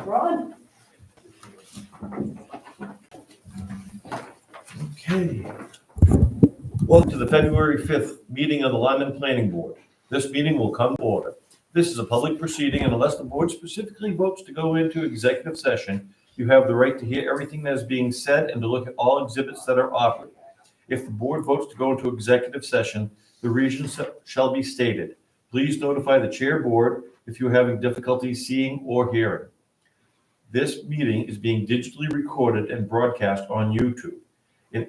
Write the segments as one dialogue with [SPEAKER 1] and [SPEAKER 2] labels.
[SPEAKER 1] Ron?
[SPEAKER 2] Okay. Welcome to the February 5th meeting of the Lyman Planning Board. This meeting will come to order. This is a public proceeding, and unless the board specifically votes to go into executive session, you have the right to hear everything that is being said and to look at all exhibits that are offered. If the board votes to go into executive session, the reasons shall be stated. Please notify the chair board if you're having difficulty seeing or hearing. This meeting is being digitally recorded and broadcast on YouTube. In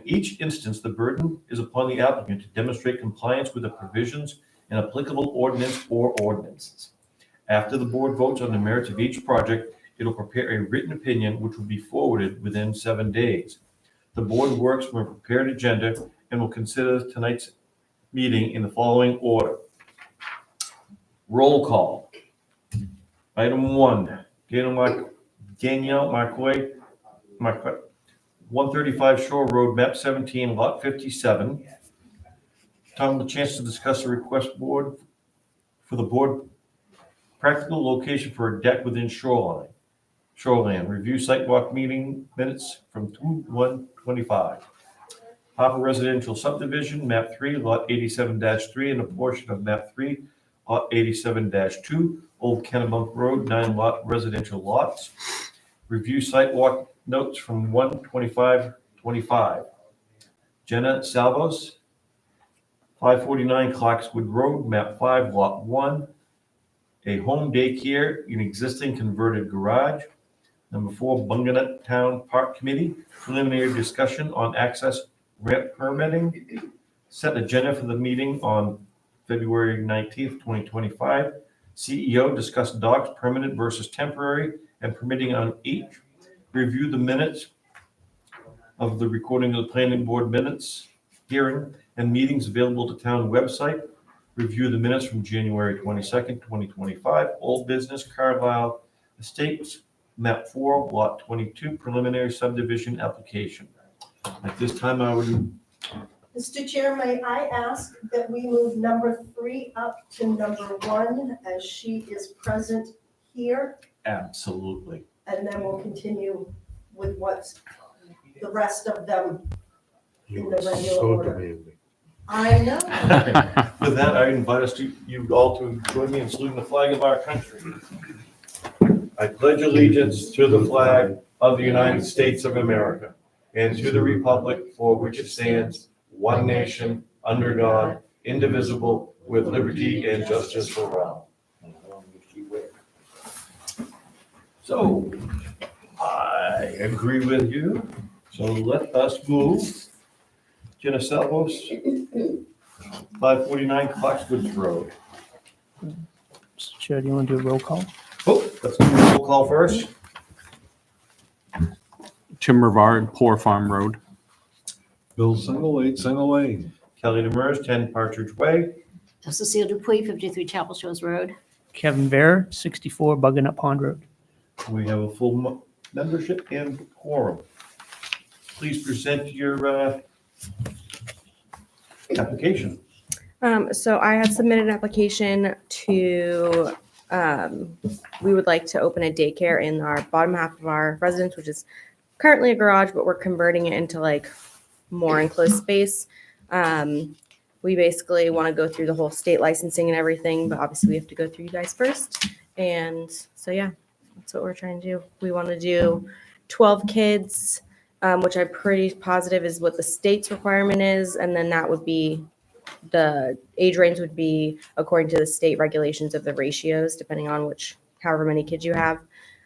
[SPEAKER 2] each instance, the burden is upon the applicant to demonstrate compliance with the provisions in applicable ordinance or ordinances. After the board votes on the merits of each project, it will prepare a written opinion which will be forwarded within 7 days. The board works from a prepared agenda and will consider tonight's meeting in the following order. Roll call. Item 1, Danielle Marcoy, 135 Shore Road, map 17, lot 57. Tom, the chance to discuss a request board for the board practical location for a deck within shoreline. Review sidewalk meeting minutes from 2/1/25. Papa Residential Subdivision, map 3, lot 87-3, and a portion of map 3, lot 87-2, Old Kennebunk Road, 9 lot residential lots. Review sidewalk notes from 1/25/25. Jenna Salvos, 549 Clarkswood Road, map 5, lot 1. A home daycare in existing converted garage. Number 4, Bunganut Town Park Committee, preliminary discussion on access ramp permitting. Set agenda for the meeting on February 19th, 2025. CEO discuss dogs permanent versus temporary and permitting on each. Review the minutes of the recording of the planning board minutes, hearing, and meetings available to town website. Review the minutes from January 22nd, 2025. Old business, Carlisle Estates, map 4, lot 22, preliminary subdivision application. At this time, I would.
[SPEAKER 1] Mr. Chair, may I ask that we move number 3 up to number 1 as she is present here?
[SPEAKER 2] Absolutely.
[SPEAKER 1] And then we'll continue with what's the rest of them in the regular order. I know.
[SPEAKER 2] With that, I invite you all to join me in saluting the flag of our country. I pledge allegiance to the flag of the United States of America and to the republic for which it stands, one nation, under God, indivisible, with liberty and justice for all. So, I agree with you. So let us move. Jenna Salvos, 549 Clarkswood Road.
[SPEAKER 3] Mr. Chair, do you want to do a roll call?
[SPEAKER 2] Oh, let's do a roll call first.
[SPEAKER 4] Tim Rivard, Poor Farm Road.
[SPEAKER 5] Bill Single, 8 Single Lane.
[SPEAKER 2] Kelly Demers, 10 Partridge Way.
[SPEAKER 6] Cecile Dupuy, 53 Chapel Shores Road.
[SPEAKER 3] Kevin Bear, 64 Bugging Pond Road.
[SPEAKER 2] We have a full membership and quorum. Please present your application.
[SPEAKER 7] So I have submitted an application to, we would like to open a daycare in our bottom half of our residence, which is currently a garage, but we're converting it into like more enclosed space. We basically want to go through the whole state licensing and everything, but obviously we have to go through you guys first. And so, yeah, that's what we're trying to do. We want to do 12 kids, which I'm pretty positive is what the state's requirement is. And then that would be, the age range would be according to the state regulations of the ratios, depending on however many kids you have,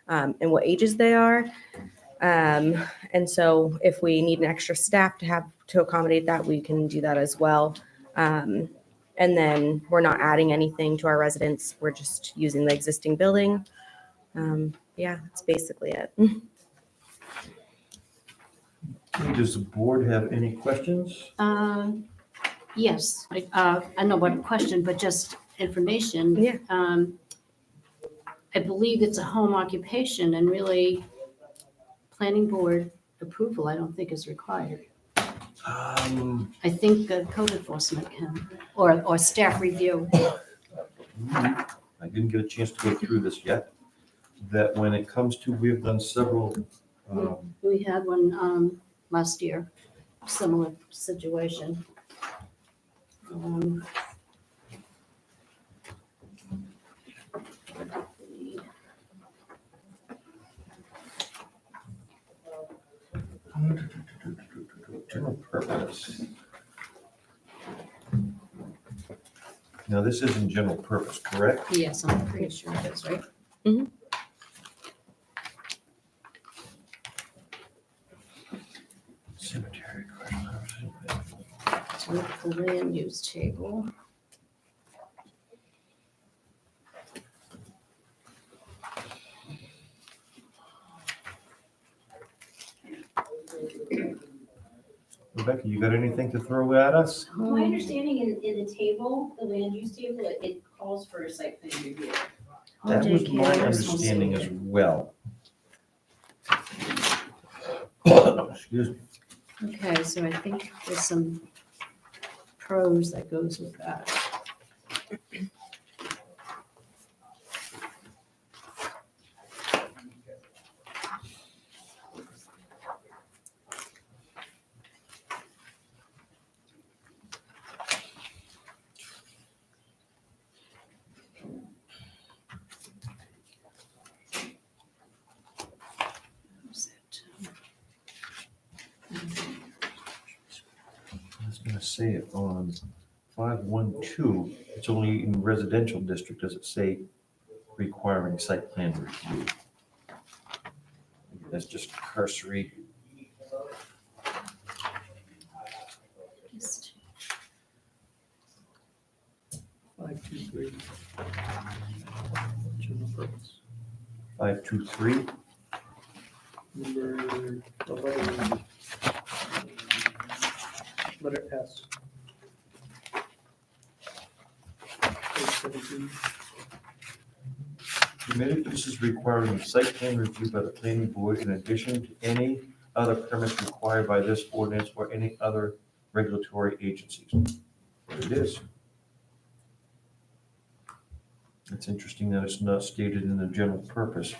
[SPEAKER 7] and what ages they are. And so if we need an extra staff to accommodate that, we can do that as well. And then we're not adding anything to our residence. We're just using the existing building. Yeah, that's basically it.
[SPEAKER 2] Does the board have any questions?
[SPEAKER 6] Yes, I know about a question, but just information.
[SPEAKER 7] Yeah.
[SPEAKER 6] I believe it's a home occupation and really planning board approval, I don't think is required. I think code enforcement can, or staff review.
[SPEAKER 2] I didn't get a chance to go through this yet. that when it comes to, we've done several,
[SPEAKER 6] We had one last year, similar situation. Um,
[SPEAKER 2] general purpose. Now, this isn't general purpose, correct?
[SPEAKER 6] Yes, I'm pretty sure it is, right?
[SPEAKER 2] Cemetery.
[SPEAKER 6] So look at the land use table.
[SPEAKER 2] Rebecca, you got anything to throw at us?
[SPEAKER 8] My understanding in the table, the land use table, it calls for a site plan review.
[SPEAKER 2] That
[SPEAKER 6] Home
[SPEAKER 2] was
[SPEAKER 6] daycare,
[SPEAKER 2] my
[SPEAKER 6] nursing
[SPEAKER 2] understanding as
[SPEAKER 6] home.
[SPEAKER 2] well. Excuse me.
[SPEAKER 6] Okay, so I think there's some pros that goes with that. Where's it?
[SPEAKER 2] I was gonna say it on 512, it's only in residential district, does it say requiring site plan review? That's just cursory.
[SPEAKER 6] Just-
[SPEAKER 3] 523. General purpose.
[SPEAKER 2] 523,
[SPEAKER 3] Number 11. Letter S. Page 17.
[SPEAKER 2] permitted uses requiring site plan review by the planning board in addition to any other permits required by this ordinance or any other regulatory agencies. There it is. It's interesting that it's not stated in the general purpose.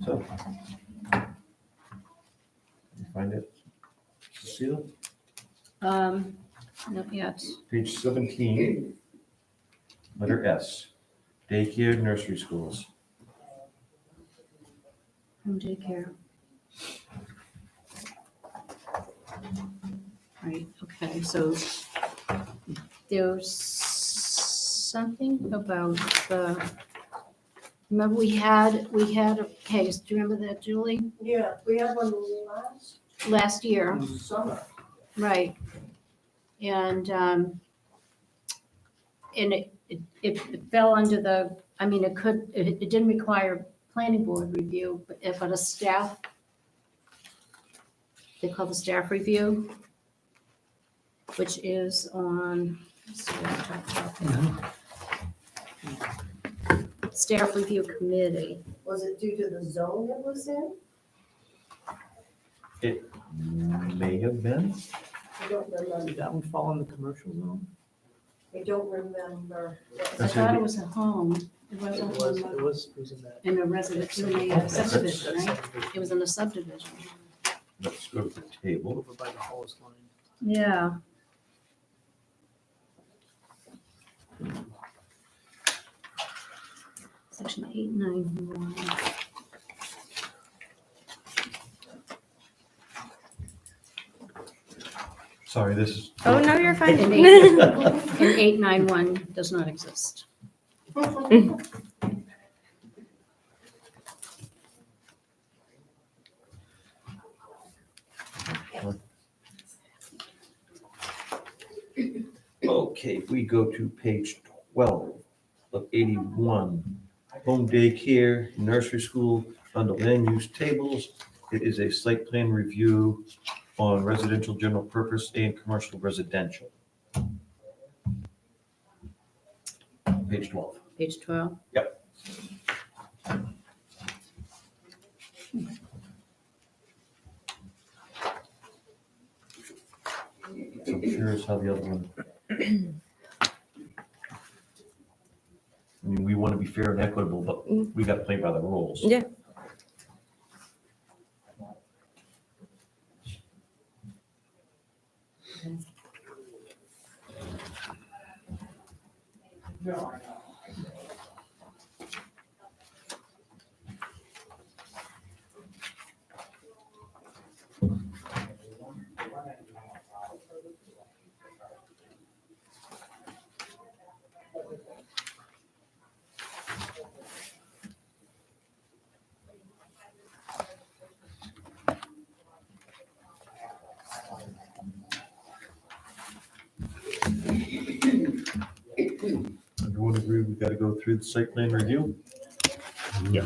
[SPEAKER 2] So. You find it? Cecile?
[SPEAKER 6] Not yet.
[SPEAKER 2] Page 17, letter S, daycare, nursery schools.
[SPEAKER 6] Home daycare. Right, okay, so there's something about the, remember we had a case, do you remember that, Julie?
[SPEAKER 1] Yeah, we had one
[SPEAKER 6] Last year,
[SPEAKER 1] last summer.
[SPEAKER 6] right. And it fell under the, I mean, it didn't require planning board review, but a staff, they call the staff review, which is on, let's see what I'm talking about. Staff review committee.
[SPEAKER 1] Was it due to the zone it was in?
[SPEAKER 2] It may have been.
[SPEAKER 1] I don't remember.
[SPEAKER 3] Did that one fall in the commercial zone?
[SPEAKER 1] I don't remember.
[SPEAKER 6] I thought it was a home. It wasn't
[SPEAKER 3] It was in that.
[SPEAKER 6] in a residence, in a subdivision, right? It was in a subdivision.
[SPEAKER 2] Let's go to the table.
[SPEAKER 3] Over by the hose line.
[SPEAKER 6] Yeah. Section 891.
[SPEAKER 2] Sorry, this is.
[SPEAKER 7] Oh, no, you're fine.
[SPEAKER 6] And 891 does not exist.
[SPEAKER 2] Okay, we go to page 12 of 81. Home daycare, nursery school, under land use tables. It is a site plan review on residential general purpose and commercial residential. Page 12.
[SPEAKER 6] Page 12.
[SPEAKER 2] So I'm curious how the other one. I mean, we want to be fair and equitable, but we got to play by the rules.
[SPEAKER 7] Yeah.
[SPEAKER 2] Everyone agree we got to go through the site plan review?
[SPEAKER 4] Yeah.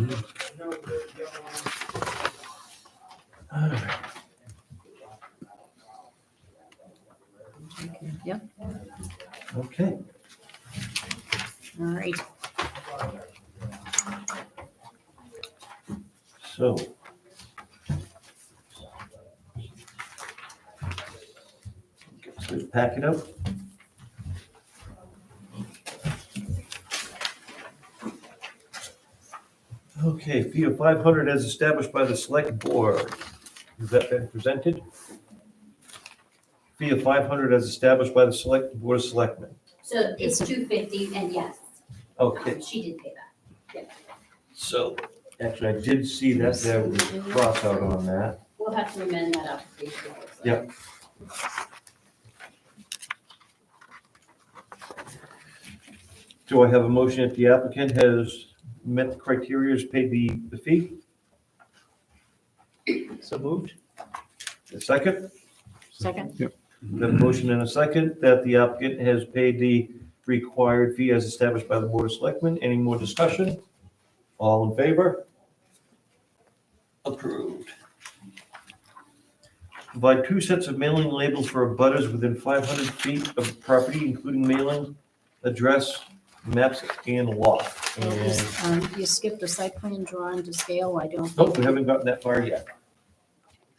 [SPEAKER 6] Yep,
[SPEAKER 2] Okay.
[SPEAKER 6] all right.
[SPEAKER 2] So. Let's pack it up. Okay, fee of 500 as established by the select board. Has that been presented? Fee of 500 as established by the select board of selectmen.
[SPEAKER 8] So it's 250, and yes,
[SPEAKER 2] Okay,
[SPEAKER 8] she did pay that.
[SPEAKER 2] so actually I did see that there was a cross out on that.
[SPEAKER 8] We'll have to amend that application. also.
[SPEAKER 2] Yep. Do I have a motion that the applicant has met the criteria, has paid the fee?
[SPEAKER 3] So moved?
[SPEAKER 2] A second?
[SPEAKER 6] Second?
[SPEAKER 2] We have a motion and a second that the applicant has paid the required fee as established by the Board of Selectmen. Any more discussion? All in favor? Approved. Provide 2 sets of mailing labels for abutters within 500 feet of the property, including mailing, address, maps, and lot. And,
[SPEAKER 6] You skipped the site plan drawing to scale, I don't
[SPEAKER 2] nope,
[SPEAKER 6] think,
[SPEAKER 2] we haven't gotten that far yet.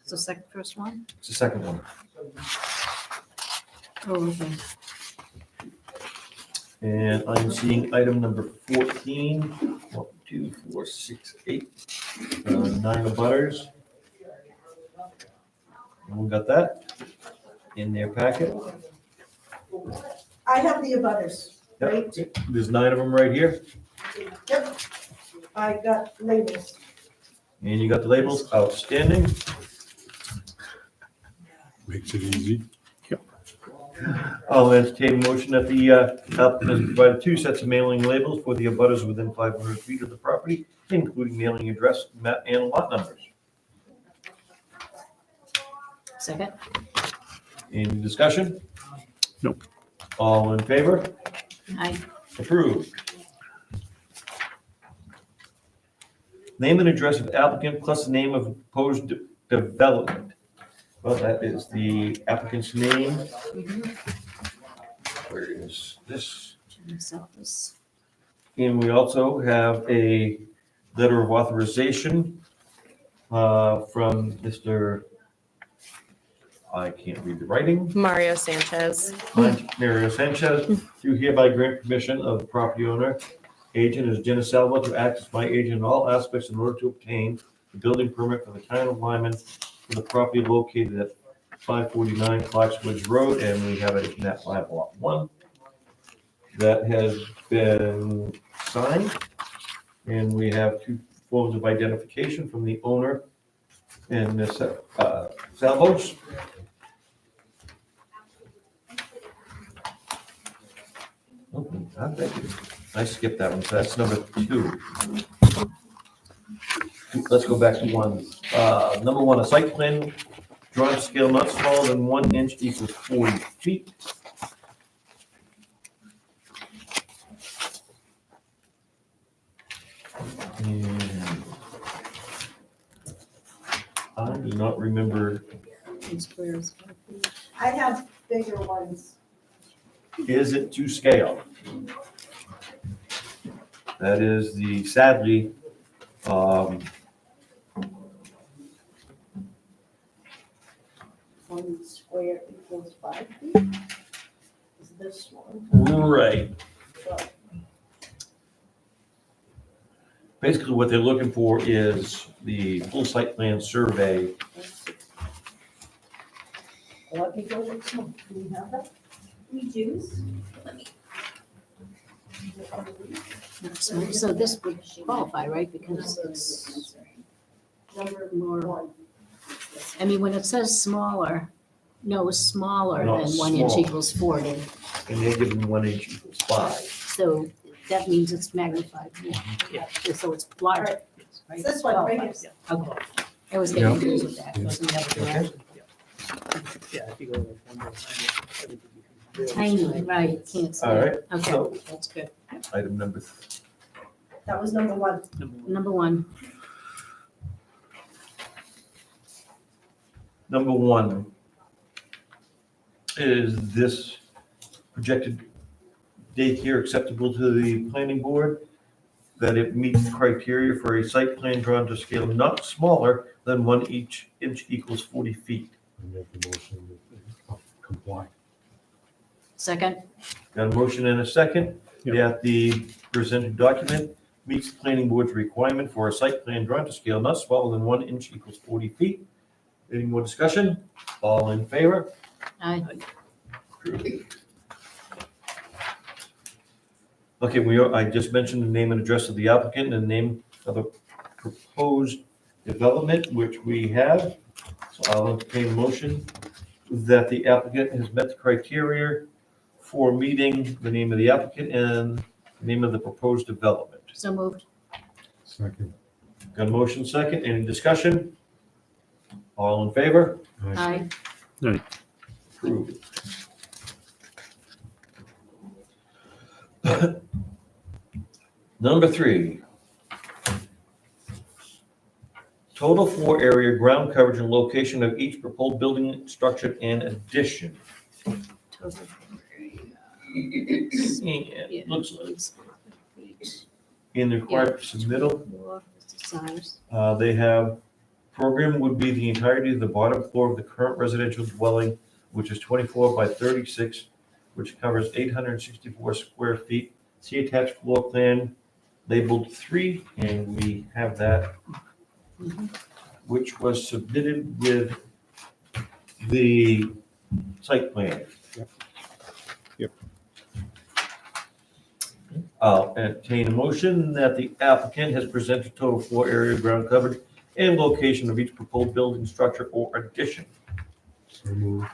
[SPEAKER 6] it's the second, first one?
[SPEAKER 2] It's the second one.
[SPEAKER 6] Oh, okay.
[SPEAKER 2] And I'm seeing item number 14, 1, 2, 4, 6, 8, 9 abutters. Everyone got that in their packet?
[SPEAKER 1] I have the abutters, right?
[SPEAKER 2] There's 9 of them right here,
[SPEAKER 1] Yep. I got labels.
[SPEAKER 2] and you got the labels, outstanding.
[SPEAKER 5] Makes it easy.
[SPEAKER 2] I'll entertain a motion that the applicant has provided 2 sets of mailing labels for the abutters within 500 feet of the property, including mailing address, map, and lot numbers.
[SPEAKER 6] Second?
[SPEAKER 2] Any discussion?
[SPEAKER 4] Nope.
[SPEAKER 2] All in favor?
[SPEAKER 6] Aye.
[SPEAKER 2] Approved. Name and address of applicant plus the name of proposed development. Well, that is the applicant's name. Where is this?
[SPEAKER 6] Jim's office.
[SPEAKER 2] And we also have a letter of authorization from Mr., I can't read the writing,
[SPEAKER 7] Mario Sanchez.
[SPEAKER 2] Mario Sanchez, to hereby grant permission of the property owner, agent is Jenna Salvo, to act as my agent in all aspects in order to obtain the building permit for the town of Lyman for the property located at 549 Clarkswoods Road, and we have it in that 5 lot 1. That has been signed, and we have 2 forms of identification from the owner and Ms. Salvos. Oh, thank you. I skipped that one, so that's number 2. Let's go back to 1. Number 1, a site plan drawing scale not smaller than 1 inch equals 40 feet. And I do not remember,
[SPEAKER 6] And squares.
[SPEAKER 1] I have bigger ones.
[SPEAKER 2] is it to scale? That is the, sadly,
[SPEAKER 1] 1 square equals 5 feet. Is this one?
[SPEAKER 2] right. Basically, what they're looking for is the full site plan survey.
[SPEAKER 1] Let me go with some. Do we have that?
[SPEAKER 8] We do.
[SPEAKER 6] So this would qualify, right? Because it's
[SPEAKER 1] Number
[SPEAKER 6] more,
[SPEAKER 1] one.
[SPEAKER 6] I mean, when it says smaller, no, smaller
[SPEAKER 2] Not
[SPEAKER 6] than 1 inch
[SPEAKER 2] small.
[SPEAKER 6] equals 40.
[SPEAKER 2] And they're giving 1 inch equals 5.
[SPEAKER 6] So that means it's magnified, yeah. So it's larger, right?
[SPEAKER 1] It's this one right here.
[SPEAKER 6] Okay. I was getting
[SPEAKER 2] Yeah.
[SPEAKER 6] confused with that.
[SPEAKER 3] Goes in the other direction. Yeah, if you go like one more time, everything becomes real
[SPEAKER 6] Tiny, right, you can't see.
[SPEAKER 2] All right,
[SPEAKER 6] it. Okay,
[SPEAKER 2] so-
[SPEAKER 6] that's good.
[SPEAKER 2] Item number
[SPEAKER 1] That was number one.
[SPEAKER 3] Number one.
[SPEAKER 2] Number one, is this projected daycare acceptable to the planning board? That it meets the criteria for a site plan drawn to scale not smaller than 1 inch equals 40 feet.
[SPEAKER 5] I make the motion that they comply.
[SPEAKER 6] Second,
[SPEAKER 2] Got a motion and a second
[SPEAKER 4] Yep.
[SPEAKER 2] that the presented document meets the planning board's requirement for a site plan drawn to scale not smaller than 1 inch equals 40 feet. Any more discussion? All in favor?
[SPEAKER 6] aye.
[SPEAKER 2] Okay, I just mentioned the name and address of the applicant and the name of the proposed development, which we have. So I'll entertain a motion that the applicant has met the criteria for meeting the name of the applicant and the name of the proposed development.
[SPEAKER 6] So moved,
[SPEAKER 5] Second.
[SPEAKER 2] Got a motion second, any discussion? All in favor?
[SPEAKER 6] aye.
[SPEAKER 2] Approved. Number 3. Total floor area, ground coverage, and location of each proposed building, structure, and addition.
[SPEAKER 6] Total.
[SPEAKER 2] It looks like in the required submittal,
[SPEAKER 6] Size.
[SPEAKER 2] they have, program would be the entirety of the bottom floor of the current residential dwelling, which is 24 by 36, which covers 864 square feet. See attached floor plan labeled 3, and we have that, which was submitted with the site plan.
[SPEAKER 4] Yep.
[SPEAKER 2] I'll entertain a motion that the applicant has presented total floor area, ground coverage, and location of each proposed building, structure, or addition.
[SPEAKER 5] So moved.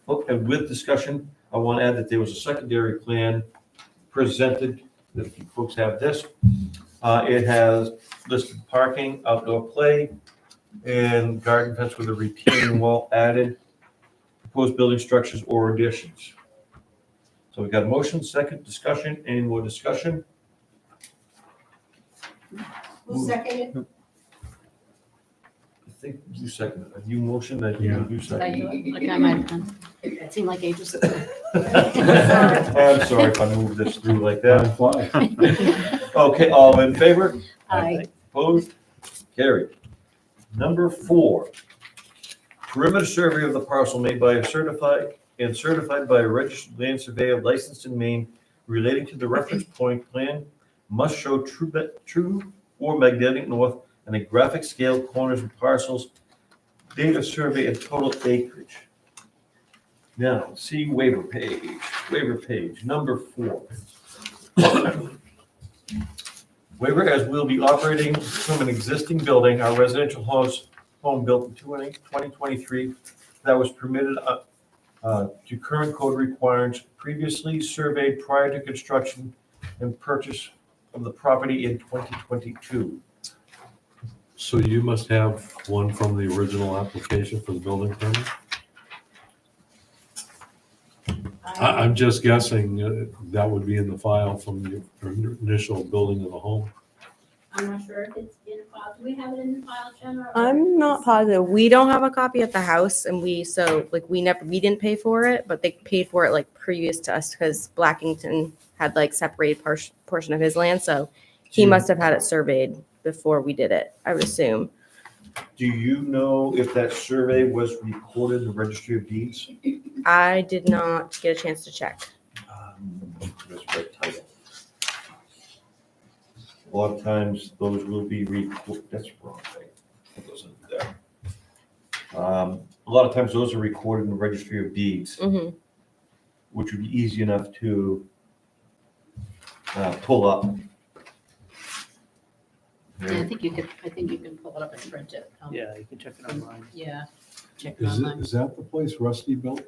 [SPEAKER 2] Oh, and with discussion, I want to add that there was a secondary plan presented, if you folks have this. It has listed parking, outdoor play, and garden fence with a retaining wall added, proposed building structures or additions. So we got a motion, second discussion, any more discussion?
[SPEAKER 1] Who seconded?
[SPEAKER 2] I think you seconded it. You motioned that
[SPEAKER 5] Yeah.
[SPEAKER 2] you
[SPEAKER 6] Did I
[SPEAKER 2] seconded.
[SPEAKER 6] do it? Okay, I might have done. It seemed like ages ago.
[SPEAKER 2] I'm sorry if I moved this through like that.
[SPEAKER 5] Fly.
[SPEAKER 2] Okay, all in favor?
[SPEAKER 6] Aye.
[SPEAKER 2] Opposed? Carried. Number 4, perimeter survey of the parcel made by a certified by a registered land surveyor licensed in Maine relating to the reference point plan must show true or magnetic north and a graphic scale corners of parcels, data survey and total acreage. Now, see waiver page, number 4. Waiver, as we'll be operating from an existing building, our residential home built in 2023 that was permitted to current code requirements, previously surveyed prior to construction and purchase of the property in 2022.
[SPEAKER 5] So you must have one from the original application for the building permit? I'm just guessing that would be in the file from the initial building of the home.
[SPEAKER 8] I'm not sure if it's in a file. Do we have it in the file, Jen? or-
[SPEAKER 7] I'm not positive. We don't have a copy at the house, and we didn't pay for it, but they paid for it like previous to us because Blackington had like separated portion of his land, so he
[SPEAKER 2] Hmm.
[SPEAKER 7] must have had it surveyed before we did it, I would assume.
[SPEAKER 2] Do you know if that survey was recorded in the registry of deeds?
[SPEAKER 7] I did not get a chance to check.
[SPEAKER 2] That's the right title. A lot of times those will be that's wrong thing. That goes into there. A lot of times those are recorded in the registry of deeds,
[SPEAKER 7] Mhm.
[SPEAKER 2] which would be easy enough to pull up.
[SPEAKER 6] Yeah, I think you can pull it up and print it.
[SPEAKER 3] Yeah, you can check it online.
[SPEAKER 6] Yeah, check it
[SPEAKER 5] Is it,
[SPEAKER 6] online.
[SPEAKER 5] is that the place Rusty built?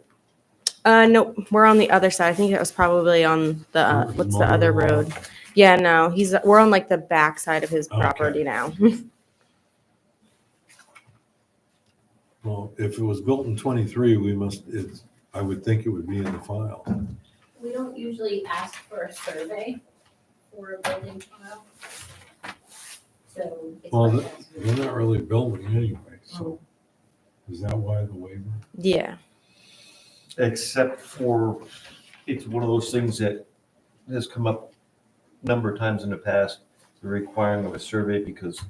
[SPEAKER 7] Nope, we're on the other side. I think it was probably on the,
[SPEAKER 5] His
[SPEAKER 7] what's the other
[SPEAKER 5] mother-in-law?
[SPEAKER 7] road? Yeah, no, we're on like the back side of his
[SPEAKER 5] Okay.
[SPEAKER 7] property now.
[SPEAKER 5] Well, if it was built in 23, I would think it would be in the file.
[SPEAKER 8] We don't usually ask for a survey for a building file. So. it's
[SPEAKER 5] Well,
[SPEAKER 8] not
[SPEAKER 5] they're not really building anyway, so is that why the waiver?
[SPEAKER 7] Yeah.
[SPEAKER 2] Except for, it's one of those things that has come up a number of times in the past, the requiring of a survey, because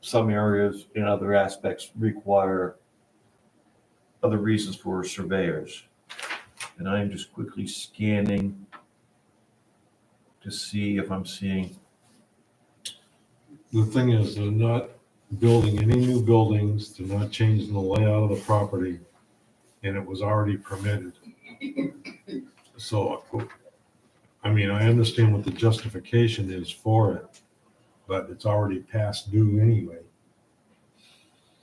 [SPEAKER 2] some areas in other aspects require other reasons for surveyors. And I'm just quickly scanning to see if I'm seeing,
[SPEAKER 5] The thing is, they're not building any new buildings, they're not changing the layout of the property, and it was already permitted. So, I mean, I understand what the justification is for it, but it's already past due anyway.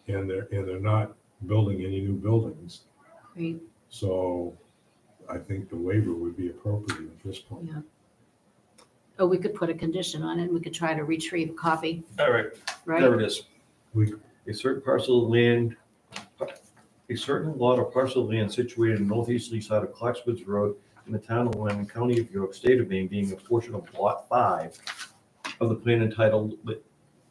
[SPEAKER 5] And they're not building any new buildings,
[SPEAKER 6] Great,
[SPEAKER 5] so I think the waiver would be appropriate at this point.
[SPEAKER 6] yeah. Oh, we could put a condition on it, and we could try to retrieve a copy,
[SPEAKER 2] all right,
[SPEAKER 6] right?
[SPEAKER 2] there it is.
[SPEAKER 5] We-
[SPEAKER 2] A certain parcel of land, a certain lot or parcel of land situated in northeasterly side of Clarkswoods Road in the town of Lyman, county of York, state of Maine, being a portion of lot 5 of the plan entitled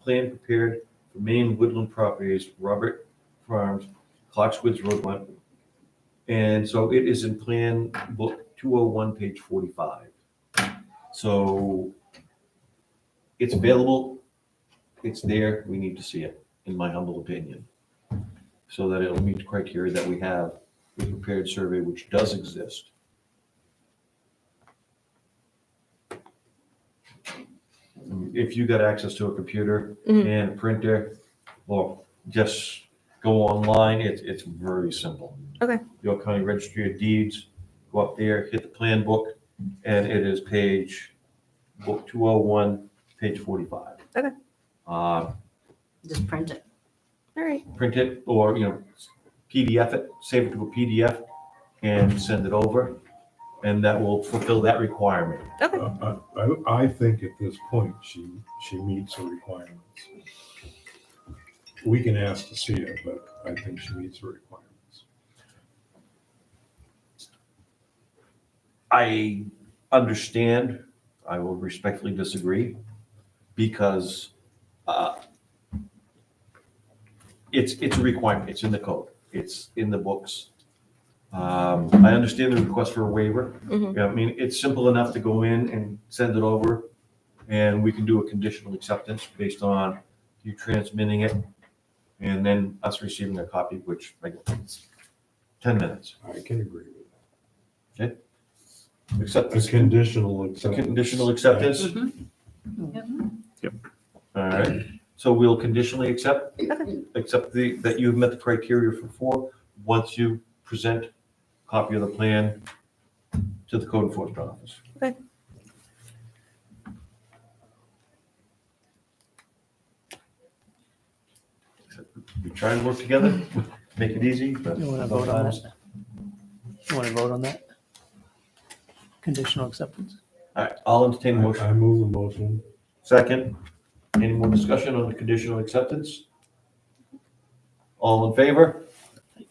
[SPEAKER 2] Plan Prepared for Maine Woodland Properties, Robert Farms, Clarkswoods Road 1. And so it is in Plan Book 201, page 45. So it's available, it's there, we need to see it, in my humble opinion, so that it'll meet the criteria that we have with prepared survey, which does exist. If you got access to a computer
[SPEAKER 7] Mhm.
[SPEAKER 2] and a printer, or just go online, it's very simple.
[SPEAKER 7] Okay.
[SPEAKER 2] York County Registry of Deeds, go up there, hit the plan book, and it is book 201, page 45.
[SPEAKER 7] Okay.
[SPEAKER 6] Just print it.
[SPEAKER 7] All right.
[SPEAKER 2] Print it, or, PDF it, save it to a PDF and send it over, and that will fulfill that requirement.
[SPEAKER 7] Okay.
[SPEAKER 5] I think at this point, she meets the requirements. We can ask to see it, but I think she meets the requirements.
[SPEAKER 2] I understand, I will respectfully disagree, because it's a requirement, it's in the code, it's in the books. I understand the request for a waiver.
[SPEAKER 7] Mhm.
[SPEAKER 2] Yeah, I mean, it's simple enough to go in and send it over, and we can do a conditional acceptance based on you transmitting it, and then us receiving a copy, which I think is 10 minutes.
[SPEAKER 5] I can agree with that.
[SPEAKER 2] Accept
[SPEAKER 5] A
[SPEAKER 2] this
[SPEAKER 5] conditional acceptance.
[SPEAKER 2] conditional acceptance?
[SPEAKER 6] Yep.
[SPEAKER 2] All right, so we'll conditionally accept that you've met the criteria for 4, once you present a copy of the plan to the code enforcement office.
[SPEAKER 7] Okay.
[SPEAKER 2] We try and work together, make it easy, but
[SPEAKER 3] You want to vote on
[SPEAKER 2] sometimes.
[SPEAKER 3] that? You want to vote on that? Conditional acceptance?
[SPEAKER 2] All right, I'll entertain a motion.
[SPEAKER 5] I move the motion.
[SPEAKER 2] Second, any more discussion on the conditional acceptance? All in favor?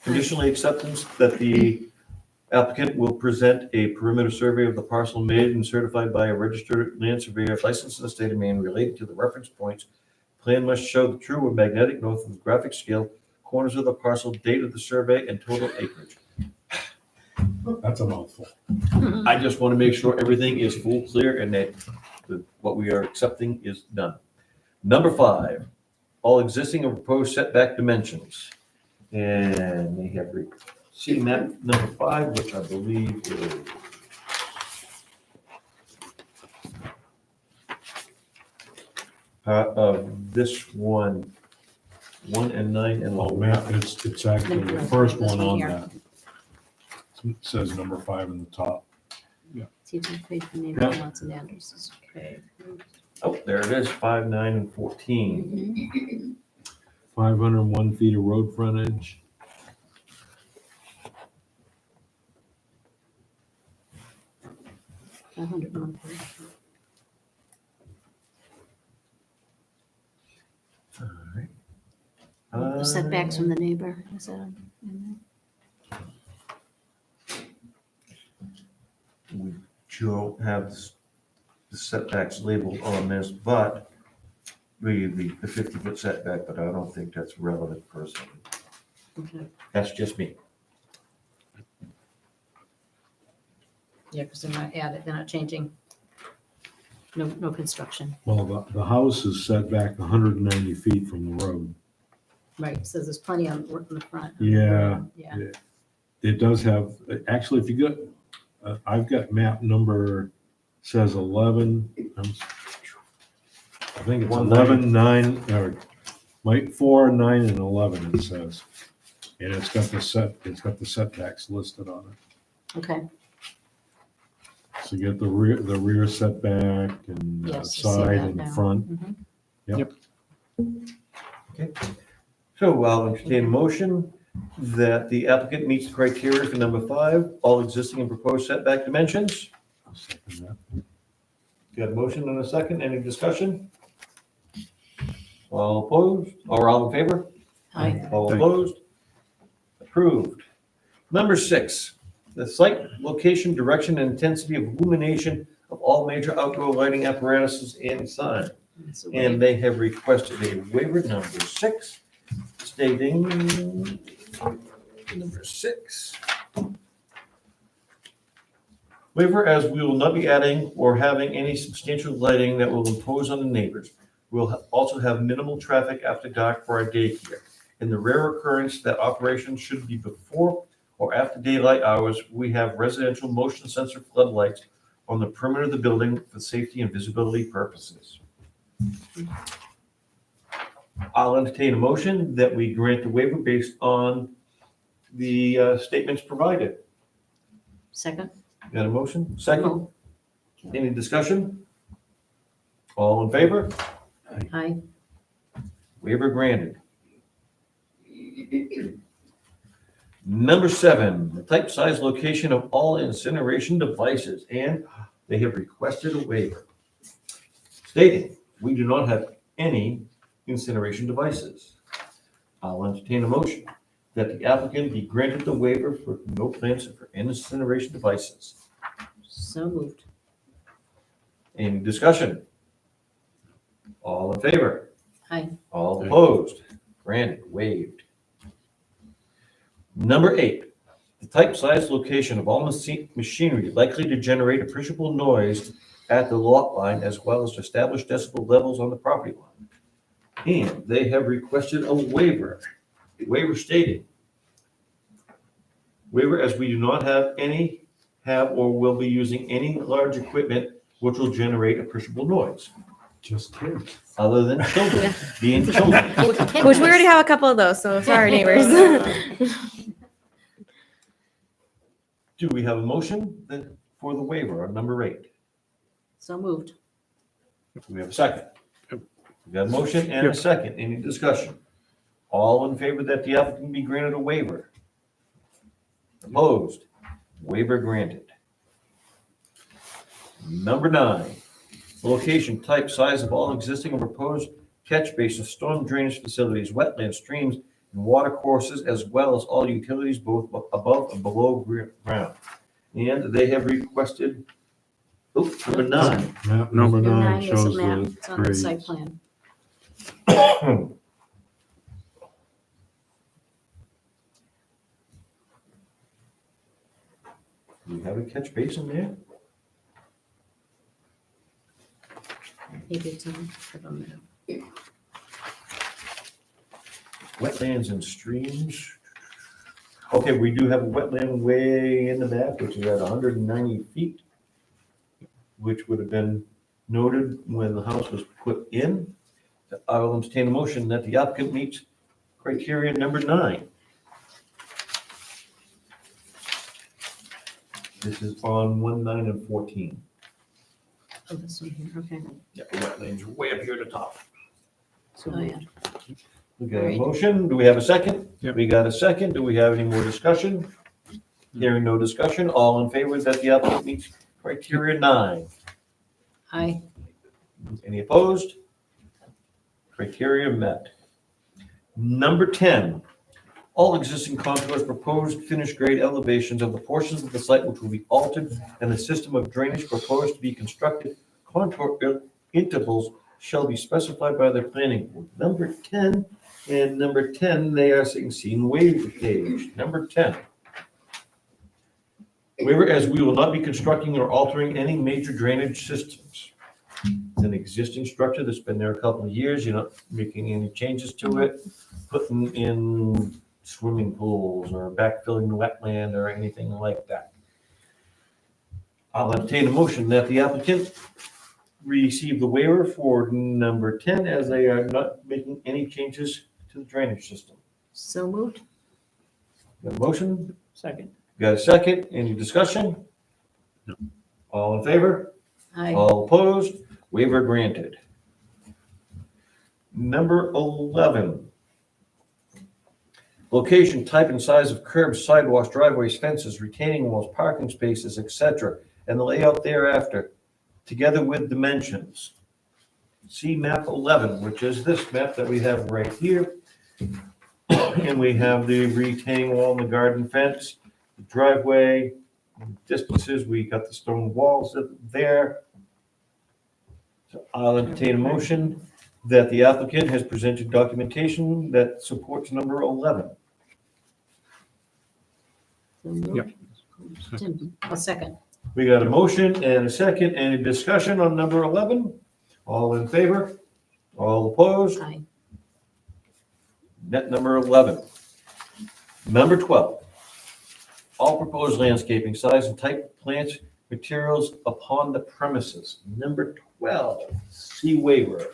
[SPEAKER 2] Conditionally acceptance that the applicant will present a perimeter survey of the parcel made and certified by a registered land surveyor licensed in the state of Maine related to the reference points. Plan must show the true or magnetic north of the graphic scale, corners of the parcel, date of the survey, and total acreage.
[SPEAKER 5] That's a mouthful.
[SPEAKER 2] I just want to make sure everything is full, clear, and that what we are accepting is done. Number 5, all existing and proposed setback dimensions. And they have seen that number 5, which I believe is. part of this one. 1 and 9 and
[SPEAKER 5] Well,
[SPEAKER 2] all
[SPEAKER 5] map, it's actually the first one on
[SPEAKER 6] Here.
[SPEAKER 5] that. It says number 5 in the top.
[SPEAKER 6] See if you paid for neighbor lots and addresses. Okay.
[SPEAKER 2] Oh, there it is, 5, 9, and 14.
[SPEAKER 6] Mhm.
[SPEAKER 5] 501 feet of road frontage.
[SPEAKER 6] $501.
[SPEAKER 2] All right.
[SPEAKER 6] The setbacks from the neighbor, is that in
[SPEAKER 2] We don't have the setbacks labeled on this, but the 50-foot setback, but I don't think that's relevant personally.
[SPEAKER 6] there? Okay.
[SPEAKER 2] That's just me.
[SPEAKER 6] Yeah, because they're not added, they're not changing. No construction.
[SPEAKER 5] Well, the house is set back 190 feet from the road.
[SPEAKER 6] Right, so there's plenty on work in the front.
[SPEAKER 5] Yeah.
[SPEAKER 6] Yeah,
[SPEAKER 5] It does have, actually, if you got, I've got map number, says 11. I think it's 11, 9, or 4, 9, and 11 it says. And it's got the setbacks listed on it.
[SPEAKER 6] okay.
[SPEAKER 5] So you get the rear setback and
[SPEAKER 6] Yes, I see
[SPEAKER 5] side
[SPEAKER 6] that
[SPEAKER 5] and
[SPEAKER 6] now.
[SPEAKER 5] front.
[SPEAKER 6] Mhm.
[SPEAKER 2] So I'll entertain a motion that the applicant meets the criteria for number 5, all existing and proposed setback dimensions.
[SPEAKER 5] I'll second that.
[SPEAKER 2] Got a motion and a second, any discussion? All opposed, or all in favor?
[SPEAKER 6] Aye.
[SPEAKER 2] All opposed? Approved. Number 6, the site location, direction, and intensity of illumination of all major outdoor lighting apparatuses and sign.
[SPEAKER 6] That's the
[SPEAKER 2] And
[SPEAKER 6] way.
[SPEAKER 2] they have requested a waiver number 6, stating, number 6. Waiver as we will not be adding or having any substantial lighting that will impose on the neighbors. We'll also have minimal traffic after dark for our daycare. In the rare occurrence that operations should be before or after daylight hours, we have residential motion sensor floodlights on the perimeter of the building for safety and visibility purposes. I'll entertain a motion that we grant the waiver based on the statements provided.
[SPEAKER 6] Second?
[SPEAKER 2] Got a motion? Second?
[SPEAKER 6] Oh,
[SPEAKER 2] Any discussion? All in favor?
[SPEAKER 6] aye.
[SPEAKER 2] Waiver granted. Number 7, the type, size, location of all incineration devices, and they have requested a waiver stating, we do not have any incineration devices. I'll entertain a motion that the applicant be granted the waiver for no plans for incineration devices.
[SPEAKER 6] So moved.
[SPEAKER 2] Any discussion? All in favor?
[SPEAKER 6] Aye.
[SPEAKER 2] All opposed? Granted, waived. Number 8, the type, size, location of all machinery likely to generate appreciable noise at the lot line as well as established decibel levels on the property line. And they have requested a waiver. Waiver stating, waiver as we do not have or will be using any large equipment which will generate appreciable noise,
[SPEAKER 5] Just kids.
[SPEAKER 2] other than children, being children.
[SPEAKER 7] Which we already have a couple of those, so sorry, neighbors.
[SPEAKER 2] Do we have a motion for the waiver on number 8?
[SPEAKER 6] So moved.
[SPEAKER 2] Do we have a second? We got a motion and a second. Any discussion? All in favor that the applicant be granted a waiver? Opposed? Waiver granted. Number 9, location, type, size of all existing or proposed catch basins, storm drainage facilities, wetlands, streams, and water courses, as well as all utilities both above and below ground. And they have requested, number 9.
[SPEAKER 5] Map number
[SPEAKER 6] Number
[SPEAKER 5] 9
[SPEAKER 6] is a
[SPEAKER 5] shows
[SPEAKER 6] map.
[SPEAKER 5] the
[SPEAKER 6] It's on the site
[SPEAKER 5] grades.
[SPEAKER 6] plan.
[SPEAKER 2] Do we have a catch basin there?
[SPEAKER 6] Maybe it's on, I don't know.
[SPEAKER 2] Wetlands and streams. Okay, we do have a wetland way in the back, which is at 190 feet, which would have been noted when the house was put in. I will entertain a motion that the applicant meets criteria number 9. This is on 1, 9, and 14.
[SPEAKER 6] Oh, this one here, okay.
[SPEAKER 2] Yeah, wetlands way up here at the top.
[SPEAKER 6] Oh, yeah.
[SPEAKER 2] We got a
[SPEAKER 6] Right.
[SPEAKER 2] motion. Do we have a second?
[SPEAKER 4] Yep.
[SPEAKER 2] We got a second. Do we have any more discussion? Hearing no discussion, all in favor that the applicant meets criteria 9.
[SPEAKER 6] Aye.
[SPEAKER 2] Any opposed? Criteria met. Number 10, all existing contours, proposed finished grade elevations of the portions of the site which will be altered and the system of drainage proposed to be constructed, contour intervals shall be specified by the planning board. Number 10 and number 10, they are seen waiver page. Number 10. Waiver as we will not be constructing or altering any major drainage systems. It's an existing structure that's been there a couple of years. You're not making any changes to it, putting in swimming pools or backfilling the wetland or anything like that. I'll entertain a motion that the applicant receive the waiver for number 10 as they are not making any changes to the drainage system.
[SPEAKER 6] So moved?
[SPEAKER 2] Got a motion?
[SPEAKER 3] Second.
[SPEAKER 2] Got a second? Any discussion?
[SPEAKER 4] No.
[SPEAKER 2] All in favor?
[SPEAKER 6] Aye.
[SPEAKER 2] All opposed? Waiver granted. Number 11. Location, type, and size of curbs, sidewalks, driveways, fences, retaining walls, parking spaces, etc., and the layout thereafter, together with dimensions. See map 11, which is this map that we have right here. And we have the retaining wall and the garden fence, the driveway, distances, we got the stone walls there. So I'll entertain a motion that the applicant has presented documentation that supports number 11.
[SPEAKER 6] So moved.
[SPEAKER 4] Yep.
[SPEAKER 6] Tim, a second.
[SPEAKER 2] We got a motion and a second. Any discussion on number 11? All in favor? All opposed?
[SPEAKER 6] Aye.
[SPEAKER 2] Net number 11. Number 12. All proposed landscaping size and type of plants, materials upon the premises. Number 12, C waiver.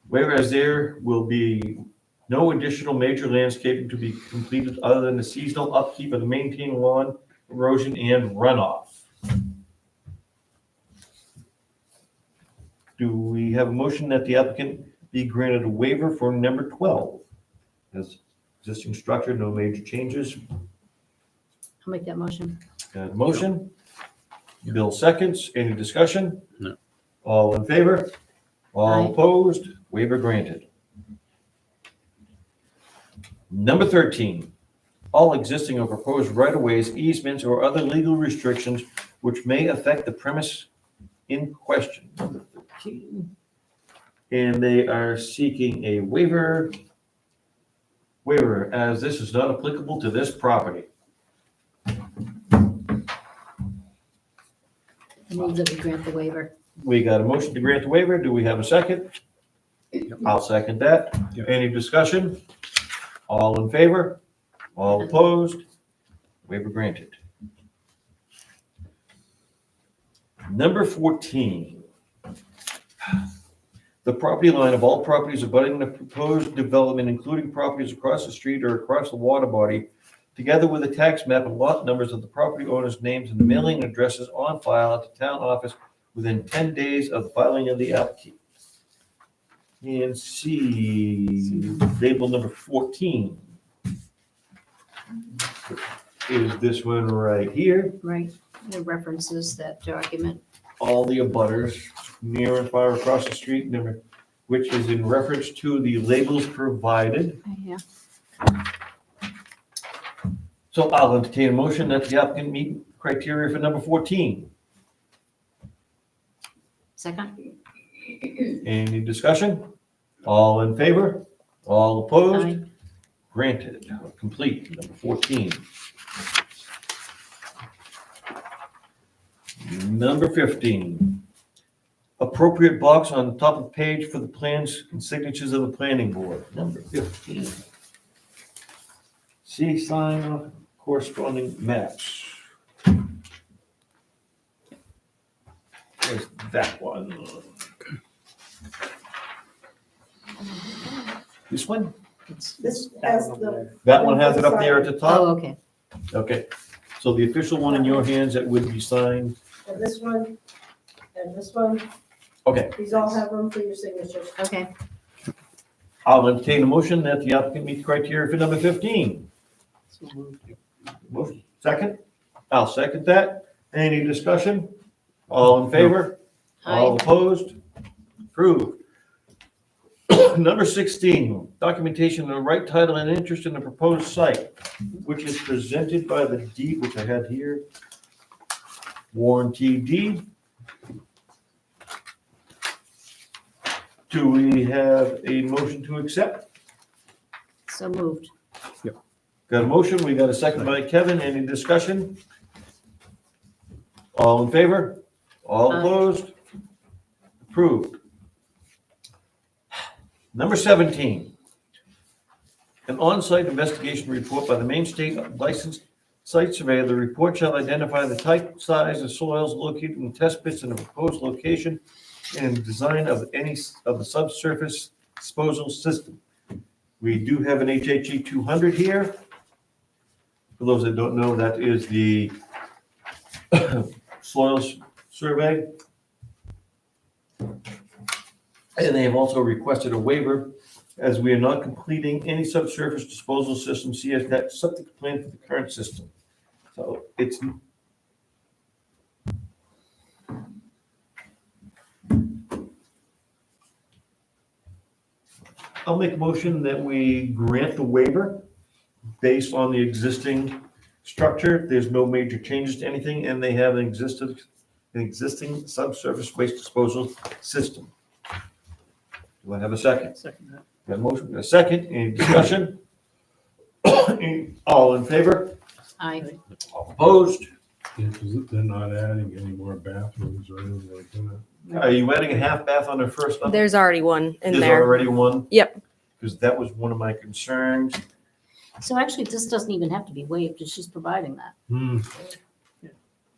[SPEAKER 2] Whereas there will be no additional major landscaping to be completed other than the seasonal upkeep of the maintained lawn, erosion, and runoff. Do we have a motion that the applicant be granted a waiver for number 12? As existing structure, no major changes.
[SPEAKER 6] I'll make that motion.
[SPEAKER 2] Got a motion? Bill seconds. Any discussion?
[SPEAKER 4] No.
[SPEAKER 2] All in favor? All
[SPEAKER 6] Aye.
[SPEAKER 2] opposed? Waiver granted. Number 13, all existing or proposed right-of-ways, easements, or other legal restrictions which may affect the premise in question. Number 13. And they are seeking a waiver as this is not applicable to this property.
[SPEAKER 6] I move that we grant the waiver.
[SPEAKER 2] We got a motion to grant the waiver. Do we have a second? I'll second that.
[SPEAKER 4] Yep.
[SPEAKER 2] Any discussion? All in favor? All opposed? Waiver granted. Number 14. The property line of all properties abutting the proposed development, including properties across the street or across the water body, together with the tax map and lot numbers of the property owners' names and the mailing addresses on file at the town office within 10 days of the filing of the application. And C, table number 14 is this one right here.
[SPEAKER 6] Right. It references that document.
[SPEAKER 2] All the abutters near and far across the street, which is in reference to the labels provided.
[SPEAKER 6] Yeah.
[SPEAKER 2] So I'll entertain a motion that the applicant meet criteria for number 14.
[SPEAKER 6] Second?
[SPEAKER 2] Any discussion? All in favor? All opposed?
[SPEAKER 6] Aye.
[SPEAKER 2] Granted, complete, number 14. Number 15. Appropriate box on the top of the page for the plans and signatures of the planning board. Number 15. See sign of corresponding maps. There's that one. This one?
[SPEAKER 1] This
[SPEAKER 3] That
[SPEAKER 1] has
[SPEAKER 3] one
[SPEAKER 1] the-
[SPEAKER 3] over there.
[SPEAKER 2] That one has it up there at the
[SPEAKER 6] Oh,
[SPEAKER 2] top?
[SPEAKER 6] okay.
[SPEAKER 2] Okay. So the official one in your hands that would be signed,
[SPEAKER 1] And this one, and this one,
[SPEAKER 2] okay.
[SPEAKER 1] these all have room for your signatures.
[SPEAKER 6] Okay.
[SPEAKER 2] I'll entertain a motion that the applicant meet the criteria for number 15.
[SPEAKER 3] So moved.
[SPEAKER 2] Motion, second? I'll second that. Any discussion? All in favor? All opposed? Approved. Number 16, documentation of the right title and interest in the proposed site, which is presented by the deed, which I had here. Warranty deed. Do we have a motion to accept?
[SPEAKER 6] So moved.
[SPEAKER 2] Got a motion, we got a second by Kevin, any discussion? All in favor? All
[SPEAKER 6] Aye.
[SPEAKER 2] opposed? Approved. Number 17, an on-site investigation report by the Maine State licensed site surveyor. The report shall identify the type, size of soils located in test pits in the proposed location and design of any of the subsurface disposal system. We do have an HHE 200 here. For those that don't know, that is the soils survey. And they have also requested a waiver as we are not completing any subsurface disposal system, see as that septic plan for the current system. So it's. I'll make a motion that we grant the waiver based on the existing structure. There's no major changes to anything, and they have an existing subsurface waste disposal system. Do I have a second?
[SPEAKER 3] Second that.
[SPEAKER 2] Got a motion, got a second, any discussion? All in favor?
[SPEAKER 6] Aye.
[SPEAKER 2] All opposed?
[SPEAKER 5] Because they're not adding any more bathrooms or anything like that.
[SPEAKER 2] Are you adding a half bath on the first level?
[SPEAKER 7] There's already one in
[SPEAKER 2] There's
[SPEAKER 7] there.
[SPEAKER 2] already one?
[SPEAKER 7] Yep.
[SPEAKER 2] Because that was one of my concerns.
[SPEAKER 6] So actually, this doesn't even have to be waived, it's just providing that.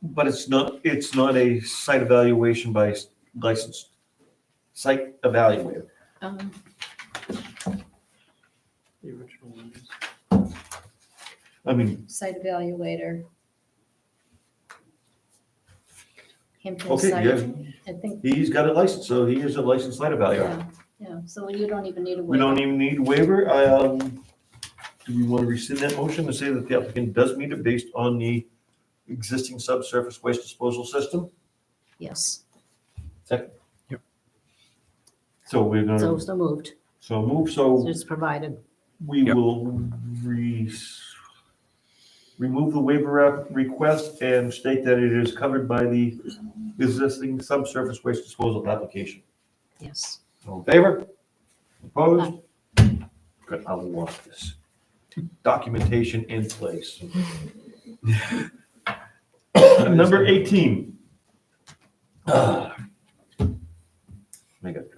[SPEAKER 2] But it's not a site evaluation by licensed site evaluator.
[SPEAKER 3] The original one is.
[SPEAKER 2] I mean,
[SPEAKER 6] Site evaluator. Hampton
[SPEAKER 2] okay,
[SPEAKER 6] site,
[SPEAKER 2] yeah,
[SPEAKER 6] I think,
[SPEAKER 2] he's got a license, so he is a licensed site evaluator.
[SPEAKER 6] yeah, so you don't even need a
[SPEAKER 2] We
[SPEAKER 6] waiver.
[SPEAKER 2] don't even need a waiver. Do we want to rescind that motion to say that the applicant does meet it based on the existing subsurface waste disposal system?
[SPEAKER 6] Yes,
[SPEAKER 2] Second?
[SPEAKER 4] Yep.
[SPEAKER 2] So we're
[SPEAKER 6] so,
[SPEAKER 2] gonna,
[SPEAKER 6] so moved,
[SPEAKER 2] move,
[SPEAKER 6] so
[SPEAKER 2] so
[SPEAKER 6] it's provided.
[SPEAKER 2] we
[SPEAKER 4] Yep.
[SPEAKER 2] will remove the waiver request and state that it is covered by the existing subsurface waste disposal application.
[SPEAKER 6] Yes.
[SPEAKER 2] All in favor? Opposed? Good, I want this. Documentation in place. Number 18. Make it.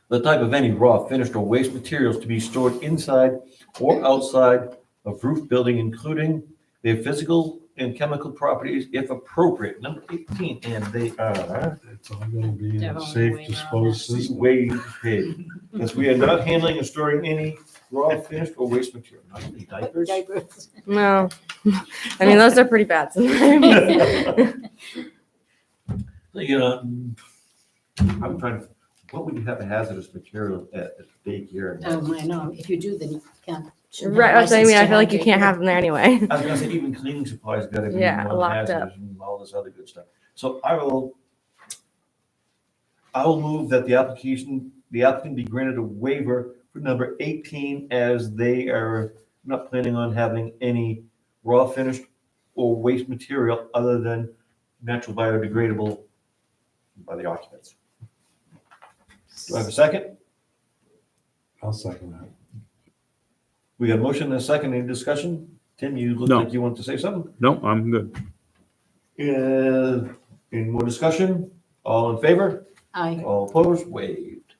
[SPEAKER 2] The type of any raw, finished, or waste materials to be stored inside or outside of roof building, including their physical and chemical properties, if appropriate. Number 18, and they are
[SPEAKER 5] It's all gonna be in a
[SPEAKER 6] Definitely
[SPEAKER 5] safe
[SPEAKER 6] waiver on
[SPEAKER 5] disposed
[SPEAKER 6] that.
[SPEAKER 5] system.
[SPEAKER 2] way paid. Because we are not handling and storing any raw, finished, or waste material. Not any diapers.
[SPEAKER 6] Diapers.
[SPEAKER 7] No. I mean, those are pretty bad sometimes.
[SPEAKER 2] You know, I'm trying to, what would you have a hazardous material at daycare?
[SPEAKER 6] Oh, I know, if you do, then you can't. shouldn't have
[SPEAKER 7] Right, that's what I
[SPEAKER 6] license
[SPEAKER 7] mean.
[SPEAKER 6] to
[SPEAKER 7] I feel like you
[SPEAKER 6] have
[SPEAKER 7] can't
[SPEAKER 6] daycare.
[SPEAKER 7] have them there anyway.
[SPEAKER 2] I was gonna say even cleaning supplies gotta be
[SPEAKER 7] Yeah, locked up.
[SPEAKER 2] non-hazardous and all this other good stuff. So I will move that the applicant be granted a waiver for number 18 as they are not planning on having any raw, finished, or waste material other than natural biodegradable by the occupants. Do I have a second?
[SPEAKER 5] I'll second that.
[SPEAKER 2] We got a motion and a second. Any discussion? Tim, you look
[SPEAKER 4] No.
[SPEAKER 2] like you want to say something?
[SPEAKER 4] No, I'm good.
[SPEAKER 2] Any more discussion? All in favor?
[SPEAKER 6] Aye.
[SPEAKER 2] All opposed? Waived.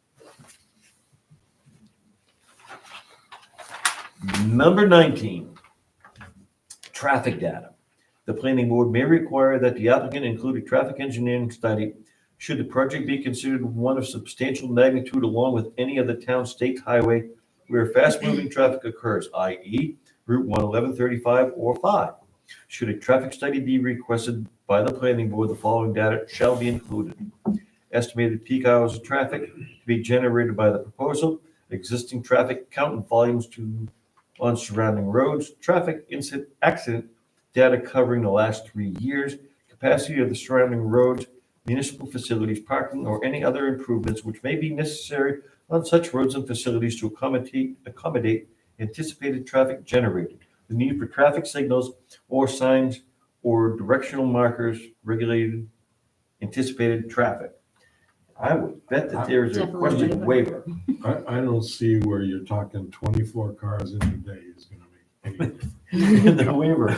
[SPEAKER 2] Number 19, traffic data. the planning board may require that the applicant include a traffic engineering study should the project be considered one of substantial magnitude along with any other town, state highway where fast-moving traffic occurs, i.e. Route 111, 35, or 5. Should a traffic study be requested by the planning board, the following data shall be included. Estimated peak hours of traffic to be generated by the proposal, existing traffic count and volumes on surrounding roads, traffic incident accident data covering the last 3 years, capacity of the surrounding roads, municipal facilities, parking, or any other improvements which may be necessary on such roads and facilities to accommodate anticipated traffic generated, the need for traffic signals or signs or directional markers regulated anticipated traffic. I would bet that there is a
[SPEAKER 6] Definitely
[SPEAKER 2] requested waiver.
[SPEAKER 5] I don't see where you're talking 24 cars in a day is gonna make any.
[SPEAKER 2] In the waiver.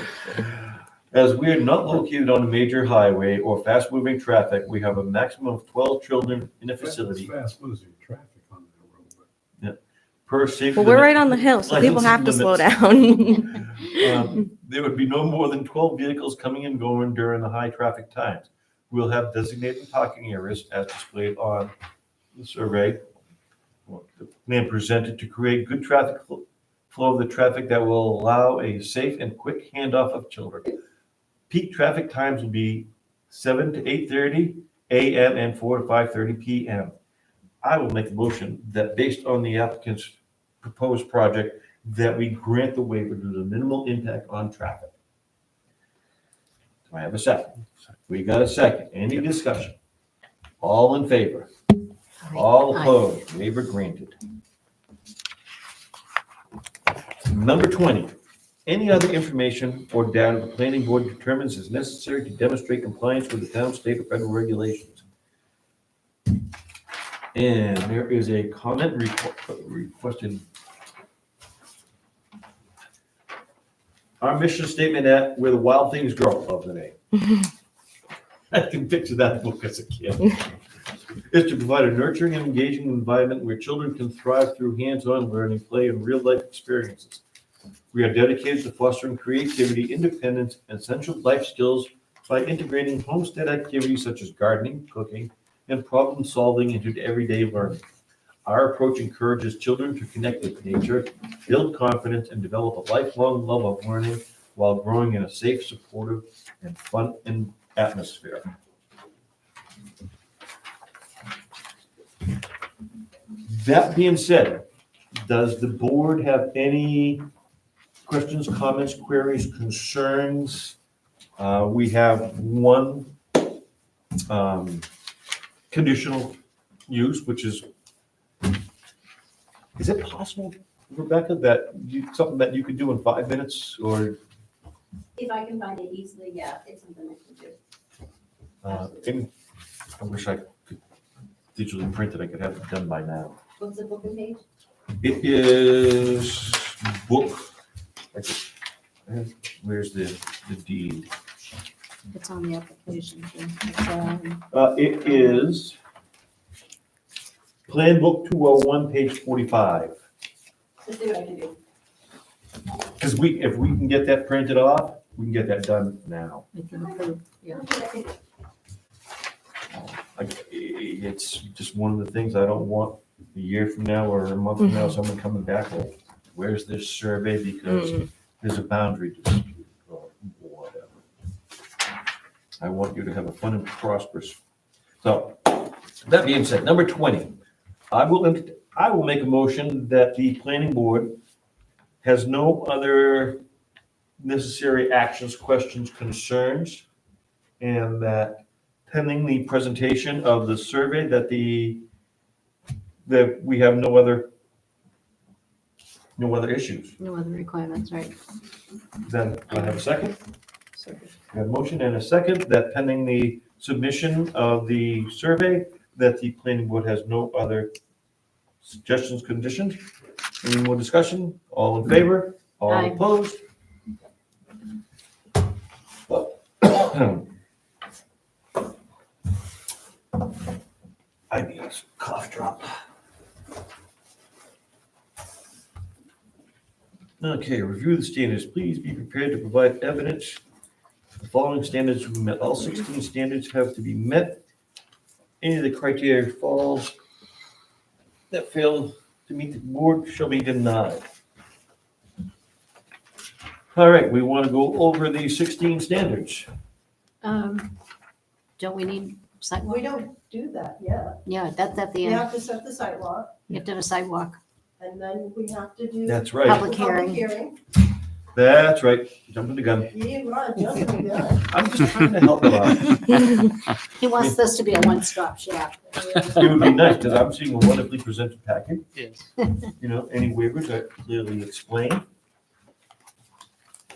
[SPEAKER 2] As we are not located on a major highway or fast-moving traffic, we have a maximum of 12 children in a facility
[SPEAKER 5] Fast losing traffic on that road,
[SPEAKER 2] per safety.
[SPEAKER 7] Well, we're
[SPEAKER 2] limit.
[SPEAKER 7] right on the hill, so people have to slow down.
[SPEAKER 2] There would be no more than 12 vehicles coming and going during the high traffic times. We'll have designated parking areas as displayed on the survey. The plan presented to create good traffic flow of the traffic that will allow a safe and quick handoff of children. Peak traffic times will be 7 to 8:30 a.m. and 4 to 5:30 p.m. I will make a motion that based on the applicant's proposed project, that we grant the waiver due to the minimal impact on traffic. Do I have a second? We got a second. Any discussion? All in favor? All
[SPEAKER 6] Aye.
[SPEAKER 2] opposed? Waiver granted. Number 20, any other information or data the planning board determines is necessary to demonstrate compliance with the town, state, or federal regulations. And there is a comment requested. Our mission statement at Where the Wild Things Grow of the name. I can picture that book as a kid. Is to provide a nurturing and engaging environment where children can thrive through hands-on learning, play, and real-life experiences. We are dedicated to fostering creativity, independence, and essential life skills by integrating homestead activities such as gardening, cooking, and problem-solving into everyday learning. Our approach encourages children to connect with nature, build confidence, and develop a lifelong love of learning while growing in a safe, supportive, and fun atmosphere. That being said, does the board have any questions, comments, queries, concerns? We have one conditional use, which is it possible, Rebecca, that something that you could do in 5 minutes, or
[SPEAKER 8] If I can find it easily, yeah, it's something I can do.
[SPEAKER 2] I wish I could digitally print it, I could have it done by now.
[SPEAKER 8] What's the book and page?
[SPEAKER 2] It is book, where's the deed?
[SPEAKER 6] It's on the application.
[SPEAKER 2] It is Plan Book 201, page 45.
[SPEAKER 8] Let's see what I can do.
[SPEAKER 2] Because if we can get that printed off, we can get that done now.
[SPEAKER 6] Yeah.
[SPEAKER 2] It's just one of the things I don't want a year from now or a month from now, someone coming back, well, where's this survey? Because there's a boundary dispute or whatever. I want you to have a fun and prosperous. So, that being said, number 20, I will make a motion that the planning board has no other necessary actions, questions, concerns, and that pending the presentation of the survey, that we have no other issues.
[SPEAKER 6] No other requirements, right?
[SPEAKER 2] Then, do I have a second? I have a motion and a second that pending the submission of the survey, that the planning board has no other suggestions, conditions. Any more discussion? All in favor? All
[SPEAKER 6] Aye.
[SPEAKER 2] opposed? I need a cough drop. Okay, review the standards. Please be prepared to provide evidence The following standards will be met. All 16 standards have to be met. Any of the criteria falls that fail to meet the board shall be denied. All right, we want to go over the 16 standards.
[SPEAKER 6] Don't we need sidewalk?
[SPEAKER 1] We don't do that yet.
[SPEAKER 6] Yeah, that's at the
[SPEAKER 1] We
[SPEAKER 6] end.
[SPEAKER 1] have to set the sidewalk,
[SPEAKER 6] You have to have a sidewalk.
[SPEAKER 1] and then we have to do.
[SPEAKER 2] That's right.
[SPEAKER 6] Public
[SPEAKER 1] the public
[SPEAKER 6] hearing.
[SPEAKER 2] That's right. Jumping the gun.
[SPEAKER 1] You are jumping the gun.
[SPEAKER 2] I'm just trying to help out.
[SPEAKER 6] He wants this to be a one-stop shop.
[SPEAKER 2] It would be nice, because I'm seeing a wonderfully presented package.
[SPEAKER 3] Yes.
[SPEAKER 2] You know, any waivers are clearly explained.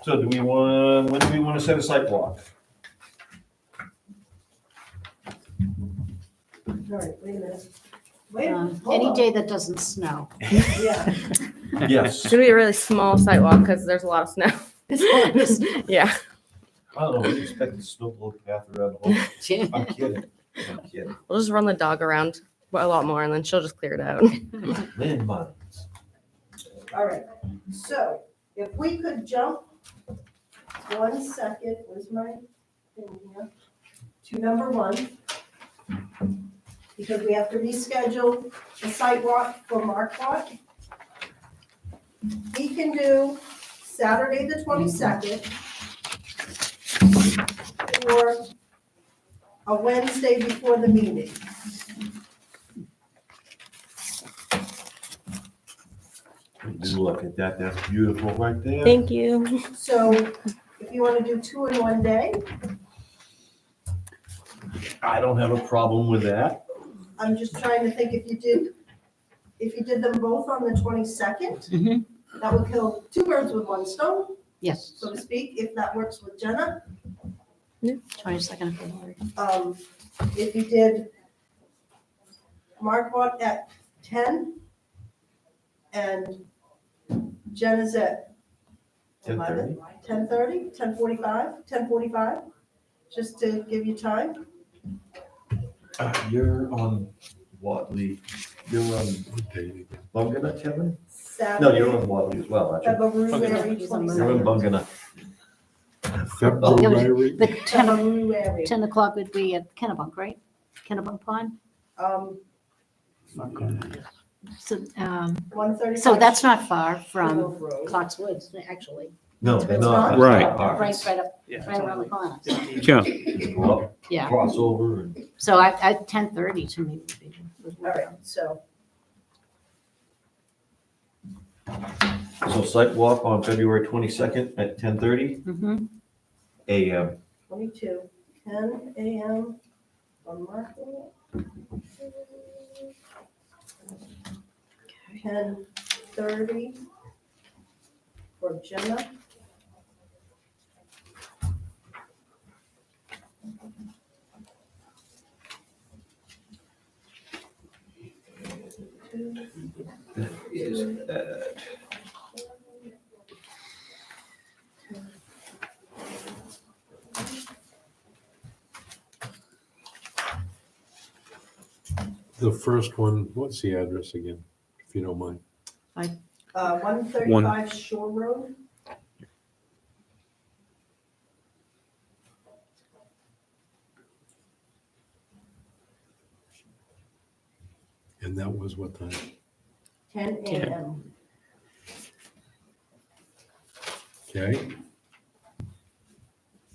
[SPEAKER 2] So when do we want to set a site walk?
[SPEAKER 1] All right, wait a minute. Wait, a minute, hold
[SPEAKER 6] Any
[SPEAKER 1] on.
[SPEAKER 6] day that doesn't snow.
[SPEAKER 1] Yeah.
[SPEAKER 2] Yes.
[SPEAKER 7] It's gonna be a really small sidewalk because there's a lot of snow. Yeah.
[SPEAKER 2] I don't know, we expect the snow blow path around the whole, I'm kidding. I'm kidding.
[SPEAKER 7] We'll just run the dog around a lot more and then she'll just clear it out.
[SPEAKER 2] Landmines.
[SPEAKER 1] All right, so if we could jump 1 second, where's my thing here? To number 1. Because we have to reschedule the site walk for Marquardt. He can do Saturday the 22nd or a Wednesday before the meeting.
[SPEAKER 2] Do look at that, that's beautiful right there.
[SPEAKER 7] Thank you.
[SPEAKER 1] So if you want to do 2 in 1 day,
[SPEAKER 2] I don't have a problem with that.
[SPEAKER 1] I'm just trying to think if you did them both on the 22nd,
[SPEAKER 6] Mhm.
[SPEAKER 1] that would kill 2 birds with 1 stone,
[SPEAKER 6] Yes,
[SPEAKER 1] so to speak, if that works with Jenna.
[SPEAKER 6] 22nd of February.
[SPEAKER 1] If you did Marquardt at 10 and Jenna's at
[SPEAKER 2] 10:30?
[SPEAKER 1] 10:30, 10:45, just to give you time.
[SPEAKER 2] You're on Watley, you're on
[SPEAKER 5] What day again?
[SPEAKER 2] Bungana, Kevin? No,
[SPEAKER 1] Saturday,
[SPEAKER 2] you're on Watley as well, aren't you?
[SPEAKER 1] February
[SPEAKER 6] He's on
[SPEAKER 2] You're on
[SPEAKER 1] 22nd.
[SPEAKER 2] Bungana.
[SPEAKER 5] February.
[SPEAKER 6] But 10
[SPEAKER 1] February.
[SPEAKER 6] o'clock would be at Kennebunk, right? Kennebunk Pond?
[SPEAKER 1] Um,
[SPEAKER 6] So,
[SPEAKER 1] 1:35.
[SPEAKER 6] so that's not far from
[SPEAKER 1] Grove Road.
[SPEAKER 6] Clark's Woods, actually.
[SPEAKER 2] No,
[SPEAKER 1] It's
[SPEAKER 2] they're
[SPEAKER 1] not.
[SPEAKER 2] not.
[SPEAKER 4] Right.
[SPEAKER 6] Right up,
[SPEAKER 3] Yeah.
[SPEAKER 6] right around the corner.
[SPEAKER 4] Yeah.
[SPEAKER 2] Go up,
[SPEAKER 6] Yeah,
[SPEAKER 2] crossover and.
[SPEAKER 6] so I 10:30 to me would be. would
[SPEAKER 1] All
[SPEAKER 6] work.
[SPEAKER 1] right, so
[SPEAKER 2] So site walk on February 22nd at 10:30
[SPEAKER 6] Mhm.
[SPEAKER 2] a.m.
[SPEAKER 1] 22, 10 a.m. on Market. 10:30 for Jenna.
[SPEAKER 2] Is at
[SPEAKER 5] The first one, what's the address again, if you don't mind?
[SPEAKER 1] 135 Shore Road.
[SPEAKER 5] And that was what time?
[SPEAKER 1] 10 a.m.
[SPEAKER 5] Okay,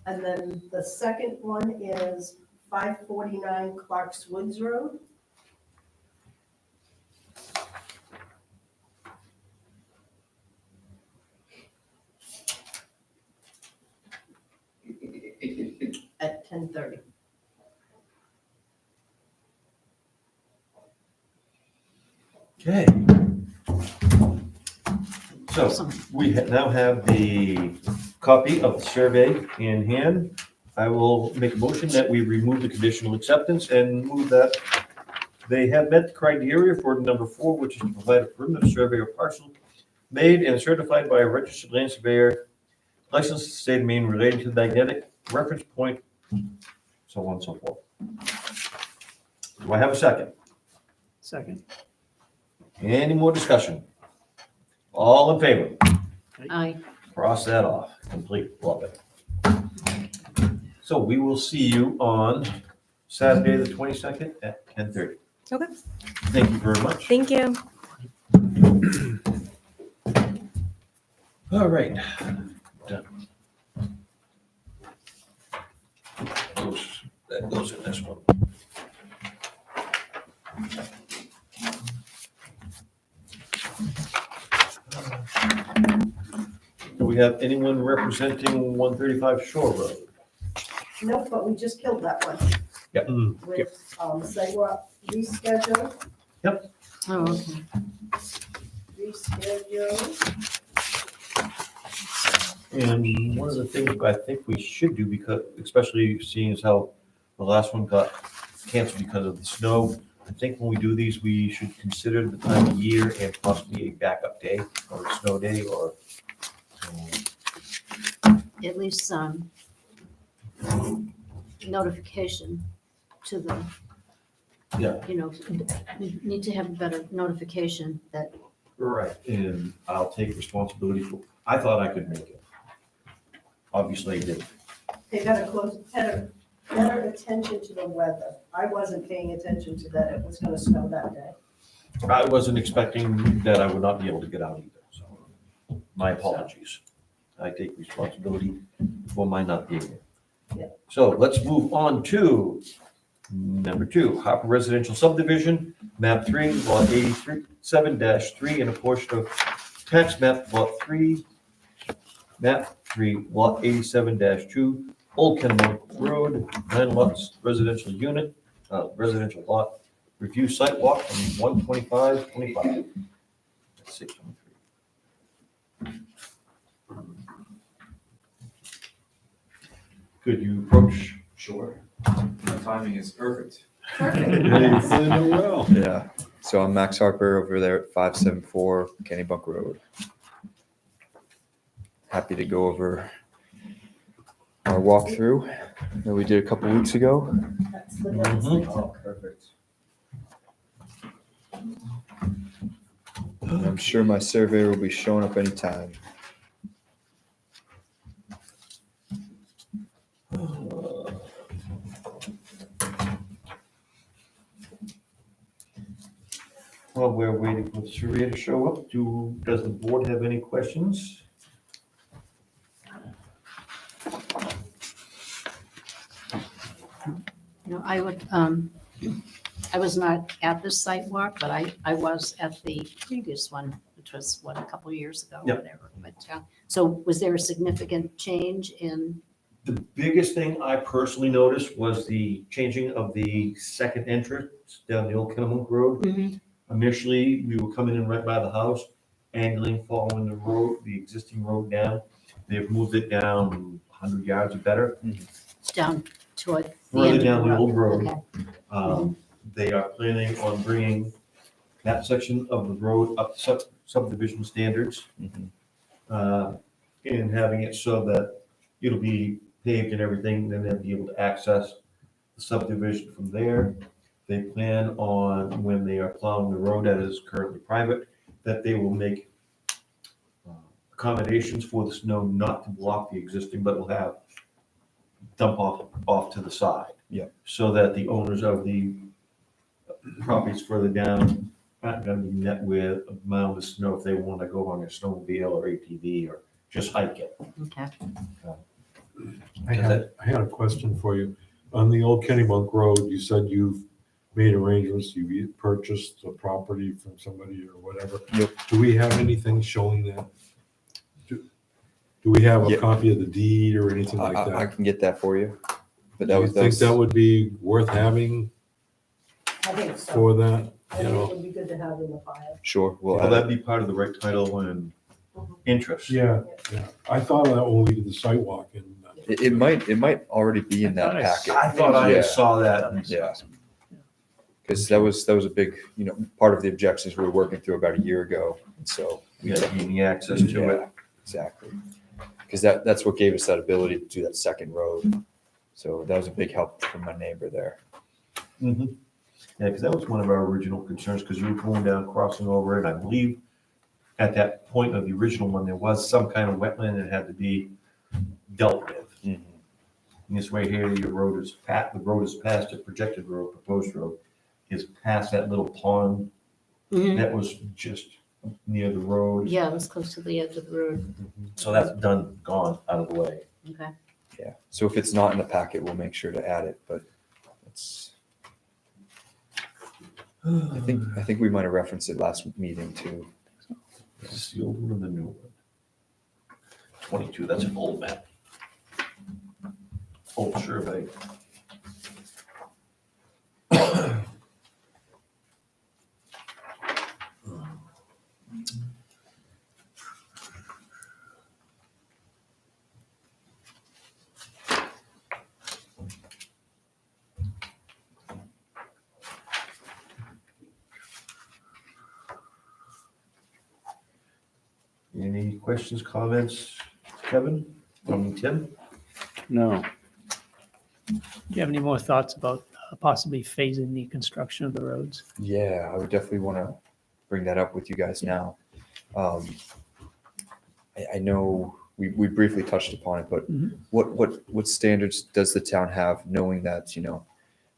[SPEAKER 1] And then the second one is 549 Clark's Woods Road. At 10:30.
[SPEAKER 2] Okay. So we now have the copy of the survey in hand. I will make a motion that we remove the conditional acceptance and move that they have met the criteria for number 4, which is to provide a perimeter survey or parcel made and certified by a registered land surveyor licensed in the state of Maine relating to the magnetic reference point, so on and so forth. Do I have a second?
[SPEAKER 3] Second.
[SPEAKER 2] Any more discussion? All in favor?
[SPEAKER 6] Aye.
[SPEAKER 2] Cross that off. Complete. Love it. So we will see you on Saturday, the 22nd at 10:30.
[SPEAKER 7] Okay.
[SPEAKER 2] Thank you very much.
[SPEAKER 7] Thank you.
[SPEAKER 2] All right. Done. That goes in this one. Do we have anyone representing 135 Shore Road?
[SPEAKER 1] Nope, but we just killed that one.
[SPEAKER 2] Yep.
[SPEAKER 1] With, sidewalk reschedule,
[SPEAKER 6] Oh, okay.
[SPEAKER 1] reschedule.
[SPEAKER 2] And one of the things I think we should do, because especially seeing as how the last one got canceled because of the snow, I think when we do these, we should consider the time of year and possibly a backup day or a snow day or.
[SPEAKER 6] At least notification to the.
[SPEAKER 2] Yeah.
[SPEAKER 6] You know, we need to have better notification that,
[SPEAKER 2] Right, and I'll take responsibility for, I thought I could make it. Obviously I didn't.
[SPEAKER 1] They gotta better attention to the weather. I wasn't paying attention to that, it was gonna snow that day.
[SPEAKER 2] I wasn't expecting that I would not be able to get out either, so my apologies. I take responsibility for my not being here.
[SPEAKER 1] Yeah.
[SPEAKER 2] So let's move on to number 2, Harper Residential Subdivision, map 3, lot 7-3, and a portion of tax map lot 3, map 3, lot 87-2, Old Kenmore Road, 9 lots, residential unit, residential lot, review site walk from 125/25. Let's see. Could you approach?
[SPEAKER 9] Sure. The timing is perfect.
[SPEAKER 5] Well,
[SPEAKER 9] Yeah. So I'm Max Harper over there at 574 Kennybunk Road. Happy to go over our walkthrough that we did a couple weeks ago.
[SPEAKER 1] That's the next thing.
[SPEAKER 9] Oh, perfect. I'm sure my surveyor will be showing up anytime.
[SPEAKER 2] While we're waiting for the surveyor to show up, does the board have any questions?
[SPEAKER 6] I would, I was not at this site walk, but I was at the previous one, which was, a couple of years ago,
[SPEAKER 2] Yep.
[SPEAKER 6] whatever. But, so was there a significant change in,
[SPEAKER 2] The biggest thing I personally noticed was the changing of the second entrance down the Old Kennemonk Road. Initially, we were coming in right by the house, angling, following the road, the existing road down. They've moved it down 100 yards or better,
[SPEAKER 6] down toward the
[SPEAKER 2] further
[SPEAKER 6] end of
[SPEAKER 2] down
[SPEAKER 6] the
[SPEAKER 2] the
[SPEAKER 6] road?
[SPEAKER 2] old road.
[SPEAKER 6] Okay.
[SPEAKER 2] They are planning on bringing that section of the road up to subdivision standards, and having it so that it'll be paved and everything, then they'll be able to access the subdivision from there. They plan on, when they are plowing the road that is currently private, that they will make accommodations for the snow not to block the existing, but will have dump off to the side.
[SPEAKER 9] Yep.
[SPEAKER 2] So that the owners of the properties further down aren't gonna be met with a mound of snow if they wanna go on their snowmobile or ATV or just hike it.
[SPEAKER 6] Okay.
[SPEAKER 5] I had a question for you. On the old Kennybunk Road, you said you've made arrangements, you purchased the property from somebody or whatever.
[SPEAKER 9] Yep.
[SPEAKER 5] Do we have anything showing that? Do we have a
[SPEAKER 9] Yep.
[SPEAKER 5] copy of the deed or anything like
[SPEAKER 9] I
[SPEAKER 5] that?
[SPEAKER 9] can get that for you. But
[SPEAKER 5] Do
[SPEAKER 9] that
[SPEAKER 5] you
[SPEAKER 9] was,
[SPEAKER 5] think that would be worth having
[SPEAKER 1] I think so.
[SPEAKER 5] for that?
[SPEAKER 1] I
[SPEAKER 5] You
[SPEAKER 1] think
[SPEAKER 5] know?
[SPEAKER 1] it would be good to have in the file.
[SPEAKER 9] sure. Well,
[SPEAKER 2] Will that be part of the right title and interest?
[SPEAKER 5] Yeah, yeah. I thought of that when we did the sidewalk and
[SPEAKER 9] it might already be in that packet.
[SPEAKER 2] I thought I
[SPEAKER 9] Yeah.
[SPEAKER 2] saw that.
[SPEAKER 9] Yeah. Because that was a big, part of the objections we were working through about a year ago. And so,
[SPEAKER 2] Yeah, gaining access to it.
[SPEAKER 9] yeah, exactly. Because that's what gave us that ability to do that second road. So that was a big help from my neighbor there.
[SPEAKER 2] Mhm. Yeah, because that was one of our original concerns, because you were going down, crossing over, and I believe at that point of the original one, there was some kind of wetland that had to be dealt with. And this way here, your road is the road is past the projected road, proposed road, is past that little pond
[SPEAKER 6] Mhm.
[SPEAKER 2] that was just near the road.
[SPEAKER 6] Yeah, it was close to the edge of the road.
[SPEAKER 2] So that's done, gone, out of the way.
[SPEAKER 6] Okay.
[SPEAKER 9] Yeah, so if it's not in the packet, we'll make sure to add it, but it's, I think we might have referenced it last meeting too.
[SPEAKER 2] Is this the old one or the new one? 22, that's an old map. Old survey. Any questions, comments, Kevin, Tim?
[SPEAKER 3] No. Do you have any more thoughts about possibly phasing the construction of the roads?
[SPEAKER 9] Yeah, I would definitely want to bring that up with you guys now. I know we briefly touched upon it, but
[SPEAKER 3] Mhm.
[SPEAKER 9] what standards does the town have, knowing that,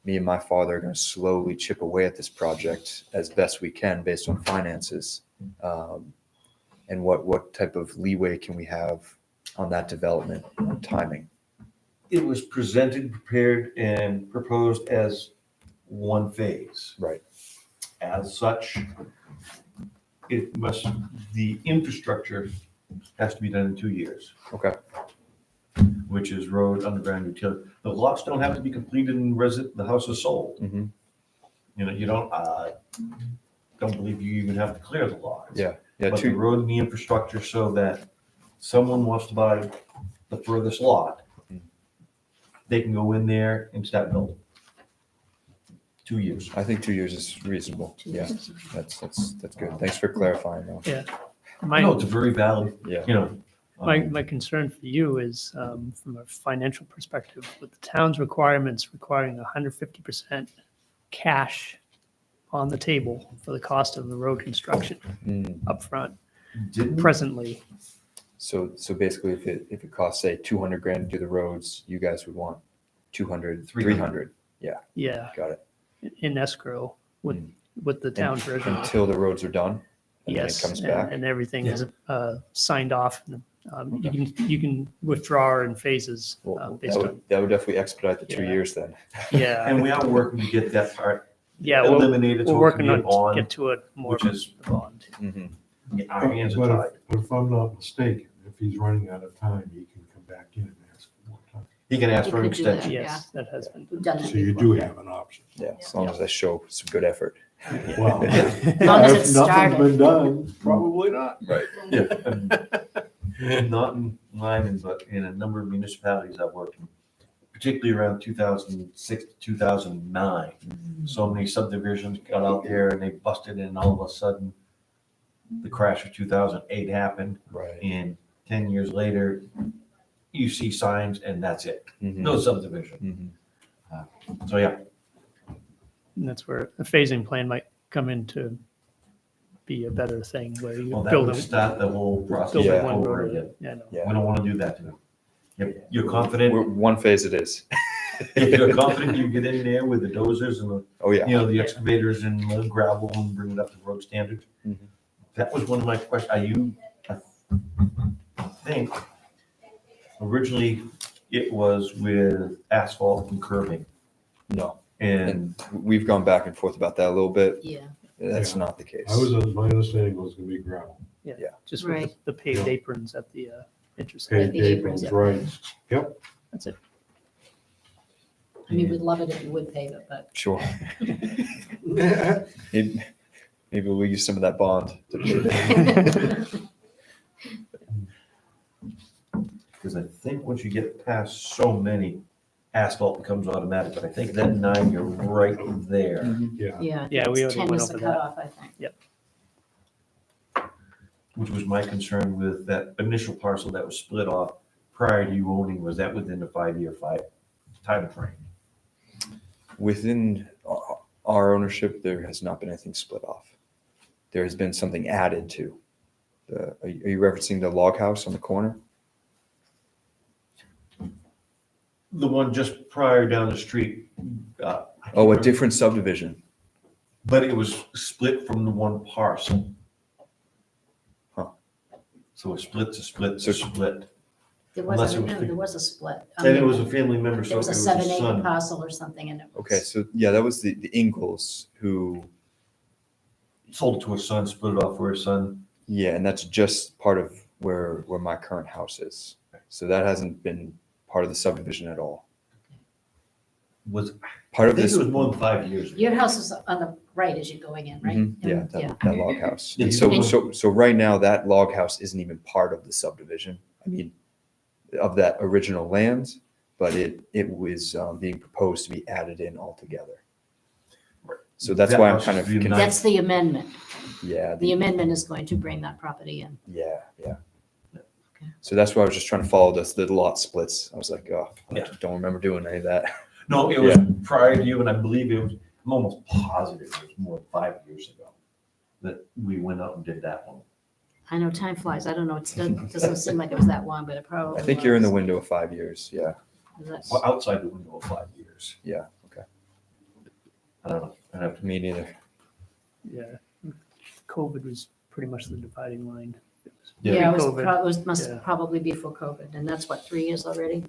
[SPEAKER 9] me and my father are going to slowly chip away at this project as best we can based on finances? And what type of leeway can we have on that development and timing?
[SPEAKER 2] It was presented, prepared, and proposed as one phase.
[SPEAKER 9] Right.
[SPEAKER 2] As such, the infrastructure has to be done in 2 years,
[SPEAKER 9] Okay.
[SPEAKER 2] which is road, underground, utility. The lots don't have to be completed and the house is sold.
[SPEAKER 9] hmm
[SPEAKER 2] You don't believe you even have to clear the lots.
[SPEAKER 9] Yeah. Yeah.
[SPEAKER 2] But the road and the infrastructure so that someone wants to buy the furthest lot,
[SPEAKER 9] Mhm.
[SPEAKER 2] they can go in there and start building. 2 years.
[SPEAKER 9] I think 2 years is reasonable.
[SPEAKER 6] Two
[SPEAKER 9] Yeah.
[SPEAKER 6] years.
[SPEAKER 9] That's good. Thanks for clarifying though.
[SPEAKER 3] My,
[SPEAKER 2] No, it's a very valid,
[SPEAKER 9] Yeah.
[SPEAKER 3] my concern for you is from a financial perspective, with the town's requirements requiring 150% cash on the table for the cost of the road construction
[SPEAKER 9] Mm.
[SPEAKER 3] up front
[SPEAKER 2] Didn't
[SPEAKER 3] presently.
[SPEAKER 9] So basically, if it costs say 200 grand to do the roads, you guys would want 200, 300.
[SPEAKER 3] Yeah,
[SPEAKER 9] Got it.
[SPEAKER 3] in escrow with,
[SPEAKER 9] Mm.
[SPEAKER 3] with the town treasurer.
[SPEAKER 9] Until the roads are done, and
[SPEAKER 3] Yes,
[SPEAKER 9] then it comes
[SPEAKER 3] and-
[SPEAKER 9] back.
[SPEAKER 3] and everything is signed off. You can withdraw in phases
[SPEAKER 9] Well,
[SPEAKER 3] based on,
[SPEAKER 9] that would definitely expedite the 2
[SPEAKER 3] Yeah.
[SPEAKER 9] years then.
[SPEAKER 3] yeah,
[SPEAKER 2] And we are working to get that part
[SPEAKER 3] yeah, we're
[SPEAKER 2] eliminated so
[SPEAKER 3] we're
[SPEAKER 2] it can
[SPEAKER 3] working
[SPEAKER 2] be a
[SPEAKER 3] on to
[SPEAKER 2] bond,
[SPEAKER 3] get to it more
[SPEAKER 2] which
[SPEAKER 3] of
[SPEAKER 2] is,
[SPEAKER 3] a bond.
[SPEAKER 9] Mhm.
[SPEAKER 2] our hands are
[SPEAKER 5] But
[SPEAKER 2] tied.
[SPEAKER 5] if I'm not mistaken, if he's running out of time, he can come back in and ask for more time.
[SPEAKER 2] He can ask
[SPEAKER 6] You
[SPEAKER 2] for an
[SPEAKER 6] could do that.
[SPEAKER 2] extension.
[SPEAKER 3] Yes, that has been.
[SPEAKER 6] We've done that
[SPEAKER 5] So you
[SPEAKER 6] before.
[SPEAKER 5] do have an option.
[SPEAKER 9] Yeah, as long as I show some good effort.
[SPEAKER 5] Well,
[SPEAKER 6] As long as
[SPEAKER 5] if
[SPEAKER 6] it's
[SPEAKER 5] nothing's
[SPEAKER 6] started.
[SPEAKER 5] been done, probably not.
[SPEAKER 9] Right.
[SPEAKER 2] Yeah. Not in mine, but in a number of municipalities I've worked in, particularly around 2006 to 2009. So many subdivisions got out there and they busted and all of a sudden the crash of 2008 happened
[SPEAKER 9] Right.
[SPEAKER 2] and 10 years later, you see signs and that's it.
[SPEAKER 9] Mhm.
[SPEAKER 2] No subdivision.
[SPEAKER 9] Mhm.
[SPEAKER 2] So yeah,
[SPEAKER 3] And that's where a phasing plan might come in to be a better thing where you
[SPEAKER 2] well, that
[SPEAKER 3] build
[SPEAKER 2] would
[SPEAKER 3] it.
[SPEAKER 2] start the whole process
[SPEAKER 3] Build
[SPEAKER 9] Yeah.
[SPEAKER 3] it one
[SPEAKER 2] over
[SPEAKER 3] road.
[SPEAKER 2] again.
[SPEAKER 3] Yeah, no.
[SPEAKER 2] We
[SPEAKER 9] Yeah.
[SPEAKER 2] don't want to do that to them. You're confident,
[SPEAKER 9] One phase it is.
[SPEAKER 2] if you're confident you get in there with the dozers and the
[SPEAKER 9] Oh, yeah.
[SPEAKER 2] the excavators and the gravel and bring it up to road standards.
[SPEAKER 9] Mhm.
[SPEAKER 2] That was one of my questions. I think originally it was with asphalt and curbing
[SPEAKER 9] No.
[SPEAKER 2] and
[SPEAKER 9] And we've gone back and forth about that a little bit.
[SPEAKER 6] Yeah,
[SPEAKER 9] That's
[SPEAKER 5] Yeah.
[SPEAKER 9] not the case.
[SPEAKER 5] My understanding was gonna be gravel.
[SPEAKER 3] Just with
[SPEAKER 6] Right.
[SPEAKER 3] the paved
[SPEAKER 5] Yeah.
[SPEAKER 3] aprons at the intersection.
[SPEAKER 5] Paved
[SPEAKER 6] the
[SPEAKER 5] aprons,
[SPEAKER 6] aprons,
[SPEAKER 5] right. Yep.
[SPEAKER 3] That's it.
[SPEAKER 6] I mean, we'd love it if you would pave it, but
[SPEAKER 9] Sure. Maybe we'll use some of that bond to pay that.
[SPEAKER 2] because I think once you get past so many, asphalt becomes automatic, but I think that 9, you're right there.
[SPEAKER 5] Yeah.
[SPEAKER 6] yeah.
[SPEAKER 3] Yeah, we already
[SPEAKER 6] 10
[SPEAKER 3] went
[SPEAKER 6] is the
[SPEAKER 3] over that.
[SPEAKER 6] cutoff, I think.
[SPEAKER 2] Which was my concern with that initial parcel that was split off prior to you owning, was that within the 5-year time frame?
[SPEAKER 9] Within our ownership, there has not been anything split off. There has been something added to. Are you referencing the log house on the corner?
[SPEAKER 2] The one just prior down the street. I can't
[SPEAKER 9] Oh, a
[SPEAKER 2] remember.
[SPEAKER 9] different subdivision.
[SPEAKER 2] But it was split from the one parcel.
[SPEAKER 9] Huh.
[SPEAKER 2] So a split's a split,
[SPEAKER 9] So-
[SPEAKER 2] a split.
[SPEAKER 6] There
[SPEAKER 2] Unless it
[SPEAKER 6] wasn't,
[SPEAKER 2] was
[SPEAKER 6] no, there was a split.
[SPEAKER 2] And it was a family member, so
[SPEAKER 6] There
[SPEAKER 2] it
[SPEAKER 6] was a
[SPEAKER 2] was a
[SPEAKER 6] 7 acre
[SPEAKER 2] son.
[SPEAKER 6] parcel or something and it was.
[SPEAKER 9] Okay, so yeah, that was the Ingalls who,
[SPEAKER 2] Sold it to his son, split it off for his son.
[SPEAKER 9] yeah, and that's just part of where my current house is. So that hasn't been part of the subdivision at all.
[SPEAKER 2] Was,
[SPEAKER 9] Part
[SPEAKER 2] I
[SPEAKER 9] of
[SPEAKER 2] think
[SPEAKER 9] this,
[SPEAKER 2] it was more than 5 years ago.
[SPEAKER 6] Your house is on the right as you're going in, right?
[SPEAKER 9] Mhm, yeah,
[SPEAKER 6] And-
[SPEAKER 9] that log house.
[SPEAKER 2] Yeah,
[SPEAKER 9] And
[SPEAKER 2] you-
[SPEAKER 9] so right now, that log house isn't even part of the subdivision. I mean, of that original land, but it was being proposed to be added in altogether. So that's
[SPEAKER 2] That
[SPEAKER 9] why I'm
[SPEAKER 2] house
[SPEAKER 9] kind
[SPEAKER 2] is
[SPEAKER 9] of,
[SPEAKER 2] the
[SPEAKER 6] That's the amendment.
[SPEAKER 9] yeah,
[SPEAKER 6] The amendment is going to bring that property in.
[SPEAKER 9] yeah.
[SPEAKER 6] Okay.
[SPEAKER 9] So that's why I was just trying to follow the lot splits. I was like, oh, I
[SPEAKER 2] Yeah.
[SPEAKER 9] don't remember doing any of that.
[SPEAKER 2] No, it was prior to you, and I believe it was, I'm almost positive it was more than 5 years ago that we went out and did that one.
[SPEAKER 6] I know time flies. I don't know. It doesn't seem like it was that long, but it probably
[SPEAKER 9] I think you're in the
[SPEAKER 6] was.
[SPEAKER 9] window of 5 years. Yeah.
[SPEAKER 6] That's-
[SPEAKER 2] Well, outside the window of 5 years.
[SPEAKER 9] Yeah. Okay.
[SPEAKER 2] I don't know. I'd have to
[SPEAKER 9] Me neither.
[SPEAKER 3] Yeah. COVID was pretty much the dividing line.
[SPEAKER 6] Yeah, it was,
[SPEAKER 3] Pre-COVID.
[SPEAKER 6] must
[SPEAKER 3] Yeah.
[SPEAKER 6] probably be before COVID. And that's what, 3 years already?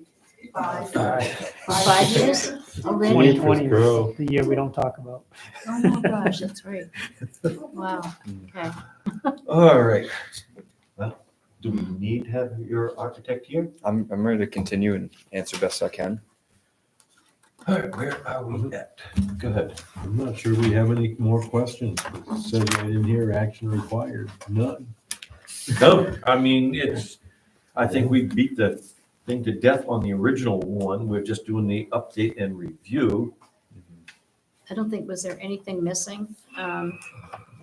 [SPEAKER 1] 5.
[SPEAKER 6] 5 years already?
[SPEAKER 3] 2020
[SPEAKER 5] Grow.
[SPEAKER 3] is the year we don't talk about.
[SPEAKER 6] Oh my gosh, that's right. Wow, okay.
[SPEAKER 2] All right. Well, do we need to have your architect here?
[SPEAKER 9] I'm ready to continue and answer best I can.
[SPEAKER 2] All right, where are we at? Go ahead.
[SPEAKER 5] I'm not sure we have any more questions. It says right in here, action required. None.
[SPEAKER 2] No, I mean, I think we beat the thing to death on the original one. We're just doing the update and review.
[SPEAKER 6] I don't think, was there anything missing? I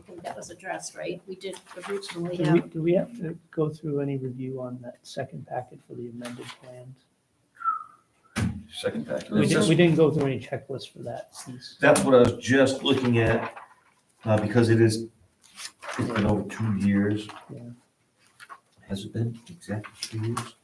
[SPEAKER 6] think that was addressed, right? We did originally have,
[SPEAKER 3] Do we have to go through any review on that second packet for the amended plans?
[SPEAKER 2] Second pack.
[SPEAKER 3] We didn't go through any checklist for that since.
[SPEAKER 2] That's what I was just looking at, because it's been over 2 years.
[SPEAKER 3] Yeah.
[SPEAKER 2] Has it been exactly 2 years?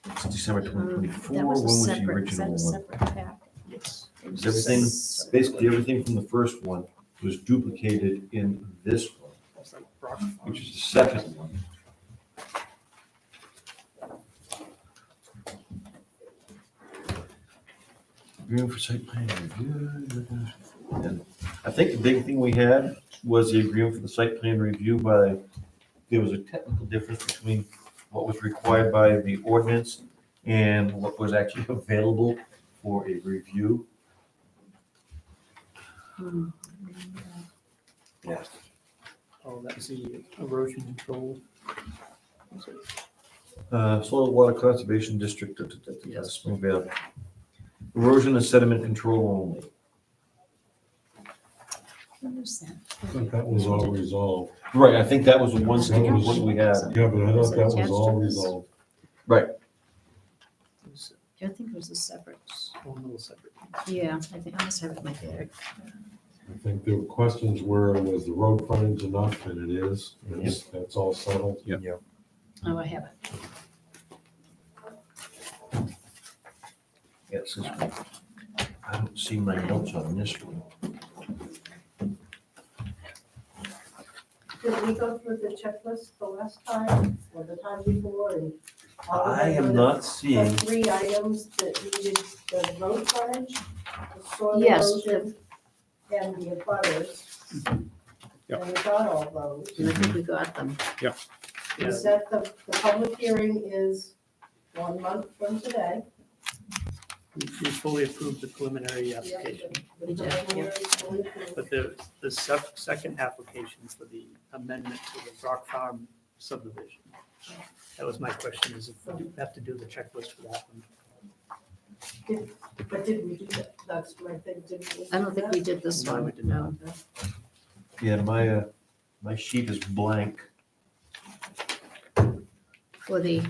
[SPEAKER 2] It's December
[SPEAKER 6] that
[SPEAKER 2] 2024. When
[SPEAKER 6] was a
[SPEAKER 2] was the
[SPEAKER 6] separate, is that
[SPEAKER 2] original
[SPEAKER 6] a
[SPEAKER 2] one?
[SPEAKER 6] separate pack?
[SPEAKER 3] Yes.
[SPEAKER 6] It was
[SPEAKER 2] Everything,
[SPEAKER 6] s-
[SPEAKER 2] basically everything from the first one was duplicated in this one,
[SPEAKER 3] It's like rock
[SPEAKER 2] which is the second one. Agreement for site plan review. And I think the big thing we had was the agreement for the site plan review by, there was a technical difference between what was required by the ordinance and what was actually available for a review.
[SPEAKER 6] Hmm.
[SPEAKER 2] Yeah.
[SPEAKER 3] Oh, that's the erosion control.
[SPEAKER 2] Soil Water Conservation District, yes, Springvale. Erosion and sediment control only.
[SPEAKER 6] What is that?
[SPEAKER 5] I thought that was all resolved.
[SPEAKER 2] Right, I think that was the one sticky
[SPEAKER 5] was-
[SPEAKER 2] one we had.
[SPEAKER 5] Yeah, but I
[SPEAKER 6] Was
[SPEAKER 5] thought
[SPEAKER 6] it
[SPEAKER 5] that was
[SPEAKER 6] attached
[SPEAKER 5] all
[SPEAKER 6] to this?
[SPEAKER 5] resolved.
[SPEAKER 6] I think it was a separate,
[SPEAKER 3] One little separate.
[SPEAKER 6] yeah, I think I must have it in my bag.
[SPEAKER 5] I think the questions were, was the road frontage enough? And it is. That's all settled.
[SPEAKER 4] Yeah.
[SPEAKER 6] Oh, I have it.
[SPEAKER 2] Yes, this one. I don't see my notes on this one.
[SPEAKER 1] Did we go through the checklist the last time or the time before and? all of
[SPEAKER 2] I
[SPEAKER 1] them
[SPEAKER 2] am
[SPEAKER 1] were
[SPEAKER 2] not
[SPEAKER 1] The
[SPEAKER 2] seeing,
[SPEAKER 1] 3 items that needed the road frontage, the soil
[SPEAKER 6] Yes.
[SPEAKER 1] erosion, and the abutters.
[SPEAKER 4] Yep.
[SPEAKER 1] And we got all those.
[SPEAKER 6] And I think we got them.
[SPEAKER 1] We
[SPEAKER 3] Yeah.
[SPEAKER 1] set the public hearing is 1 month from today.
[SPEAKER 3] We fully approved the preliminary application,
[SPEAKER 6] We did, yeah.
[SPEAKER 3] but the second application for the amendment to the Rock Farm subdivision. That was my question, is if we have to do the checklist for that one.
[SPEAKER 1] But did we do that? That's my thing, did we?
[SPEAKER 6] I don't think we did this
[SPEAKER 3] No, we
[SPEAKER 6] one,
[SPEAKER 3] did
[SPEAKER 6] no.
[SPEAKER 2] yeah, my sheet is blank.
[SPEAKER 6] For the,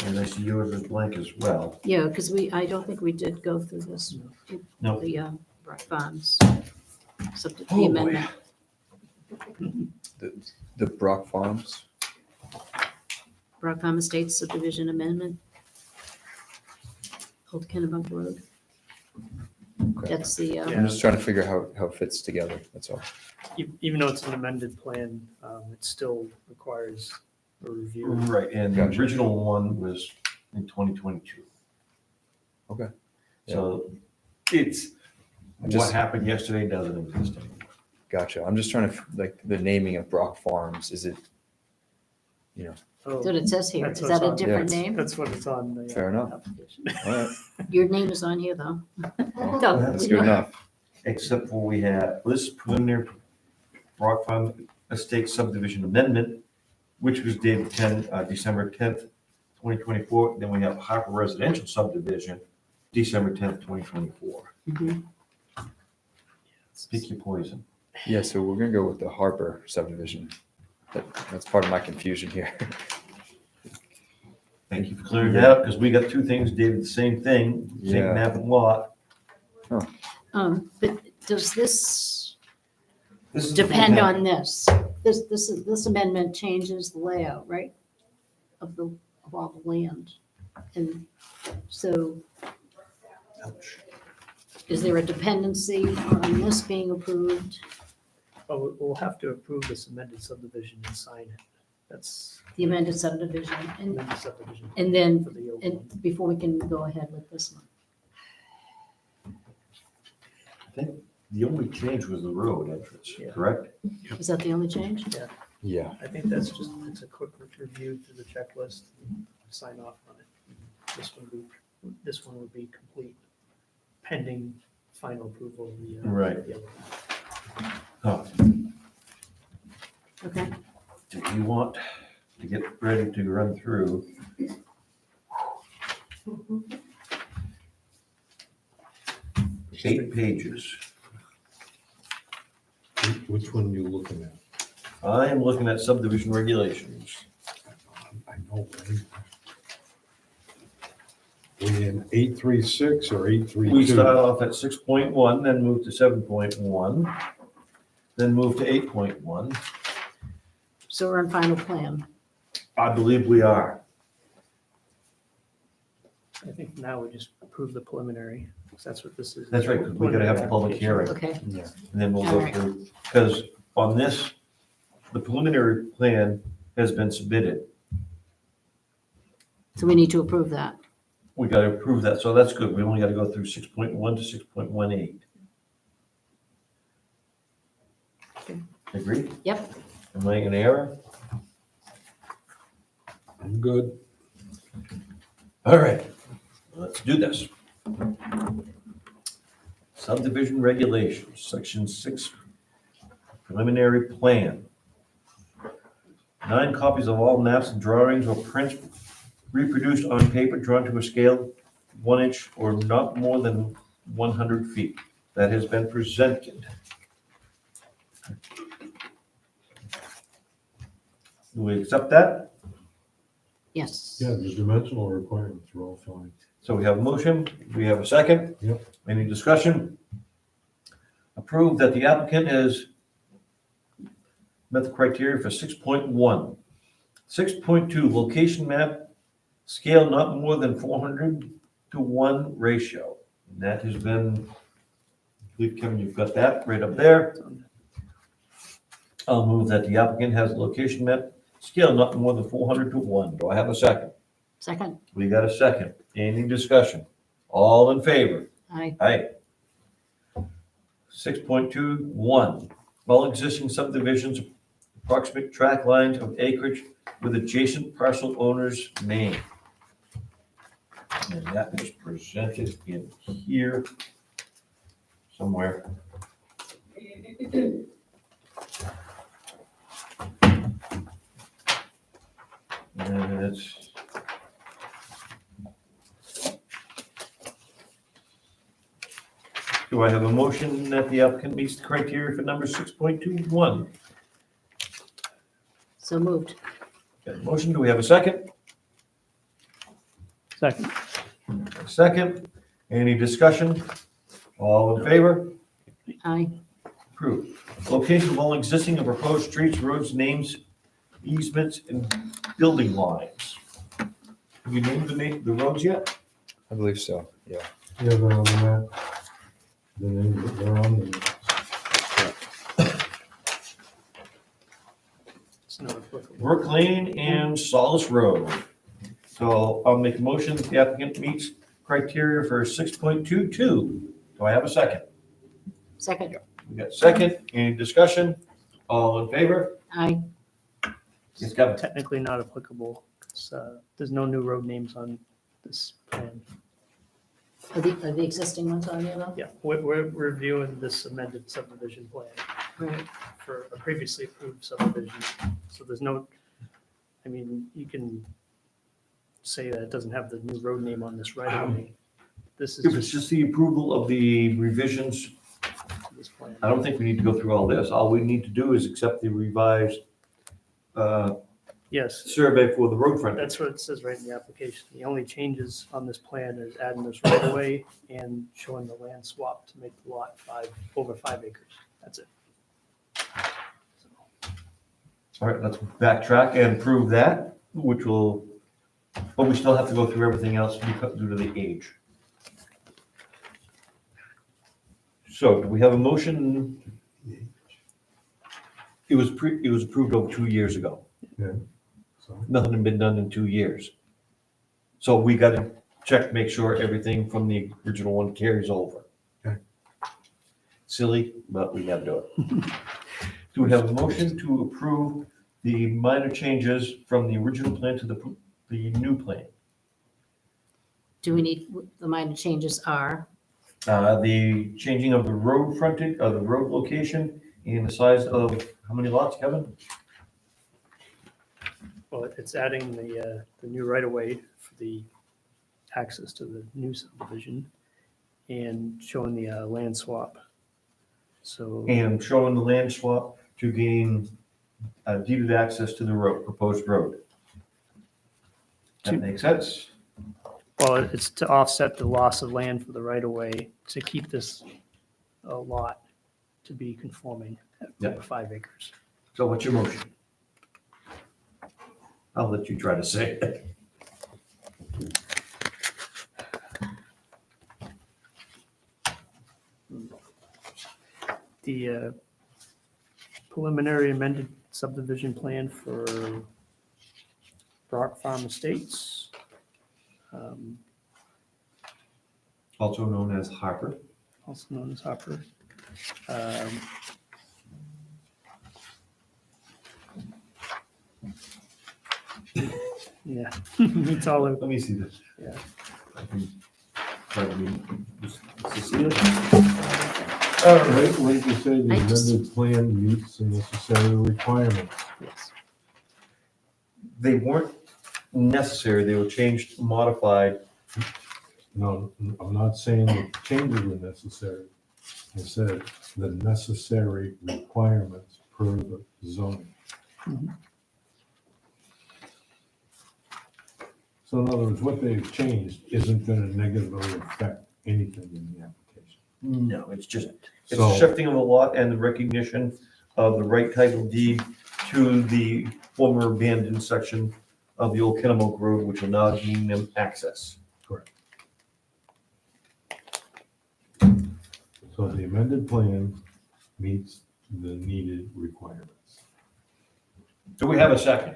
[SPEAKER 2] And I see yours is blank as well.
[SPEAKER 6] yeah, because I don't think we did go through this.
[SPEAKER 2] No.
[SPEAKER 6] The Rock Farms,
[SPEAKER 2] Oh,
[SPEAKER 6] the
[SPEAKER 2] boy.
[SPEAKER 6] amendment.
[SPEAKER 9] The Brock Farms,
[SPEAKER 6] Brock Farm Estates subdivision amendment. Old Kennebunk Road.
[SPEAKER 9] Okay.
[SPEAKER 6] That's the,
[SPEAKER 3] Yeah.
[SPEAKER 9] I'm just trying to figure how it fits together, that's all.
[SPEAKER 3] Even though it's an amended plan, it still requires a review.
[SPEAKER 2] Right, and the
[SPEAKER 9] Gotcha.
[SPEAKER 2] original one was in 2022.
[SPEAKER 9] Okay.
[SPEAKER 2] So it's, what
[SPEAKER 9] Just-
[SPEAKER 2] happened yesterday doesn't exist anymore.
[SPEAKER 9] Gotcha. I'm just trying to, like, the naming of Brock Farms, is it,
[SPEAKER 3] Oh,
[SPEAKER 6] that's what it says here.
[SPEAKER 3] That's
[SPEAKER 6] Is
[SPEAKER 3] what's
[SPEAKER 6] that a
[SPEAKER 3] on-
[SPEAKER 6] different
[SPEAKER 9] yeah,
[SPEAKER 6] name?
[SPEAKER 3] That's what it's on the.
[SPEAKER 9] Fair enough.
[SPEAKER 3] application.
[SPEAKER 9] all right,
[SPEAKER 6] Your name is on here, though. No,
[SPEAKER 9] that's good enough.
[SPEAKER 2] Except for we had this preliminary Rock Farm Estate subdivision amendment, which was dated December 10th, 2024. Then we have Harper Residential subdivision, December 10th, 2024.
[SPEAKER 6] Mhm.
[SPEAKER 2] Pick your poison.
[SPEAKER 9] Yeah, so we're gonna go with the Harper subdivision. That's part of my confusion here.
[SPEAKER 2] Thank you for clearing that up, because we got two things dated the same thing, same
[SPEAKER 9] Yeah.
[SPEAKER 2] map and lot.
[SPEAKER 6] But does this
[SPEAKER 2] This is the
[SPEAKER 6] depend
[SPEAKER 2] full
[SPEAKER 6] on this? This amendment changes the layout, right? Of all the land. And so is there a dependency on this being approved?
[SPEAKER 3] Oh, we'll have to approve this amended subdivision and sign it. That's
[SPEAKER 6] The amended subdivision and
[SPEAKER 3] amended subdivision
[SPEAKER 6] then,
[SPEAKER 3] for the old one.
[SPEAKER 6] and before we can go ahead with this one.
[SPEAKER 2] The only change was the road entrance,
[SPEAKER 3] Yeah.
[SPEAKER 2] correct?
[SPEAKER 6] Is that the only change?
[SPEAKER 9] Yeah,
[SPEAKER 3] I think that's just, it's a quick review through the checklist, and sign off on it. This one would be complete pending final approval of the.
[SPEAKER 2] Right.
[SPEAKER 3] the other one.
[SPEAKER 2] Oh,
[SPEAKER 6] Okay.
[SPEAKER 2] do you want to get ready to run through? 8 pages.
[SPEAKER 5] Which one are you looking at?
[SPEAKER 2] I am looking at subdivision regulations.
[SPEAKER 5] I know, right? We in 836 or 832?
[SPEAKER 2] We start off at 6.1, then move to 7.1, then move to 8.1.
[SPEAKER 6] So we're on final plan.
[SPEAKER 2] I believe we are.
[SPEAKER 3] I think now we just approve the preliminary, because that's what this is.
[SPEAKER 2] That's right, because we gotta have a public hearing,
[SPEAKER 6] Okay.
[SPEAKER 2] and then we'll
[SPEAKER 6] All
[SPEAKER 2] go
[SPEAKER 6] right.
[SPEAKER 2] through. Because on this, the preliminary plan has been submitted.
[SPEAKER 6] So we need to approve that.
[SPEAKER 2] We gotta approve that, so that's good. We only gotta go through 6.1 to 6.18.
[SPEAKER 6] Okay.
[SPEAKER 2] Agree?
[SPEAKER 6] Yep.
[SPEAKER 2] Am I in error?
[SPEAKER 5] I'm good.
[SPEAKER 2] All right, let's do this. Subdivision regulations, section 6, preliminary plan. 9 copies of all maps and drawings or prints reproduced on paper drawn to a scale 1 inch or not more than 100 feet. That has been presented. Do we accept that?
[SPEAKER 6] Yes.
[SPEAKER 5] Yeah, the dimensional requirements are all fine.
[SPEAKER 2] So we have a motion, we have a second?
[SPEAKER 5] Yep.
[SPEAKER 2] Any discussion? Approve that the applicant has met the criteria for 6.1. 6.2, location map, scale not more than 400:1 ratio. And that has been, I believe, Kevin, you've got that right up there. I'll move that the applicant has a location map, scale not more than 400:1. Do I have a second?
[SPEAKER 6] Second.
[SPEAKER 2] We got a second. Any discussion? All in favor?
[SPEAKER 6] Aye.
[SPEAKER 2] Aye. 6.21, all existing subdivisions, approximate track lines of acreage with adjacent parcel owner's name. And that is presented in here somewhere. And it's do I have a motion that the applicant meets the criteria for number 6.21?
[SPEAKER 6] So moved.
[SPEAKER 2] Got a motion, do we have a second?
[SPEAKER 3] Second.
[SPEAKER 2] A second. Any discussion? All in favor?
[SPEAKER 6] Aye.
[SPEAKER 2] Approved. Location of all existing and proposed streets, roads, names, easements, and building lines. Have you named the roads yet?
[SPEAKER 9] I believe so, yeah.
[SPEAKER 5] Yeah, they're on the map. They're on the map.
[SPEAKER 3] It's not applicable.
[SPEAKER 2] Brook Lane and Solace Road. So I'll make a motion that the applicant meets criteria for 6.22. Do I have a second?
[SPEAKER 6] Second,
[SPEAKER 2] We got second, any discussion? All in favor?
[SPEAKER 6] aye.
[SPEAKER 2] Yes, Kevin.
[SPEAKER 3] Technically not applicable, 'cause, there's no new road names on this plan.
[SPEAKER 6] Are the existing ones on there though?
[SPEAKER 3] Yeah, we're reviewing this amended subdivision plan
[SPEAKER 6] Right.
[SPEAKER 3] for a previously approved subdivision. So there's no, I mean, you can say that it doesn't have the new road name on this right away. This is
[SPEAKER 2] If it's just the approval of the revisions,
[SPEAKER 3] to this plan.
[SPEAKER 2] I don't think we need to go through all this. All we need to do is accept the revised
[SPEAKER 3] Yes,
[SPEAKER 2] survey for the road frontage.
[SPEAKER 3] that's what it says right in the application. The only changes on this plan is adding this right away and showing the land swap to make the lot over 5 acres. That's it. So,
[SPEAKER 2] All right, let's backtrack and prove that, which will, but we still have to go through everything else due to the age. So do we have a motion? It was approved over 2 years ago.
[SPEAKER 5] So,
[SPEAKER 2] Nothing had been done in 2 years. So we got to check, make sure everything from the original one carries over.
[SPEAKER 5] Okay.
[SPEAKER 2] Silly, but we got to do it. Do we have a motion to approve the minor changes from the original plan to the new plan?
[SPEAKER 6] Do we need, the minor changes are,
[SPEAKER 2] The changing of the road frontage, the road location, and the size of, how many lots, Kevin?
[SPEAKER 3] well, it's adding the new right-of-way for the access to the new subdivision and showing the land swap. So,
[SPEAKER 2] And showing the land swap to gain deeded access to the road, proposed road. That makes sense?
[SPEAKER 3] well, it's to offset the loss of land for the right-of-way to keep this lot to be conforming at
[SPEAKER 2] Yeah.
[SPEAKER 3] over 5 acres.
[SPEAKER 2] So what's your motion? I'll let you try to say it.
[SPEAKER 3] The preliminary amended subdivision plan for Brock Farm Estates.
[SPEAKER 2] Also known as Harper.
[SPEAKER 3] Also known as Hopper. Um, Yeah, it's all,
[SPEAKER 2] Let me see this.
[SPEAKER 3] Yeah.
[SPEAKER 2] I can try to read. Cecilia?
[SPEAKER 5] all right, like you say, the
[SPEAKER 6] I just-
[SPEAKER 5] amended plan meets the necessary requirements.
[SPEAKER 3] yes.
[SPEAKER 2] They weren't necessary, they were changed, modified.
[SPEAKER 5] No, I'm not saying that changes were necessary. I said the necessary requirements per the zoning.
[SPEAKER 3] Mhm.
[SPEAKER 5] So in other words, what they've changed isn't gonna negatively affect anything in the application.
[SPEAKER 2] No, it's just, it's
[SPEAKER 5] So-
[SPEAKER 2] a shifting of the lot and the recognition of the right title deed to the former abandoned section of the old Kennebec Road, which will now gain them access.
[SPEAKER 5] So the amended plan meets the needed requirements.
[SPEAKER 2] Do we have a second?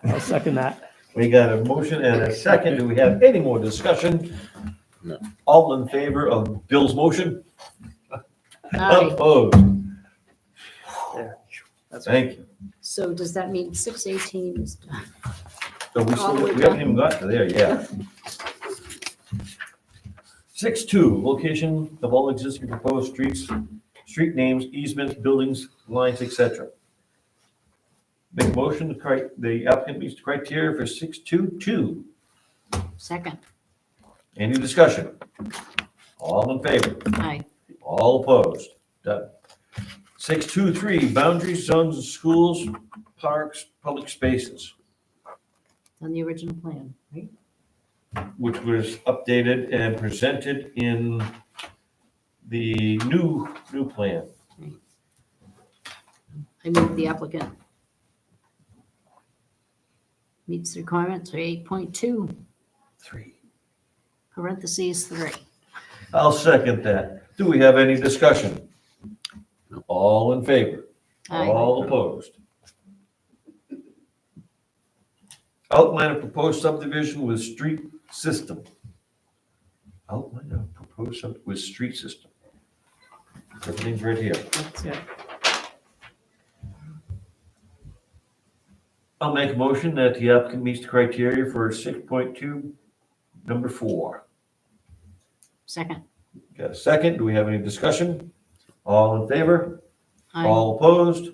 [SPEAKER 3] I'll second that.
[SPEAKER 2] We got a motion and a second. Do we have any more discussion?
[SPEAKER 4] No.
[SPEAKER 2] All in favor of Bill's motion?
[SPEAKER 6] aye.
[SPEAKER 2] Opposed?
[SPEAKER 3] There. That's
[SPEAKER 2] Thank you.
[SPEAKER 6] So does that mean 618 is done?
[SPEAKER 2] So we
[SPEAKER 6] All the
[SPEAKER 2] still,
[SPEAKER 6] way
[SPEAKER 2] we haven't
[SPEAKER 6] down.
[SPEAKER 2] even got to there yet. 6.2, location of all existing proposed streets, street names, easements, buildings, lines, etc. Make a motion, the applicant meets the criteria for 6.2.2.
[SPEAKER 6] Second,
[SPEAKER 2] Any discussion? All in favor?
[SPEAKER 6] aye.
[SPEAKER 2] All opposed? Done. 6.2.3, boundaries, zones, of schools, parks, public spaces,
[SPEAKER 6] On the original plan, right?
[SPEAKER 2] which was updated and presented in the new plan.
[SPEAKER 6] I move the applicant meets the requirements for 8.2,
[SPEAKER 2] 3.
[SPEAKER 6] parentheses 3.
[SPEAKER 2] I'll second that. Do we have any discussion? All in favor?
[SPEAKER 6] Aye.
[SPEAKER 2] All opposed? Outline of proposed subdivision with street system. Outline of proposed with street system. Everything's right here.
[SPEAKER 6] That's it.
[SPEAKER 2] I'll make a motion that the applicant meets the criteria for 6.2, number 4.
[SPEAKER 6] Second.
[SPEAKER 2] Got a second? Do we have any discussion? All in favor?
[SPEAKER 6] Aye.
[SPEAKER 2] All opposed?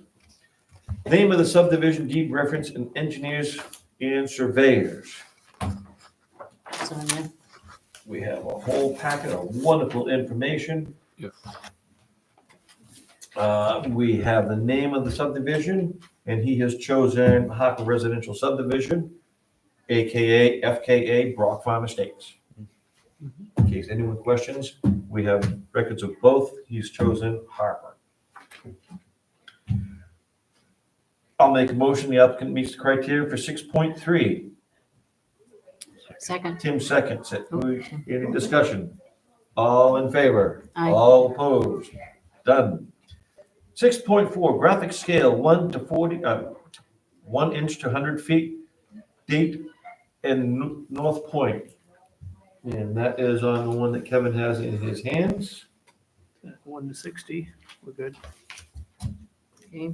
[SPEAKER 2] Name of the subdivision deed reference and engineers and surveyors.
[SPEAKER 6] It's on there.
[SPEAKER 2] We have a whole packet of wonderful information.
[SPEAKER 4] Yep.
[SPEAKER 2] We have the name of the subdivision, and he has chosen Harper Residential Subdivision, AKA FKA Brock Farm Estates. In case anyone questions, we have records of both. He's chosen Harper. I'll make a motion, the applicant meets the criteria for 6.3.
[SPEAKER 6] Second.
[SPEAKER 2] Tim seconds it. Any discussion? All in favor?
[SPEAKER 6] Aye.
[SPEAKER 2] All opposed? Done. 6.4, graphic scale 1 to 40, 1 inch to 100 feet, date and North Point. And that is on the one that Kevin has in his hands.
[SPEAKER 3] 1 to 60, we're good.
[SPEAKER 6] Okay.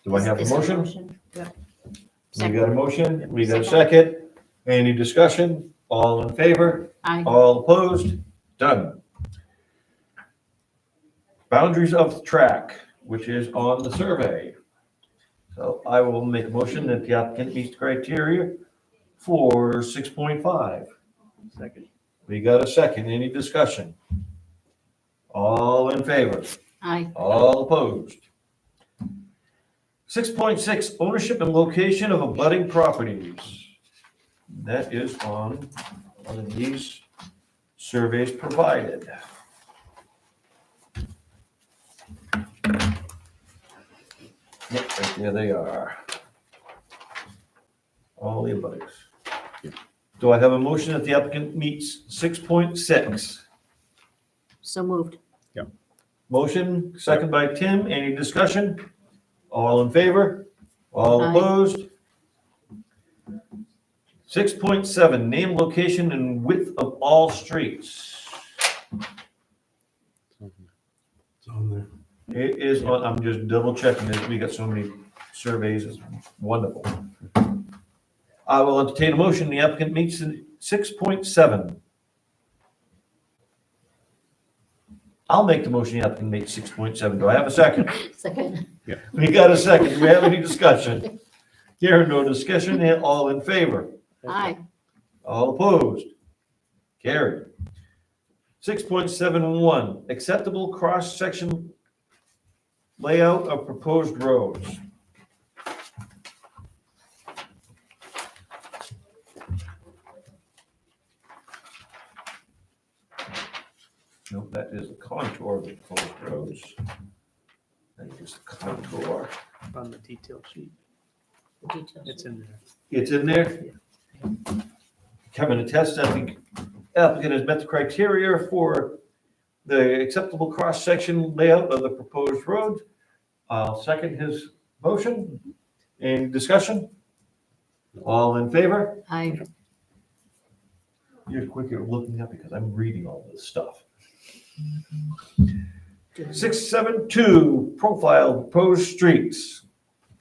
[SPEAKER 2] Do I have a
[SPEAKER 6] Is there
[SPEAKER 2] motion?
[SPEAKER 6] Yep.
[SPEAKER 2] We got a motion, we got a
[SPEAKER 6] Second.
[SPEAKER 2] second. Any discussion? All in favor?
[SPEAKER 6] Aye.
[SPEAKER 2] All opposed? Done. Boundaries of the track, which is on the survey. So I will make a motion that the applicant meets the criteria for 6.5.
[SPEAKER 3] Second.
[SPEAKER 2] We got a second. Any discussion? All in favor?
[SPEAKER 6] Aye.
[SPEAKER 2] All opposed? 6.6, ownership and location of abutting properties. That is on one of these surveys provided. Yep, right there they are. All the abutters. Do I have a motion that the applicant meets 6.6?
[SPEAKER 6] So moved.
[SPEAKER 2] Motion, second by Tim. Any discussion? All in favor? All
[SPEAKER 6] Aye.
[SPEAKER 2] opposed? 6.7, name, location, and width of all streets.
[SPEAKER 5] It's on there.
[SPEAKER 2] It is on, I'm just double checking this. We got so many surveys. It's wonderful. I will entertain a motion. The applicant meets in 6.7. I'll make the motion. The applicant makes 6.7. Do I have a second?
[SPEAKER 6] Second.
[SPEAKER 2] We got a second. Do we have any discussion? Here, no discussion. All in favor?
[SPEAKER 6] Aye.
[SPEAKER 2] All opposed? Carried. 6.71, acceptable cross-section layout of proposed roads. Nope, that is the contour of the proposed roads. That is the contour.
[SPEAKER 3] On the detail sheet,
[SPEAKER 6] The details.
[SPEAKER 3] it's in there.
[SPEAKER 2] It's in there? Kevin attests that the applicant has met the criteria for the acceptable cross-section layout of the proposed road. I'll second his motion. Any discussion? All in favor?
[SPEAKER 6] Aye.
[SPEAKER 2] You're quicker looking up because I'm reading all this stuff. 672, profile proposed streets.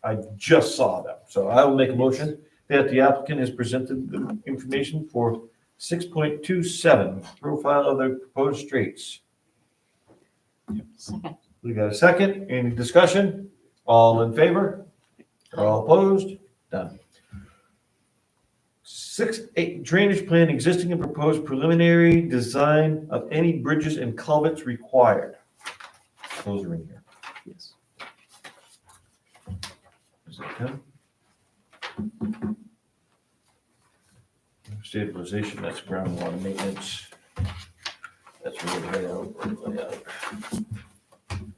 [SPEAKER 2] I just saw them, so I will make a motion that the applicant has presented the information for 6.27, profile of the proposed streets.
[SPEAKER 6] Second.
[SPEAKER 2] We got a second. Any discussion? All in favor? All opposed? Done. 6.8, drainage plan, existing and proposed preliminary design of any bridges and culverts required. Those are in here.
[SPEAKER 3] Yes.
[SPEAKER 2] Is that them? Stabilization, that's groundwater maintenance. That's road layout, road layout. Come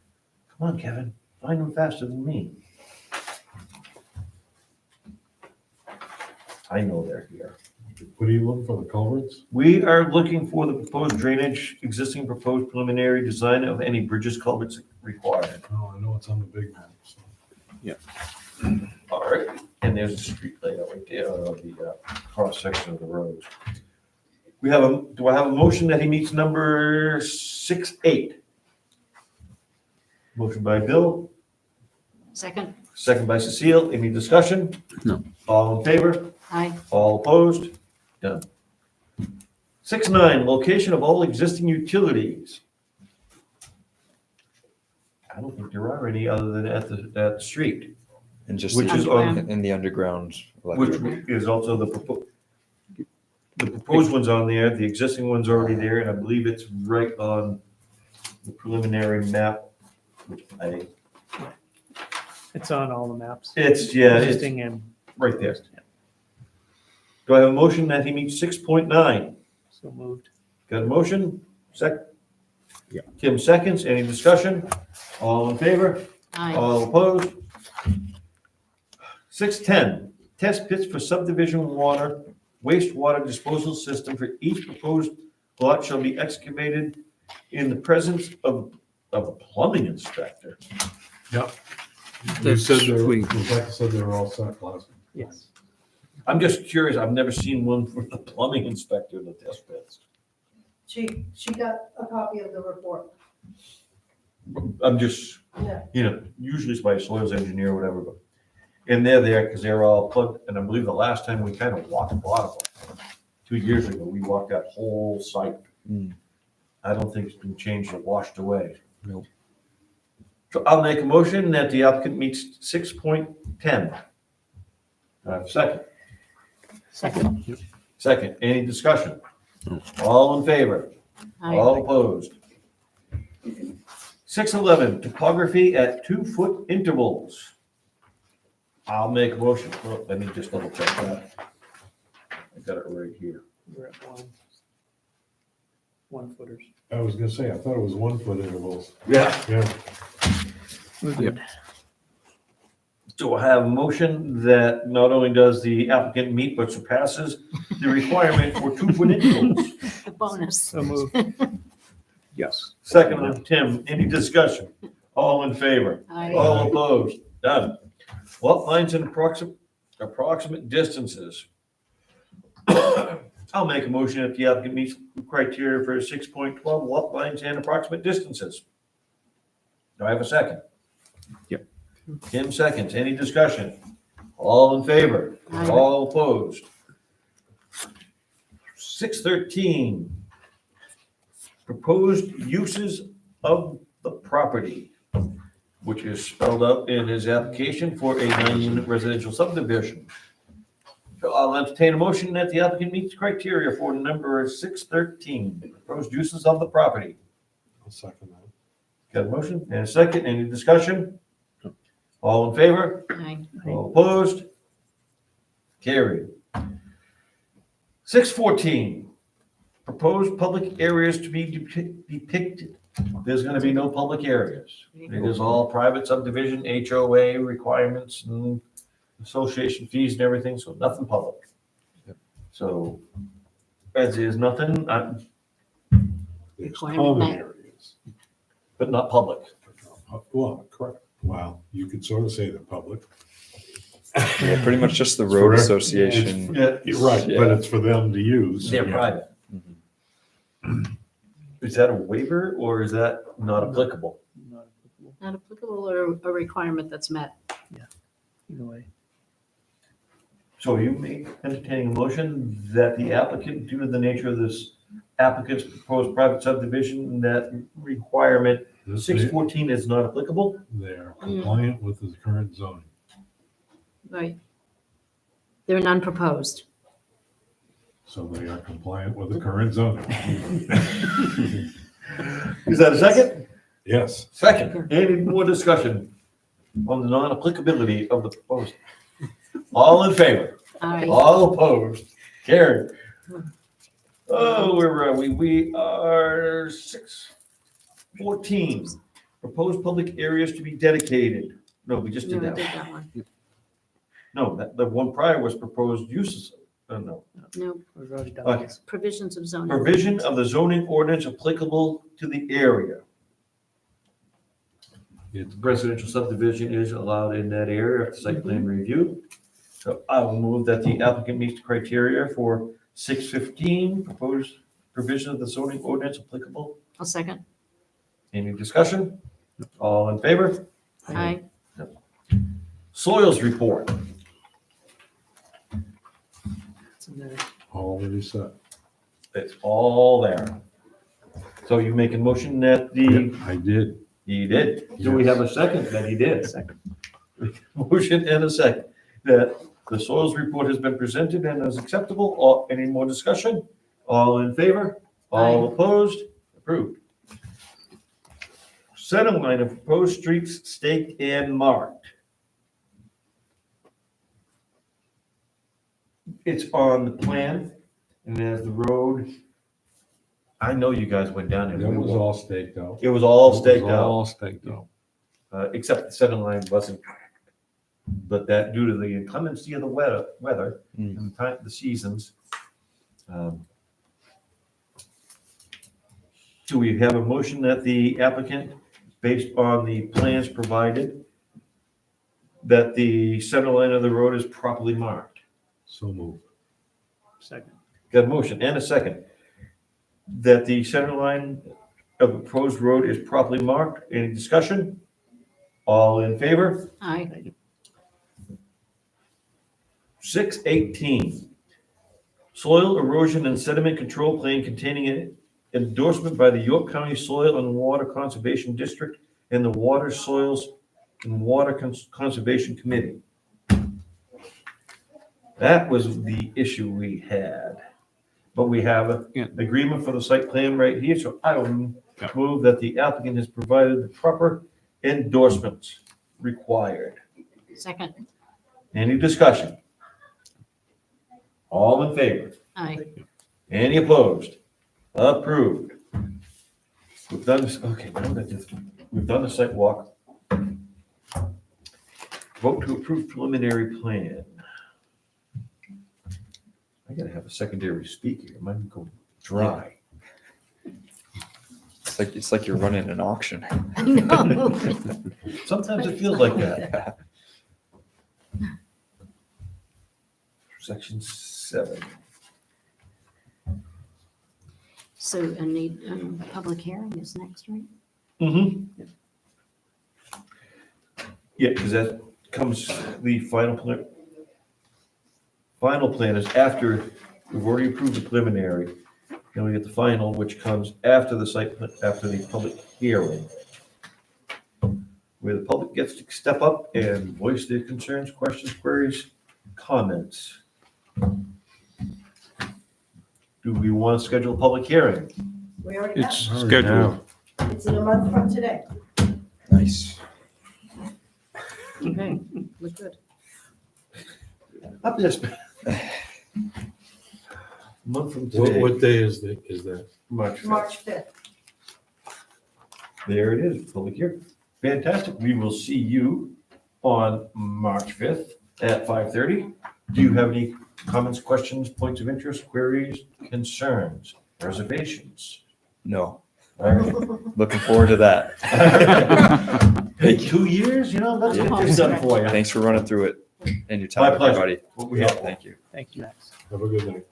[SPEAKER 2] on, Kevin. Find them faster than me. I know they're here.
[SPEAKER 5] What are you looking for, the culverts?
[SPEAKER 2] We are looking for the proposed drainage, existing proposed preliminary design of any bridges, culverts required.
[SPEAKER 5] Oh, I know it's on the big map, so.
[SPEAKER 2] All right, and there's a street layout right there, the cross section of the road. Do I have a motion that he meets number 6-8? Motion by Bill,
[SPEAKER 6] Second,
[SPEAKER 2] second by Cecile. Any discussion?
[SPEAKER 4] No.
[SPEAKER 2] All in favor?
[SPEAKER 6] aye.
[SPEAKER 2] All opposed? Done. 6-9, location of all existing utilities. I don't think there are any other than at the street,
[SPEAKER 9] And just
[SPEAKER 2] which is on,
[SPEAKER 9] in the underground
[SPEAKER 2] which
[SPEAKER 9] electric.
[SPEAKER 2] is also the proposed one's on there, the existing one's already there, and I believe it's right on the preliminary map, which
[SPEAKER 3] It's on all the maps.
[SPEAKER 2] it's
[SPEAKER 3] Existing and
[SPEAKER 2] right there. Do I have a motion that he meets 6.9?
[SPEAKER 3] so moved.
[SPEAKER 2] Got a motion? Second?
[SPEAKER 4] Yeah.
[SPEAKER 2] Kim seconds. Any discussion? All in favor?
[SPEAKER 6] Aye.
[SPEAKER 2] All opposed? 6:10, test pits for subdivision water, wastewater disposal system for each proposed lot shall be excavated in the presence of a plumbing inspector.
[SPEAKER 5] You
[SPEAKER 4] That's
[SPEAKER 5] said they were,
[SPEAKER 4] sweet.
[SPEAKER 5] Rebecca said they were all set last.
[SPEAKER 3] Yes.
[SPEAKER 2] I'm just curious. I've never seen one for the plumbing inspector in the test pits.
[SPEAKER 1] She got a copy of the report.
[SPEAKER 2] I'm just,
[SPEAKER 1] Yeah.
[SPEAKER 2] usually it's by a soils engineer or whatever, but, and they're there because they're all plugged, and I believe the last time we kind of walked a lot of them, 2 years ago, we walked that whole site.
[SPEAKER 9] Mm.
[SPEAKER 2] I don't think it's been changed or washed away.
[SPEAKER 9] Nope.
[SPEAKER 2] So I'll make a motion that the applicant meets 6.10. Do I have a second?
[SPEAKER 6] Second,
[SPEAKER 2] Second, any discussion? All in favor?
[SPEAKER 6] aye.
[SPEAKER 2] All opposed? 6:11, topography at 2-foot intervals. I'll make a motion. Well, let me just double check that. I got it right here.
[SPEAKER 3] We're at one footers.
[SPEAKER 5] I was gonna say, I thought it was 1 foot intervals.
[SPEAKER 2] Yeah.
[SPEAKER 5] Yeah,
[SPEAKER 3] We're good.
[SPEAKER 2] Do I have a motion that not only does the applicant meet but surpasses the requirement for 2-foot intervals?
[SPEAKER 6] The bonus.
[SPEAKER 3] So moved.
[SPEAKER 4] Yes.
[SPEAKER 2] Second on Tim, any discussion? All in favor?
[SPEAKER 6] Aye.
[SPEAKER 2] All opposed? Done. Lot lines and approximate distances. I'll make a motion if the applicant meets the criteria for 6.12, lot lines and approximate distances. Do I have a second?
[SPEAKER 4] Yep.
[SPEAKER 2] Tim seconds. Any discussion? All in favor?
[SPEAKER 6] Aye.
[SPEAKER 2] All opposed? 6:13, proposed uses of the property, which is spelled out in his application for a 9-unit residential subdivision. So I'll entertain a motion that the applicant meets criteria for number 6:13, proposed uses of the property.
[SPEAKER 5] I'll second that.
[SPEAKER 2] Got a motion and a second, any discussion? All in favor?
[SPEAKER 6] Aye.
[SPEAKER 2] All opposed? Carried. 6:14, proposed public areas to be depicted. There's gonna be no public areas. It is all private subdivision, HOA requirements and association fees and everything, so nothing public.
[SPEAKER 9] Yep.
[SPEAKER 2] So, as is nothing,
[SPEAKER 5] There's
[SPEAKER 6] Requirement
[SPEAKER 5] common
[SPEAKER 6] met.
[SPEAKER 5] areas.
[SPEAKER 2] but not public.
[SPEAKER 5] Well, correct. Well, you could sort of say the public.
[SPEAKER 9] Yeah, pretty much just the
[SPEAKER 5] It's
[SPEAKER 9] road
[SPEAKER 5] for-
[SPEAKER 9] association.
[SPEAKER 2] Yeah,
[SPEAKER 5] You're right, but
[SPEAKER 9] Yeah.
[SPEAKER 5] it's for them to use.
[SPEAKER 2] they're
[SPEAKER 5] Yeah.
[SPEAKER 2] private. Is that a waiver or is that not applicable?
[SPEAKER 3] Not applicable.
[SPEAKER 6] Not applicable or a requirement that's met.
[SPEAKER 3] Either way.
[SPEAKER 2] So you may entertain a motion that the applicant, due to the nature of this applicant's proposed private subdivision, that requirement
[SPEAKER 5] They
[SPEAKER 2] 614 is not applicable?
[SPEAKER 5] they are compliant with the current zoning.
[SPEAKER 6] Right. They're non-proposed.
[SPEAKER 5] So they are compliant with the current zoning.
[SPEAKER 2] Is that a second?
[SPEAKER 5] Yes.
[SPEAKER 2] Second. Any more discussion on the non-applicability of the proposal? All in favor?
[SPEAKER 6] Aye.
[SPEAKER 2] All opposed? Carried. Oh, where are we? We are 6:14. Proposed public areas to be dedicated. No, we just
[SPEAKER 6] No,
[SPEAKER 2] did
[SPEAKER 6] I
[SPEAKER 2] that.
[SPEAKER 6] did that one.
[SPEAKER 2] No, the one prior was proposed uses. No.
[SPEAKER 6] No,
[SPEAKER 3] We've already done
[SPEAKER 2] Okay.
[SPEAKER 3] this.
[SPEAKER 6] provisions of zoning.
[SPEAKER 2] Provision of the zoning ordinance applicable to the area.
[SPEAKER 5] It's
[SPEAKER 2] Residential subdivision is allowed in that area after site plan review. So I will move that the applicant meets the criteria for 615, proposed provision of the zoning ordinance applicable.
[SPEAKER 6] I'll second.
[SPEAKER 2] Any discussion? All in favor?
[SPEAKER 6] Aye.
[SPEAKER 2] Soils report.
[SPEAKER 3] It's in there.
[SPEAKER 5] already set.
[SPEAKER 2] It's all there. So you make a motion that
[SPEAKER 5] Yep, I did.
[SPEAKER 2] you did. Do we have a second? That he did.
[SPEAKER 3] Second.
[SPEAKER 2] Motion and a second. That the soils report has been presented and is acceptable. All, any more discussion? All in favor? All opposed? Approved. Center line of proposed streets staked and marked. It's on the plan, and there's the road. I know you guys went down there.
[SPEAKER 5] That was all staked out.
[SPEAKER 2] It was all staked
[SPEAKER 5] It was
[SPEAKER 2] out,
[SPEAKER 5] All staked out.
[SPEAKER 2] except the center line wasn't. But that due to the inclemency of the weather and the time, the seasons. Do we have a motion that the applicant, based on the plans provided, that the center line of the road is properly marked?
[SPEAKER 5] So moved.
[SPEAKER 3] Second.
[SPEAKER 2] Got a motion and a second. That the center line of the proposed road is properly marked. Any discussion? All in favor?
[SPEAKER 6] Aye.
[SPEAKER 2] 618, soil erosion and sediment control plan containing an endorsement by the York County Soil and Water Conservation District and the Water, Soils, and Water Conservation Committee. That was the issue we had. But we have an agreement for the site plan right here, so I will
[SPEAKER 4] Yeah.
[SPEAKER 2] move that the applicant has provided the proper endorsements required.
[SPEAKER 6] Second.
[SPEAKER 2] Any discussion? All in favor?
[SPEAKER 6] Aye.
[SPEAKER 2] Any opposed? Approved. We've done this, okay, now that we've done the site walk. Vote to approve preliminary plan. I gotta have a secondary speak here, mine go dry.
[SPEAKER 9] It's like you're running an auction.
[SPEAKER 6] I know.
[SPEAKER 2] Sometimes it feels like that. Section 7.
[SPEAKER 6] So I need, public hearing is next, right?
[SPEAKER 2] Mm-hmm. Yeah, because that comes, the final plan is after, we've already approved the preliminary, then we get the final, which comes after the site, after the public hearing, where the public gets to step up and voice their concerns, questions, queries, comments. Do we want to schedule a public hearing?
[SPEAKER 1] We already have.
[SPEAKER 4] It's scheduled.
[SPEAKER 1] It's in a month from today.
[SPEAKER 9] Nice.
[SPEAKER 6] Okay, look good.
[SPEAKER 2] Up this. Month from
[SPEAKER 5] What,
[SPEAKER 2] today,
[SPEAKER 5] what day is that?
[SPEAKER 2] March 5th.
[SPEAKER 1] March 5th.
[SPEAKER 2] There it is, public hearing. Fantastic. We will see you on March 5th at 5:30. Do you have any comments, questions, points of interest, queries, concerns, reservations?
[SPEAKER 9] No,
[SPEAKER 2] All right.
[SPEAKER 9] looking forward to that.
[SPEAKER 2] Hey, 2 years, you know, let's get this done for you.
[SPEAKER 9] Thanks for running through it and your
[SPEAKER 2] My
[SPEAKER 9] time,
[SPEAKER 2] pleasure.
[SPEAKER 9] everybody.
[SPEAKER 2] What we
[SPEAKER 9] Yeah,
[SPEAKER 2] have.
[SPEAKER 9] thank you.
[SPEAKER 3] Thank you, Max.
[SPEAKER 5] Have a good night.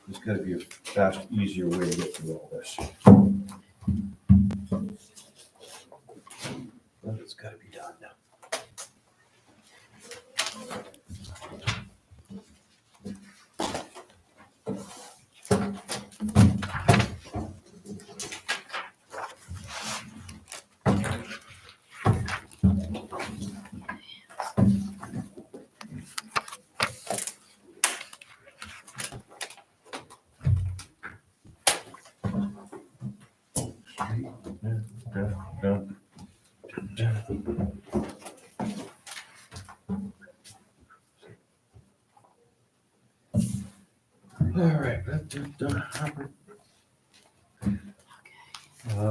[SPEAKER 2] There's gotta be a fast, easier way to get through all this. But it's gotta be done now.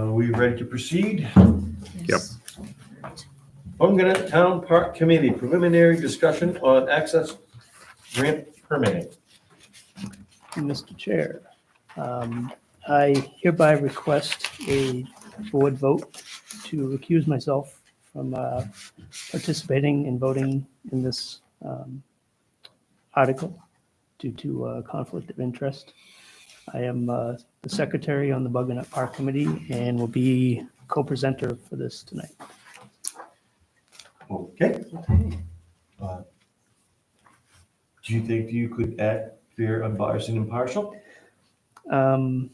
[SPEAKER 2] We ready to proceed?
[SPEAKER 4] Yep.
[SPEAKER 6] Yes.
[SPEAKER 2] Bunganet Town Park Committee, preliminary discussion on access grant permitting.
[SPEAKER 3] Mr. Chair, I hereby request a board vote to recuse myself from participating and voting in this article due to conflict of interest. I am the secretary on the Bunganet Park Committee and will be co-presenter for this tonight.
[SPEAKER 2] Okay.
[SPEAKER 6] Okay.
[SPEAKER 2] Do you think you could act fair, unbiased, and impartial?
[SPEAKER 3] I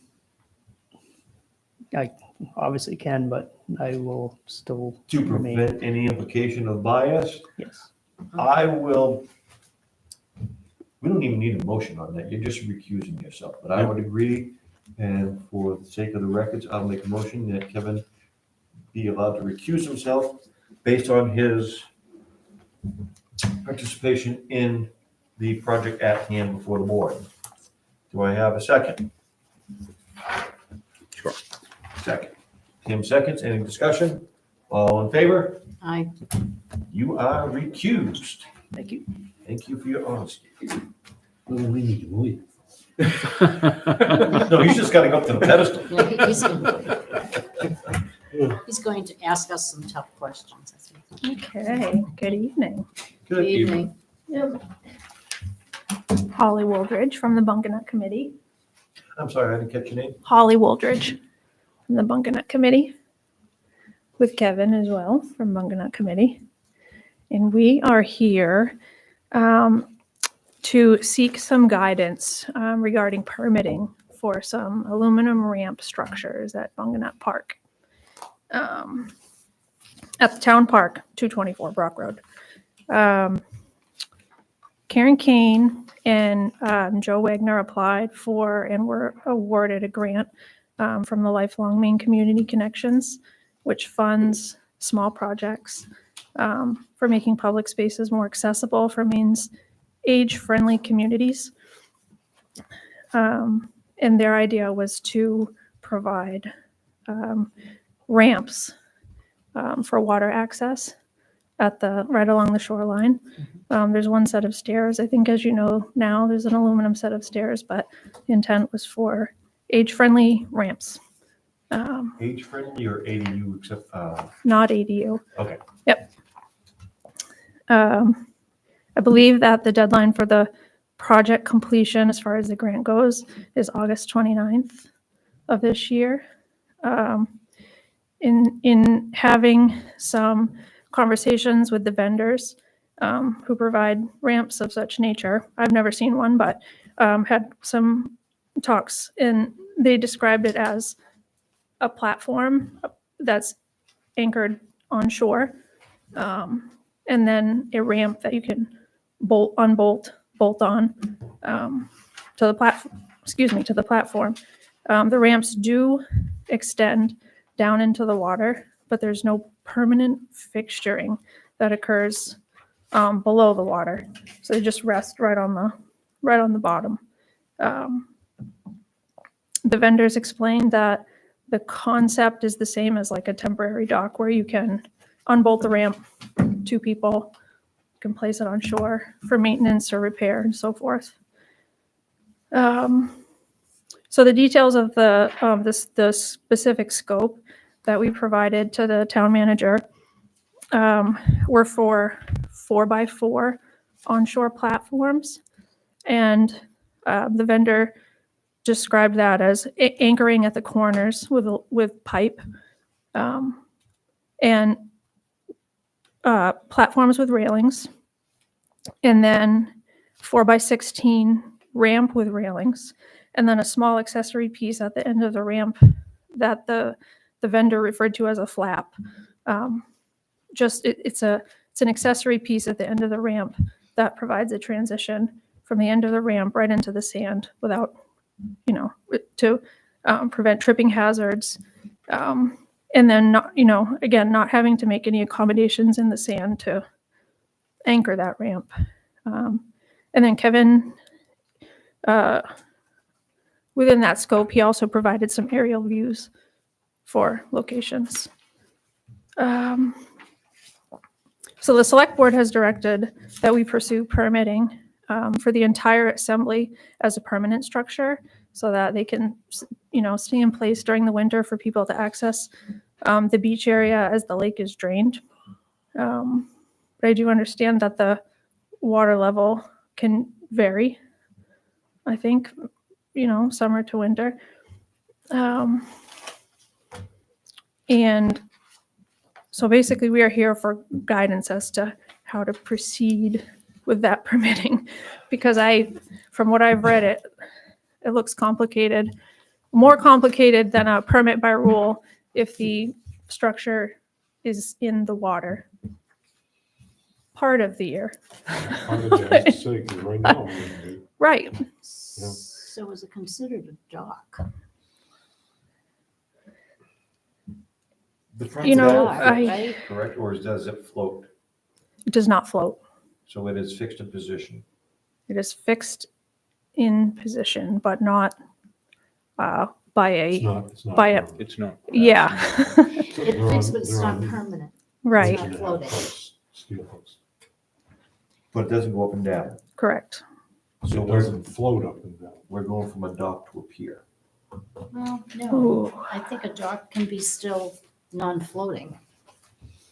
[SPEAKER 3] obviously can, but I will still
[SPEAKER 2] To
[SPEAKER 3] remain.
[SPEAKER 2] prevent any implication of bias?
[SPEAKER 3] Yes.
[SPEAKER 2] I will, we don't even need a motion on that, you're just recusing yourself, but I would agree, and for the sake of the records, I'll make a motion that Kevin be allowed to recuse himself based on his participation in the project at hand before the board. Do I have a second?
[SPEAKER 4] Sure.
[SPEAKER 2] Second. Tim seconds, any discussion? All in favor?
[SPEAKER 6] I,
[SPEAKER 2] You are recused.
[SPEAKER 3] Thank you.
[SPEAKER 2] Thank you for your honesty.
[SPEAKER 5] Well, we need to leave.
[SPEAKER 2] No, he's just gotta go up to the pedestal.
[SPEAKER 6] yeah, he's going to ask us some tough questions, I think.
[SPEAKER 10] Okay, good evening.
[SPEAKER 6] Good evening.
[SPEAKER 10] Holly Wooldridge from the Bunganet Committee.
[SPEAKER 2] I'm sorry, I didn't catch your name.
[SPEAKER 10] Holly Wooldridge from the Bunganet Committee, with Kevin as well from Bunganet Committee. And we are here to seek some guidance regarding permitting for some aluminum ramp structures at Bunganet Park. At the Town Park, 224 Brock Road. Karen Kane and Joe Wagner applied for and were awarded a grant from the Lifelong Maine Community Connections, which funds small projects for making public spaces more accessible for Maine's age-friendly communities. And their idea was to provide ramps for water access at right along the shoreline. There's one set of stairs. I think, as you know now, there's an aluminum set of stairs, but the intent was for age-friendly ramps,
[SPEAKER 2] Age friendly or ADU except,
[SPEAKER 10] not ADU.
[SPEAKER 2] okay.
[SPEAKER 10] Yep. I believe that the deadline for the project completion, as far as the grant goes, is August 29th of this year. In having some conversations with the vendors who provide ramps of such nature, I've never seen one, but had some talks, and they described it as a platform that's anchored on shore, and then a ramp that you can bolt on to the platform. The ramps do extend down into the water, but there's no permanent fixturing that occurs below the water. So they just rest right on the bottom. The vendors explained that the concept is the same as like a temporary dock where you can unbolt the ramp, 2 people can place it on shore for maintenance or repair and so forth. So the details of the specific scope that we provided to the town manager were for 4x4 onshore platforms, and the vendor described that as anchoring at the corners with pipe, and platforms with railings, and then 4x16 ramp with railings, and then a small accessory piece at the end of the ramp that the vendor referred to as a flap. It's an accessory piece at the end of the ramp that provides a transition from the end of the ramp right into the sand without, to prevent tripping hazards. And then not having to make any accommodations in the sand to anchor that ramp. And then Kevin within that scope, he also provided some aerial views for locations. So the select board has directed that we pursue permitting for the entire assembly as a permanent structure so that they can, stay in place during the winter for people to access the beach area as the lake is drained. But I do understand that the water level can vary, I think, summer to winter. And so basically we are here for guidance as to how to proceed with that permitting, because from what I've read, it looks complicated, more complicated than a permit by rule if the structure is in the water part of the year.
[SPEAKER 5] Part of that is sick, 'cause right now,
[SPEAKER 10] Right.
[SPEAKER 6] So is it considered a dock?
[SPEAKER 2] The front
[SPEAKER 10] You
[SPEAKER 2] of
[SPEAKER 10] know,
[SPEAKER 2] that
[SPEAKER 6] Dock,
[SPEAKER 2] is
[SPEAKER 10] I-
[SPEAKER 2] fixed, correct, or does it float?
[SPEAKER 10] It does not float.
[SPEAKER 2] So it is fixed in position.
[SPEAKER 10] It is fixed in position, but not by
[SPEAKER 5] it's
[SPEAKER 10] a,
[SPEAKER 5] not.
[SPEAKER 10] by a-
[SPEAKER 5] permanent.
[SPEAKER 4] It's not.
[SPEAKER 10] yeah,
[SPEAKER 6] It
[SPEAKER 5] They're
[SPEAKER 6] fits,
[SPEAKER 5] on-
[SPEAKER 6] but it's
[SPEAKER 5] they're
[SPEAKER 6] not
[SPEAKER 5] on
[SPEAKER 6] permanent.
[SPEAKER 10] right,
[SPEAKER 6] Not floating.
[SPEAKER 5] Steel hooks.
[SPEAKER 2] But it doesn't go up and down.
[SPEAKER 10] correct.
[SPEAKER 2] So
[SPEAKER 5] It doesn't float up and down.
[SPEAKER 2] we're going from a dock to a pier.
[SPEAKER 6] Well, no,
[SPEAKER 10] Ooh,
[SPEAKER 6] I think a dock can be still non-floating.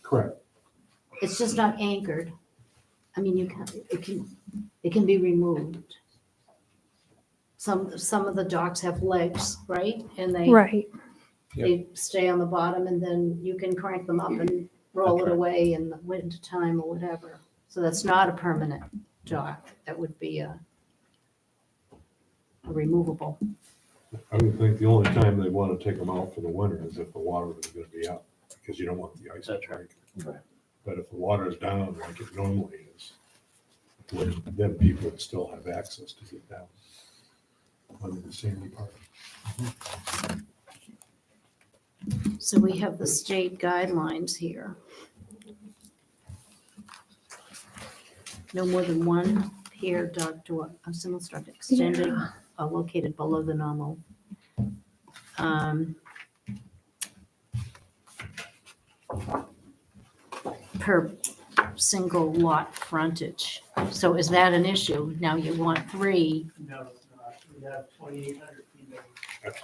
[SPEAKER 5] Correct.
[SPEAKER 6] It's just not anchored. I mean, it can be removed. Some of the docks have legs, right? And
[SPEAKER 10] right,
[SPEAKER 6] they stay on the bottom and then you can crank them up and roll it away in the winter time or whatever. So that's not a permanent dock. That would be a removable.
[SPEAKER 5] I would think the only time they want to take them out for the winter is if the water is going to be up, because you don't want the ice to break.
[SPEAKER 2] Right.
[SPEAKER 5] But if the water is down like it normally is, then people would still have access to get down under the sandy part.
[SPEAKER 6] So we have the state guidelines here. No more than one pier, dock, door, a single structure extended or located below the normal. Per single lot frontage. So is that an issue? Now you want 3.
[SPEAKER 3] No, it's not. We have 2,800 feet of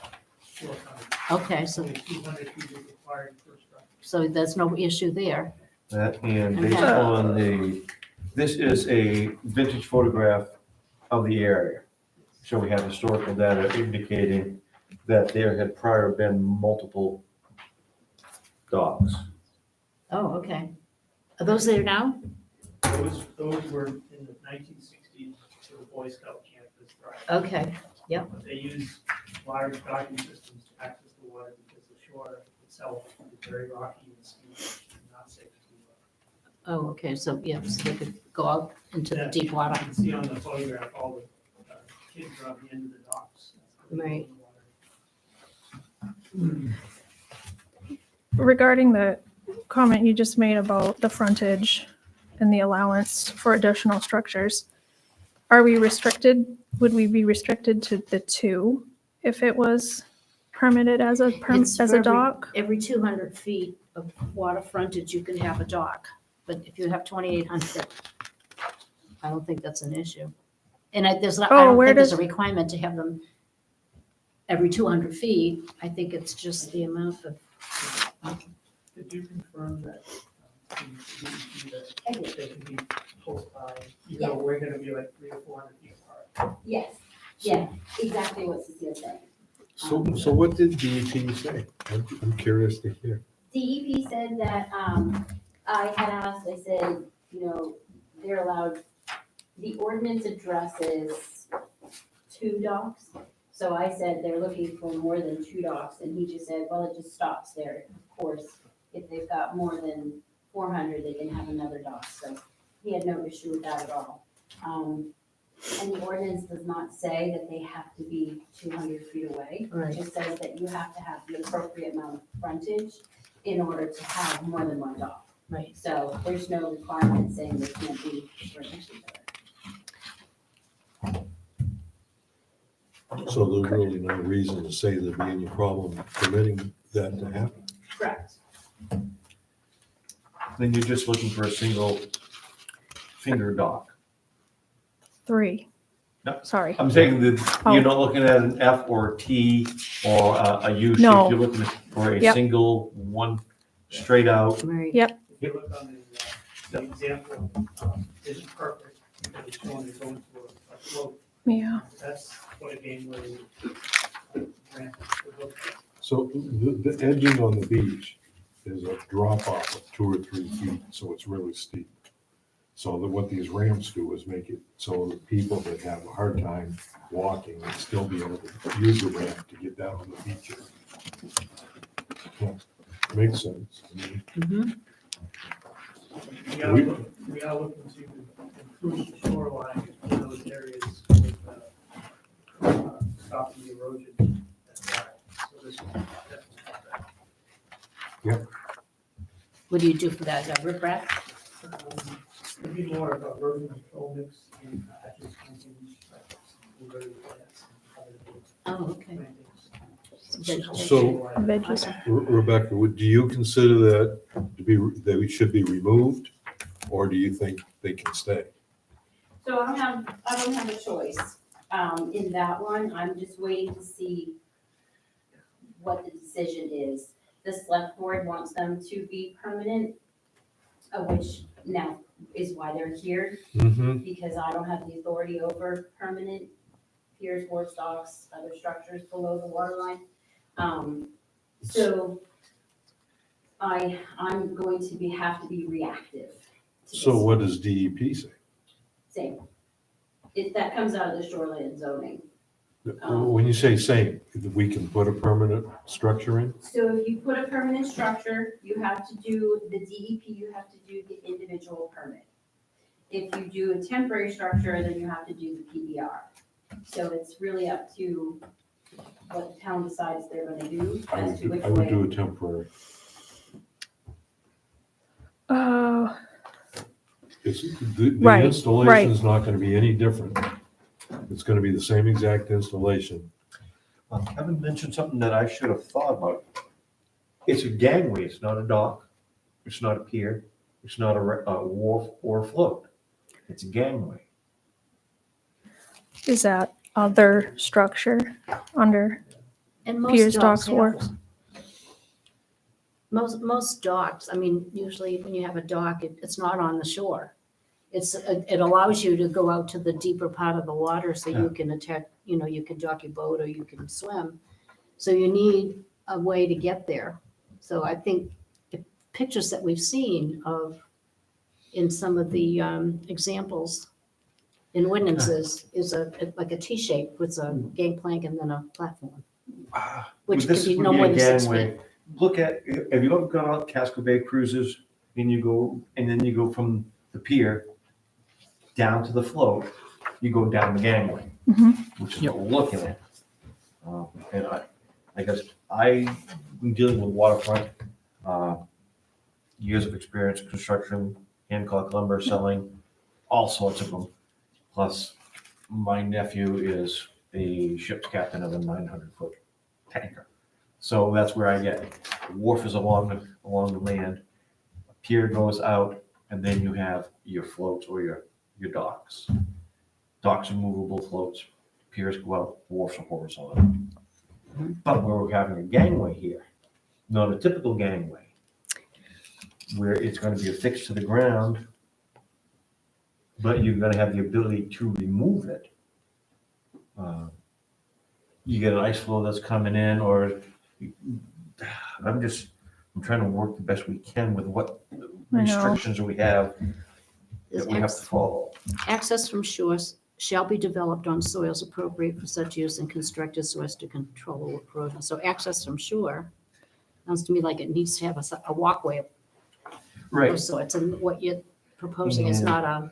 [SPEAKER 3] shore frontage.
[SPEAKER 6] Okay, so,
[SPEAKER 3] Only 200 feet is required per structure.
[SPEAKER 6] so there's no issue there.
[SPEAKER 2] That, and based
[SPEAKER 6] Okay.
[SPEAKER 2] on this is a vintage photograph of the area. So we have historical data indicating that there had prior been multiple docks.
[SPEAKER 6] Oh, okay. Are those there now?
[SPEAKER 3] Those were in the 1960s to the Boy Scout camp as drive.
[SPEAKER 6] Okay,
[SPEAKER 3] But they use large docking systems to access the water because the shore itself is very rocky and steep and not safe to do.
[SPEAKER 6] oh, okay, so, yeah, so they could go out into the
[SPEAKER 3] Yeah,
[SPEAKER 6] deep water.
[SPEAKER 3] You can see on the photograph, all the kids are on the end of the docks.
[SPEAKER 6] Right.
[SPEAKER 10] regarding the comment you just made about the frontage and the allowance for additional structures, are we restricted? Would we be restricted to the 2 if it was permitted as a
[SPEAKER 6] It's
[SPEAKER 10] as
[SPEAKER 6] for
[SPEAKER 10] a dock?
[SPEAKER 6] Every 200 feet of water frontage, you can have a dock, but if you have 2,800, I don't think that's an issue. And I don't
[SPEAKER 10] where
[SPEAKER 6] think there's a
[SPEAKER 10] does-
[SPEAKER 6] requirement to have them every 200 feet. I think it's just the amount of,
[SPEAKER 3] Did you confirm that they can be close by, even though we're gonna be like 300 or 400 feet apart?
[SPEAKER 8] Yes, yeah, exactly what Cecile said.
[SPEAKER 5] So what did DEP say? I'm curious to hear.
[SPEAKER 8] DEP said that, I had asked, I said, they're allowed, the ordinance addresses 2 docks. So I said they're looking for more than 2 docks, and he just said, well, it just stops there. Of course, if they've got more than 400, they can have another dock, so he had no issue with that at all. And the ordinance does not say that they have to be 200 feet away.
[SPEAKER 6] Right.
[SPEAKER 8] It just says that you have to have the appropriate amount of frontage in order to have more than 1 dock.
[SPEAKER 6] right.
[SPEAKER 8] So there's no requirement saying they can't be right next to each other.
[SPEAKER 5] So there's really no reason to say there'd be any problem permitting that to happen.
[SPEAKER 8] Correct.
[SPEAKER 2] Then you're just looking for a single finger dock.
[SPEAKER 10] 3.
[SPEAKER 2] No.
[SPEAKER 10] Sorry.
[SPEAKER 2] I'm saying that
[SPEAKER 10] Oh.
[SPEAKER 2] you're not looking at an F or a T or a U shape.
[SPEAKER 10] No.
[SPEAKER 2] You're looking for a
[SPEAKER 10] Yep.
[SPEAKER 2] single one straight out.
[SPEAKER 6] Right.
[SPEAKER 3] If you look on the example, isn't perfect, because it's showing it's going to a float.
[SPEAKER 10] Yeah.
[SPEAKER 3] That's what a gangway ramp would look like.
[SPEAKER 5] So the edging on the beach is a drop off of 2 or 3 feet, so it's really steep. So that what these ramps do is make it so that people that have a hard time walking will still be able to use the ramp to get down on the beach. Yeah, makes sense. I mean,
[SPEAKER 6] Mhm.
[SPEAKER 3] We are looking to improve the shoreline in those areas with stopping the erosion. So this is definitely that.
[SPEAKER 6] What do you do for that, riprap?
[SPEAKER 3] It'd be more of a erosion control mix and actually planting blueberry plants and
[SPEAKER 6] Oh, okay.
[SPEAKER 3] other plantings.
[SPEAKER 5] So-
[SPEAKER 10] Veggies.
[SPEAKER 5] Rebecca, do you consider that to be, that we should be removed? Or do you think they can stay?
[SPEAKER 8] So I don't have a choice, in that one, I'm just waiting to see what the decision is. The select board wants them to be permanent, which now is why they're here,
[SPEAKER 5] Mm-hmm.
[SPEAKER 8] because I don't have the authority over permanent piers, board stocks, other structures below the water line. So I'm going to have to be reactive to this.
[SPEAKER 5] So what does DEP say?
[SPEAKER 8] Same. That comes out of the shoreline zoning.
[SPEAKER 5] When you say same, we can put a permanent structure in?
[SPEAKER 8] So if you put a permanent structure, you have to do the DEP, you have to do the individual permit. If you do a temporary structure, then you have to do the PBR. So it's really up to what the town decides they're gonna do as to which
[SPEAKER 5] I would
[SPEAKER 8] way.
[SPEAKER 5] do a temporary.
[SPEAKER 10] Oh,
[SPEAKER 5] It's, the
[SPEAKER 10] Right,
[SPEAKER 5] installation is not gonna be any different. It's gonna be the same exact installation.
[SPEAKER 2] Kevin mentioned something that I should have thought about. It's a gangway, it's not a dock, it's not a pier, it's not a wharf or a float. It's a gangway.
[SPEAKER 10] is that other structure under
[SPEAKER 6] And
[SPEAKER 10] piers,
[SPEAKER 6] most
[SPEAKER 10] docks,
[SPEAKER 6] docks
[SPEAKER 10] wharfs?
[SPEAKER 6] Most docks, I mean, usually when you have a dock, it's not on the shore. It allows you to go out to the deeper part of the water so you can attack, you can dock your boat or you can swim. So you need a way to get there. So I think the pictures that we've seen in some of the examples in ordinances is like a T shape with a gangplank and then a platform, which
[SPEAKER 2] This
[SPEAKER 6] can be
[SPEAKER 2] would
[SPEAKER 6] no
[SPEAKER 2] a
[SPEAKER 6] more than 6
[SPEAKER 2] gangway.
[SPEAKER 6] feet.
[SPEAKER 2] Look at, have you ever gone out Casco Bay cruises and then you go from the pier down to the float, you go down the gangway, which is what we're looking at. And I guess I've been dealing with waterfront, years of experience, construction, Hancock lumber, selling, all sorts of them. Plus, my nephew is a ship's captain of a 900-foot tanker. So that's where I get it. The wharf is along the land, a pier goes out, and then you have your floats or your docks. Docks are movable floats, piers go out, wharfs are horizontal. But we're having a gangway here, not a typical gangway, where it's gonna be affixed to the ground, but you're gonna have the ability to remove it. You get an ice flow that's coming in, or I'm trying to work the best we can with what
[SPEAKER 10] I know.
[SPEAKER 2] restrictions we have that we have to follow.
[SPEAKER 6] Access from shores shall be developed on soils appropriate for such use and constructed so as to control erosion. So access from shore sounds to me like it needs to have a walkway of sorts, and what you're proposing is not a,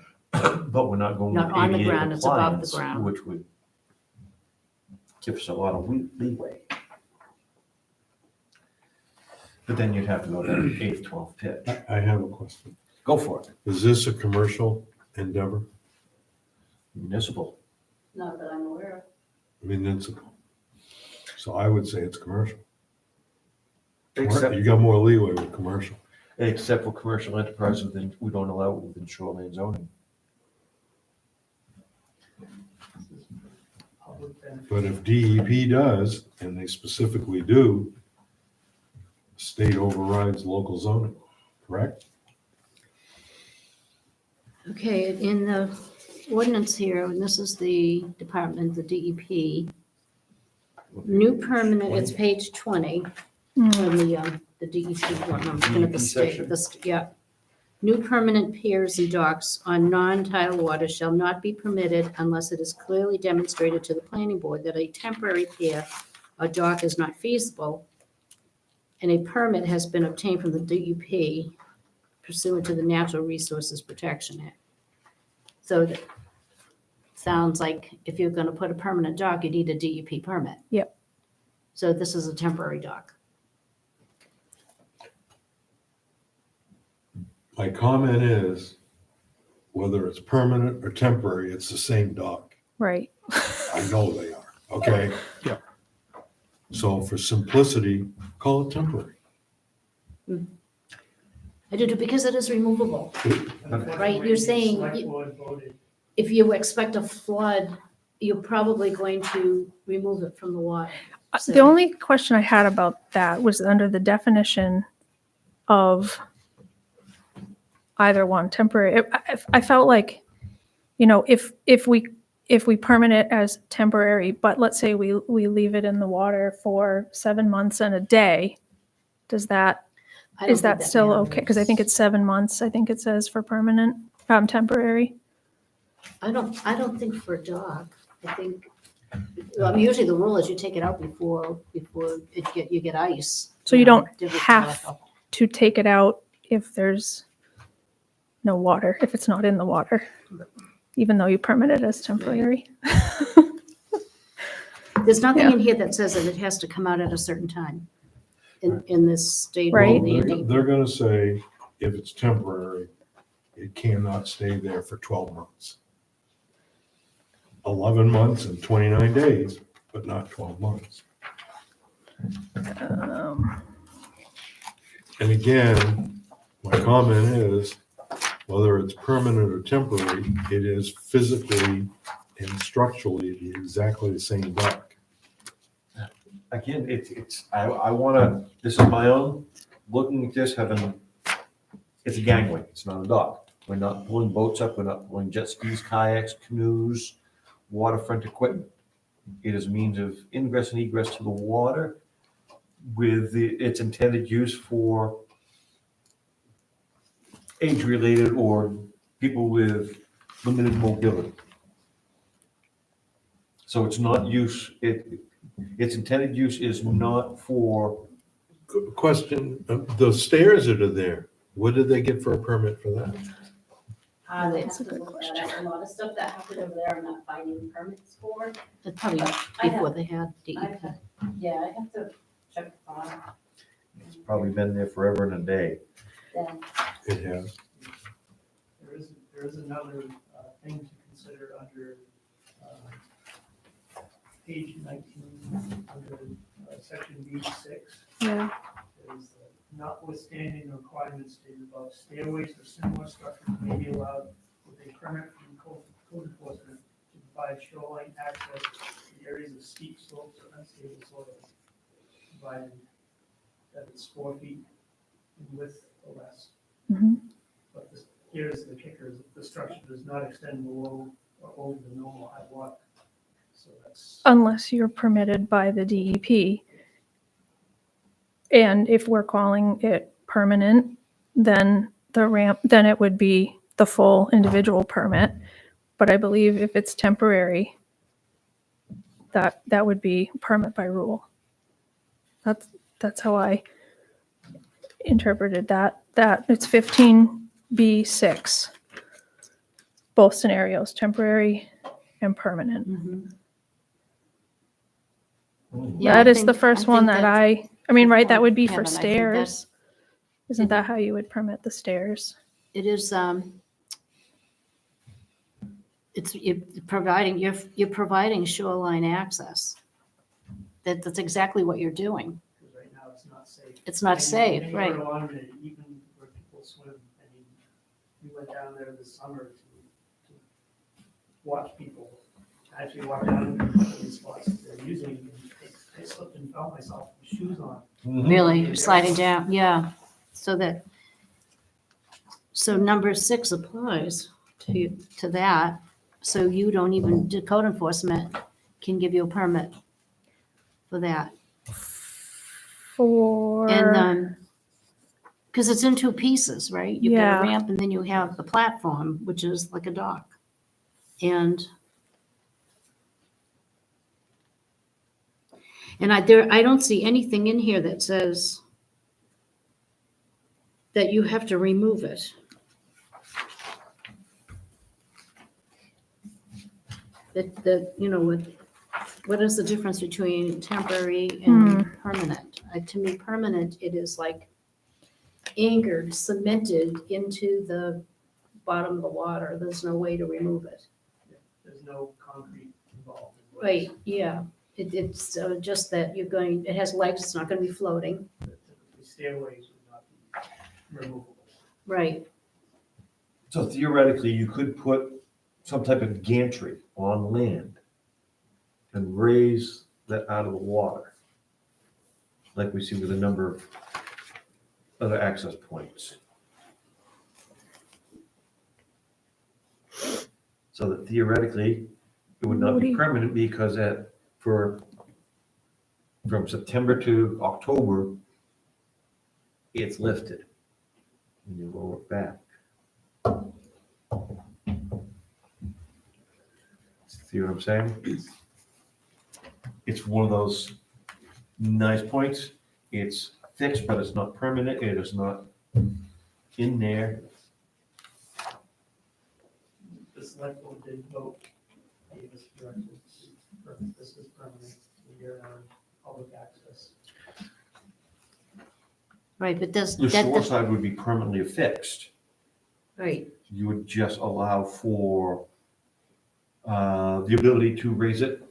[SPEAKER 2] But we're not going
[SPEAKER 6] Not
[SPEAKER 2] with
[SPEAKER 6] on the
[SPEAKER 2] ADA
[SPEAKER 6] ground, it's above the
[SPEAKER 2] compliance,
[SPEAKER 6] ground.
[SPEAKER 2] which would give us a lot of leeway. But then you'd have to go to 8th, 12th pitch.
[SPEAKER 5] I have a question.
[SPEAKER 2] Go for it.
[SPEAKER 5] Is this a commercial endeavor?
[SPEAKER 2] Municipal.
[SPEAKER 8] Not that I'm aware
[SPEAKER 5] municipal. So I would say it's commercial.
[SPEAKER 2] Except,
[SPEAKER 5] You got more leeway with commercial.
[SPEAKER 2] except for commercial enterprise, within we don't allow it within shoreline zoning.
[SPEAKER 3] Public benefit.
[SPEAKER 5] But if DEP does, and they specifically do, state overrides local zoning, correct?
[SPEAKER 6] Okay, in the ordinance here, and this is the department, the DEP, new permanent, it's page 20 on the DEP one, I'm looking at the
[SPEAKER 2] DEP
[SPEAKER 6] state,
[SPEAKER 2] section.
[SPEAKER 6] yeah. New permanent piers and docks on non-tidal water shall not be permitted unless it is clearly demonstrated to the planning board that a temporary pier or dock is not feasible, and a permit has been obtained from the DEP pursuant to the Natural Resources Protection Act. So that sounds like if you're gonna put a permanent dock, you need a DEP permit.
[SPEAKER 10] Yep.
[SPEAKER 6] So this is a temporary dock.
[SPEAKER 5] My comment is, whether it's permanent or temporary, it's the same dock.
[SPEAKER 10] Right.
[SPEAKER 5] I know they are, okay?
[SPEAKER 4] Yeah.
[SPEAKER 5] So for simplicity, call it temporary.
[SPEAKER 6] I do, because it is removable. Right, you're saying
[SPEAKER 3] Select
[SPEAKER 6] you-
[SPEAKER 3] board voted.
[SPEAKER 6] If you expect a flood, you're probably going to remove it from the water.
[SPEAKER 10] The only question I had about that was under the definition of either one, temporary. I felt like, you know, if we permit it as temporary, but let's say we leave it in the water for 7 months and a day, is that
[SPEAKER 6] I don't think
[SPEAKER 10] still
[SPEAKER 6] matters.
[SPEAKER 10] okay? Because I think it's 7 months, I think it says for permanent, temporary.
[SPEAKER 6] I don't think for a dock, I think, well, usually the rule is you take it out before you get ice.
[SPEAKER 10] So you don't
[SPEAKER 6] Different
[SPEAKER 10] have
[SPEAKER 6] dock.
[SPEAKER 10] to take it out if there's no water, if it's not in the water, even though you permit it as temporary.
[SPEAKER 6] There's nothing
[SPEAKER 10] Yeah.
[SPEAKER 6] in here that says that it has to come out at a certain time in this state.
[SPEAKER 10] Right.
[SPEAKER 5] They're gonna say, if it's temporary, it cannot stay there for 12 months. 11 months and 29 days, but not 12 months.
[SPEAKER 10] Um,
[SPEAKER 5] And again, my comment is, whether it's permanent or temporary, it is physically and structurally exactly the same dock.
[SPEAKER 2] Again, I wanna, this is my own, looking at this, it's a gangway, it's not a dock. We're not pulling boats up, we're not pulling jet skis, kayaks, canoes, waterfront equipment. It is a means of ingress and egress to the water with its intended use for age-related or people with limited mobility. So it's not its intended use is not for,
[SPEAKER 5] Good question, the stairs that are there, what did they get for a permit for that?
[SPEAKER 8] They have
[SPEAKER 10] That's a
[SPEAKER 8] to
[SPEAKER 10] good
[SPEAKER 8] look
[SPEAKER 10] question.
[SPEAKER 8] at it. A lot of stuff that happened over there, I'm not finding permits for.
[SPEAKER 6] It's probably
[SPEAKER 8] I
[SPEAKER 6] before
[SPEAKER 8] have-
[SPEAKER 6] they had
[SPEAKER 8] I
[SPEAKER 6] DEP.
[SPEAKER 8] have- Yeah, I have to check the file.
[SPEAKER 2] it's probably been there forever and a day.
[SPEAKER 8] Then,
[SPEAKER 5] It has.
[SPEAKER 3] There is another thing to consider under page 19, under section B6.
[SPEAKER 10] Yeah.
[SPEAKER 3] Is notwithstanding the requirements stated above, stairways or similar structures may be allowed with a permit from code enforcement to provide shoreline access to areas of steep slopes or unstable soils, provided that it's 4 feet in width or less.
[SPEAKER 10] Mhm.
[SPEAKER 3] But here's the kicker, is that the structure does not extend below or over the normal high water. So that's,
[SPEAKER 10] Unless you're permitted by the DEP. And if we're calling it permanent, then then it would be the full individual permit. But I believe if it's temporary, that would be permit by rule. That's how I interpreted that it's 15B6. Both scenarios, temporary and permanent.
[SPEAKER 6] Mhm. Yeah,
[SPEAKER 10] That
[SPEAKER 6] I
[SPEAKER 10] is
[SPEAKER 6] think-
[SPEAKER 10] the first
[SPEAKER 6] I
[SPEAKER 10] one
[SPEAKER 6] think
[SPEAKER 10] that
[SPEAKER 6] that's
[SPEAKER 10] I mean, right, that
[SPEAKER 6] point,
[SPEAKER 10] would be
[SPEAKER 6] Kevin.
[SPEAKER 10] for
[SPEAKER 6] I think that's-
[SPEAKER 10] stairs. Isn't that how you would permit the stairs?
[SPEAKER 6] It is, you're providing shoreline access. That's exactly what you're doing.
[SPEAKER 3] Because right now it's not safe.
[SPEAKER 6] It's not safe,
[SPEAKER 3] Anywhere
[SPEAKER 6] right?
[SPEAKER 3] along it, even where people swim. I mean, we went down there this summer to watch people actually walk down these spots that they're using. And I slipped and fell myself with shoes on.
[SPEAKER 6] Really sliding down, yeah. So number 6 applies to that. So you don't even, the code enforcement can give you a permit for that.
[SPEAKER 10] For,
[SPEAKER 6] And, because it's in 2 pieces, right? You've got
[SPEAKER 10] Yeah.
[SPEAKER 6] a ramp and then you have the platform, which is like a dock. And I don't see anything in here that says that you have to remove it. What is the difference between temporary and permanent? To me, permanent, it is like anchored, cemented into the bottom of the water. There's no way to remove it.
[SPEAKER 3] There's no concrete involved.
[SPEAKER 6] Right, yeah. It's just that it has legs, it's not gonna be floating.
[SPEAKER 3] Typically stairways would not be removable.
[SPEAKER 6] Right,
[SPEAKER 2] So theoretically, you could put some type of gantry on land and raise that out of the water, like we see with a number of other access points. So that theoretically, it would not be permanent because from September to October, it's lifted. And you roll it back. See what I'm saying? It's one of those nice points. It's fixed, but it's not permanent. It is not in there.
[SPEAKER 3] The select board did vote, gave us directions, this is permanent, year round public access.
[SPEAKER 6] right, but does,
[SPEAKER 2] The shore side would be permanently affixed.
[SPEAKER 6] right,
[SPEAKER 2] You would just allow for the ability to raise it,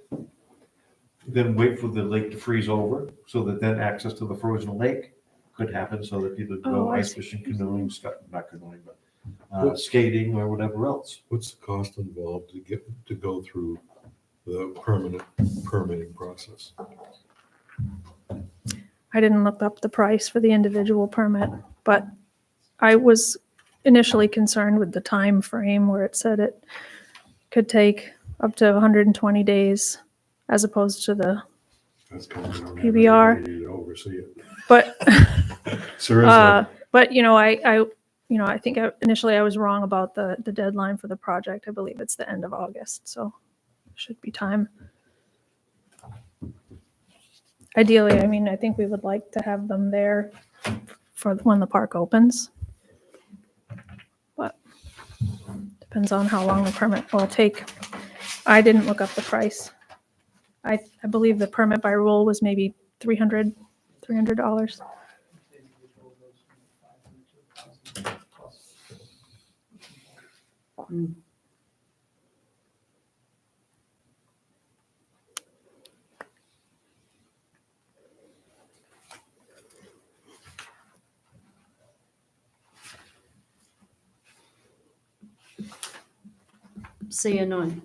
[SPEAKER 2] then wait for the lake to freeze over, so that then access to the frozen lake could happen, so that people could
[SPEAKER 10] Oh,
[SPEAKER 2] go
[SPEAKER 10] I
[SPEAKER 2] ice
[SPEAKER 10] see.
[SPEAKER 2] fishing, canoeing, not canoeing, but skating or whatever else.
[SPEAKER 5] What's the cost involved to go through the permitting process?
[SPEAKER 10] I didn't look up the price for the individual permit, but I was initially concerned with the time frame where it said it could take up to 120 days as opposed to the,
[SPEAKER 5] That's kind of
[SPEAKER 10] PBR.
[SPEAKER 5] to oversee it.
[SPEAKER 10] but,
[SPEAKER 5] Seriously,
[SPEAKER 10] but, I think initially I was wrong about the deadline for the project. I believe it's the end of August, so should be time. Ideally, I think we would like to have them there for when the park opens. But depends on how long the permit will take. I didn't look up the price. I believe the permit by rule was maybe $300.
[SPEAKER 3] Individual goes from 500 to 1,000 plus.
[SPEAKER 6] saying on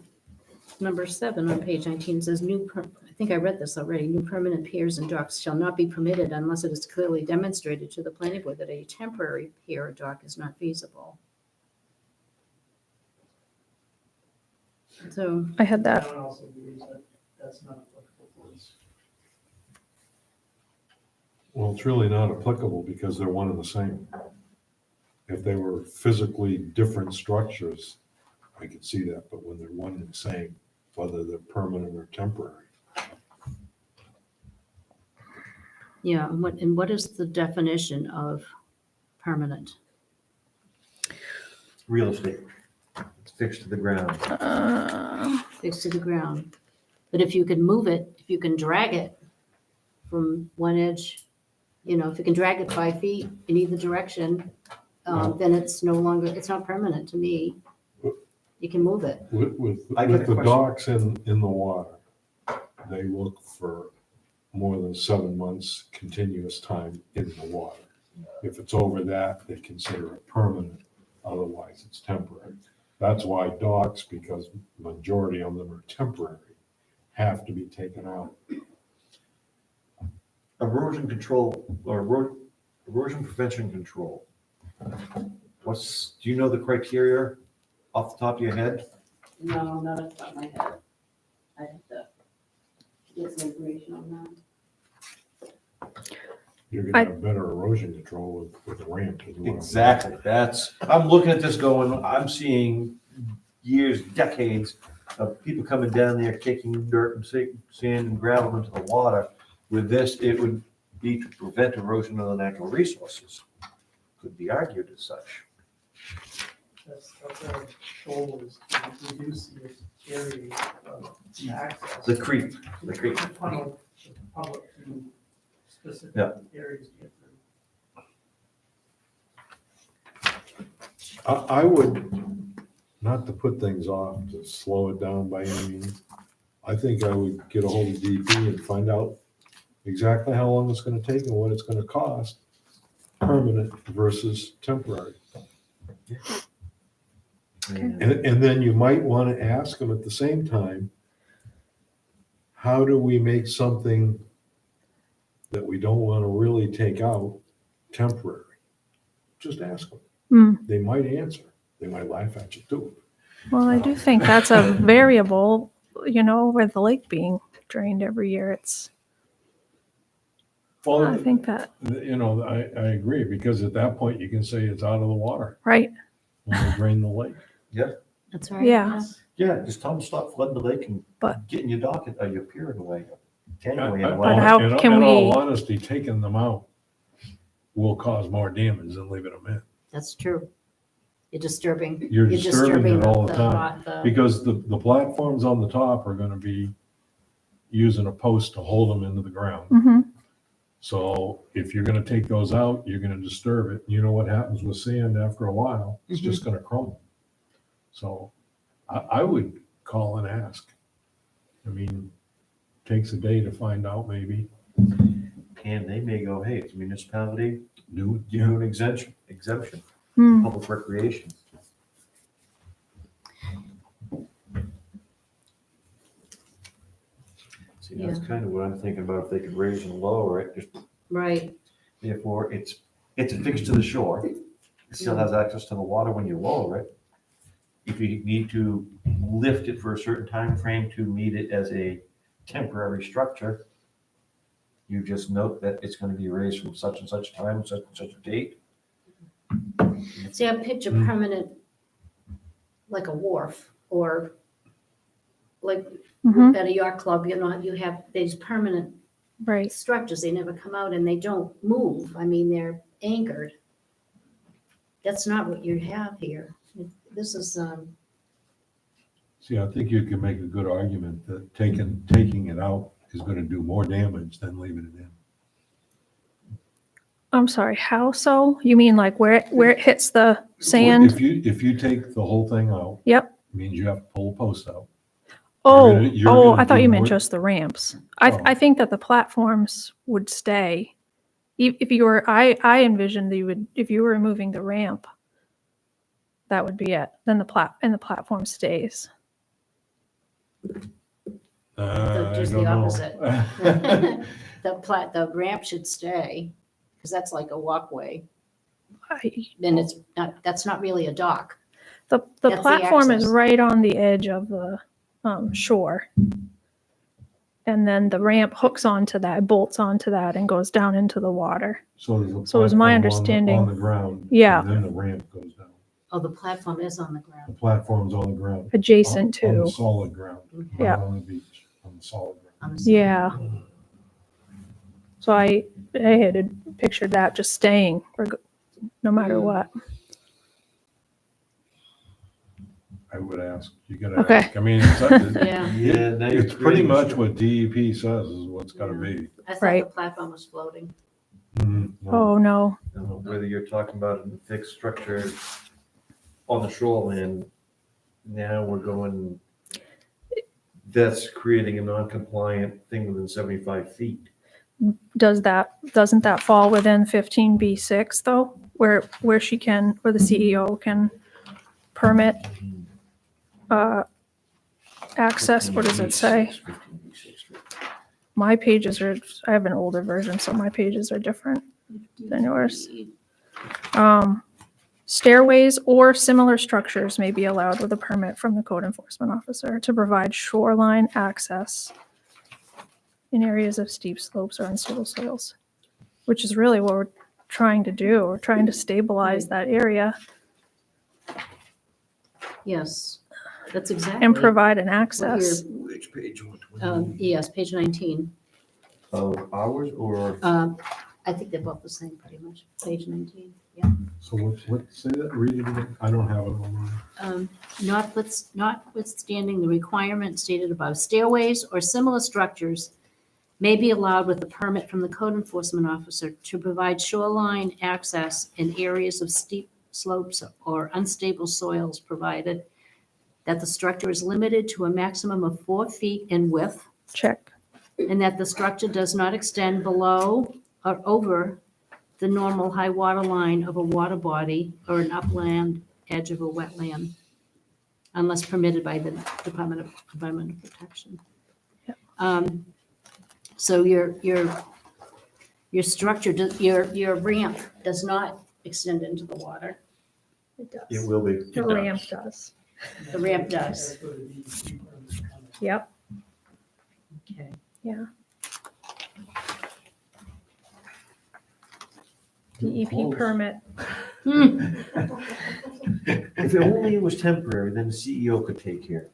[SPEAKER 6] number 7 on page 19 says I think I read this already, new permanent piers and docks shall not be permitted unless it is clearly demonstrated to the planning board that a temporary pier or dock is not feasible. So,
[SPEAKER 10] I had
[SPEAKER 3] The
[SPEAKER 10] that.
[SPEAKER 3] town also believes that that's not applicable for us.
[SPEAKER 5] well, it's really not applicable because they're one and the same. If they were physically different structures, I could see that, but when they're one and the same, whether they're permanent or temporary.
[SPEAKER 6] yeah, and what is the definition of permanent?
[SPEAKER 2] Real estate, it's fixed to the ground.
[SPEAKER 6] Fixed to the ground. But if you can move it, if you can drag it from one edge, if you can drag it 5 feet in either direction, then it's no longer, it's not permanent to me. You can move it.
[SPEAKER 5] With
[SPEAKER 2] I got a
[SPEAKER 5] the
[SPEAKER 2] question.
[SPEAKER 5] docks in the water, they look for more than 7 months continuous time in the water. If it's over that, they consider it permanent, otherwise it's temporary. That's why docks, because majority of them are temporary, have to be taken out.
[SPEAKER 2] Erosion control, or erosion prevention control. Do you know the criteria off the top of your head?
[SPEAKER 8] No, not off the top of my head. I have to get some information on that.
[SPEAKER 5] You're gonna have better erosion control with the ramp as well.
[SPEAKER 2] Exactly, I'm looking at this going, I'm seeing years, decades of people coming down there taking dirt and sand and gravel into the water. With this, it would be to prevent erosion of the natural resources. Could be argued as such.
[SPEAKER 3] That's our goal is to reduce the area of access.
[SPEAKER 2] The creep, the creep.
[SPEAKER 3] Funnel the public to specific
[SPEAKER 2] Yeah.
[SPEAKER 3] areas to get through.
[SPEAKER 5] I would, not to put things off, to slow it down by any means, I think I would get a hold of DEP and find out exactly how long it's gonna take and what it's gonna cost, permanent versus temporary. And then you might wanna ask them at the same time, how do we make something that we don't wanna really take out temporary? Just ask them. They might answer. They might laugh at you too.
[SPEAKER 10] Well, I do think that's a variable, with the lake being drained every year. I think that,
[SPEAKER 5] I agree, because at that point you can say it's out of the water
[SPEAKER 10] right?
[SPEAKER 5] when we drain the lake.
[SPEAKER 6] That's right.
[SPEAKER 10] Yeah.
[SPEAKER 2] Yeah, just tell them to stop flooding the lake and
[SPEAKER 10] But-
[SPEAKER 2] getting your dock, your pier away. Gangway
[SPEAKER 5] But
[SPEAKER 2] away.
[SPEAKER 10] how can
[SPEAKER 5] In all
[SPEAKER 10] we-
[SPEAKER 5] honesty, taking them out will cause more damage than leaving them in.
[SPEAKER 6] That's true. You're disturbing.
[SPEAKER 5] You're disturbing it all the time.
[SPEAKER 6] lot, the-
[SPEAKER 5] Because the platforms on the top are gonna be using a post to hold them into the ground.
[SPEAKER 10] Hmm.
[SPEAKER 5] So if you're gonna take those out, you're gonna disturb it. You know what happens with sand after a while? It's just gonna crumble. So I would call and ask. I mean, takes a day to find out maybe.
[SPEAKER 2] And they may go, hey, it's a municipality,
[SPEAKER 5] Do it.
[SPEAKER 2] give you an exemption,
[SPEAKER 10] Hmm.
[SPEAKER 2] public recreation. See, that's kind of what I'm thinking about, if they could raise and lower it, just
[SPEAKER 6] Right.
[SPEAKER 2] therefore, it's affixed to the shore. It still has access to the water when you lower it. If you need to lift it for a certain time frame to meet it as a temporary structure, you just note that it's going to be raised from such and such time, such and such a date.
[SPEAKER 6] See, I picture permanent, like a wharf or like
[SPEAKER 10] Hmm.
[SPEAKER 6] at a yacht club, you have these permanent
[SPEAKER 10] Right.
[SPEAKER 6] structures. They never come out and they don't move. I mean, they're anchored. That's not what you have here. This is,
[SPEAKER 5] See, I think you can make a good argument that taking it out is gonna do more damage than leaving it in.
[SPEAKER 10] I'm sorry, how so? You mean like where it hits the sand?
[SPEAKER 5] If you take the whole thing out,
[SPEAKER 10] Yep.
[SPEAKER 5] means you have to pull a post out.
[SPEAKER 10] Oh,
[SPEAKER 5] you're gonna
[SPEAKER 10] I thought
[SPEAKER 5] do
[SPEAKER 10] you meant
[SPEAKER 5] more-
[SPEAKER 10] just the ramps.
[SPEAKER 5] Oh.
[SPEAKER 10] I think that the platforms would stay. If you were, I envisioned that you would, if you were removing the ramp, that would be it. Then the platform stays.
[SPEAKER 6] just the
[SPEAKER 5] I don't know.
[SPEAKER 6] opposite. The ramp should stay because that's like a walkway. Then it's not, that's not really a dock.
[SPEAKER 10] The
[SPEAKER 6] That's the
[SPEAKER 10] platform is
[SPEAKER 6] access.
[SPEAKER 10] right on the edge of the shore. And then the ramp hooks onto that, bolts onto that and goes down into the water.
[SPEAKER 5] So there's a
[SPEAKER 10] So it was my
[SPEAKER 5] platform
[SPEAKER 10] understanding-
[SPEAKER 5] On the ground.
[SPEAKER 10] Yeah.
[SPEAKER 5] And then the ramp goes down.
[SPEAKER 6] Oh, the platform is on the
[SPEAKER 5] The
[SPEAKER 6] ground.
[SPEAKER 5] platform's on the ground.
[SPEAKER 10] Adjacent
[SPEAKER 5] On the
[SPEAKER 10] to,
[SPEAKER 5] solid ground.
[SPEAKER 10] Yeah.
[SPEAKER 5] Not on the beach, on the solid ground.
[SPEAKER 6] on the side.
[SPEAKER 10] yeah. So I had pictured that just staying no matter what.
[SPEAKER 5] I would ask, you gotta
[SPEAKER 10] Okay.
[SPEAKER 5] ask. I mean, it's,
[SPEAKER 6] Yeah,
[SPEAKER 2] Yeah, now you're
[SPEAKER 5] it's pretty
[SPEAKER 2] creating-
[SPEAKER 5] much what DEP says is what's gotta be.
[SPEAKER 6] I thought
[SPEAKER 10] Right.
[SPEAKER 6] the platform was floating.
[SPEAKER 5] Mhm. No.
[SPEAKER 10] Oh, no.
[SPEAKER 2] I don't know whether you're talking about a fixed structure on the shoreline, now we're going, that's creating a non-compliant thing within 75 feet.
[SPEAKER 10] Doesn't that fall within 15B6 though, where she can, where the CEO can permit access? What does it say?
[SPEAKER 2] 15B6.
[SPEAKER 10] My pages are, I have an older version, so my pages are different than yours. Stairways or similar structures may be allowed with a permit from the code enforcement officer to provide shoreline access in areas of steep slopes or unstable soils, which is really what we're trying to do. We're trying to stabilize that area
[SPEAKER 6] Yes, that's exactly.
[SPEAKER 10] and provide an access.
[SPEAKER 2] Which page?
[SPEAKER 6] Yes, page 19.
[SPEAKER 2] Of ours or?
[SPEAKER 6] I think they're both the same, pretty much. Page 19, yeah.
[SPEAKER 5] So let's say that, read it again. I don't have it on mine.
[SPEAKER 6] Notwithstanding the requirement stated above, stairways or similar structures may be allowed with a permit from the code enforcement officer to provide shoreline access in areas of steep slopes or unstable soils, provided that the structure is limited to a maximum of 4 feet in width
[SPEAKER 10] Check.
[SPEAKER 6] and that the structure does not extend below or over the normal high water line of a water body or an upland edge of a wetland, unless permitted by the Department of Environmental Protection. So your structure, your ramp does not extend into the water.
[SPEAKER 10] It
[SPEAKER 2] It
[SPEAKER 10] does.
[SPEAKER 2] will be.
[SPEAKER 10] The ramp does.
[SPEAKER 6] The ramp does.
[SPEAKER 10] Yep.
[SPEAKER 6] Okay.
[SPEAKER 10] Yeah. DEP permit.
[SPEAKER 2] If it only was temporary, then the CEO could take care of it.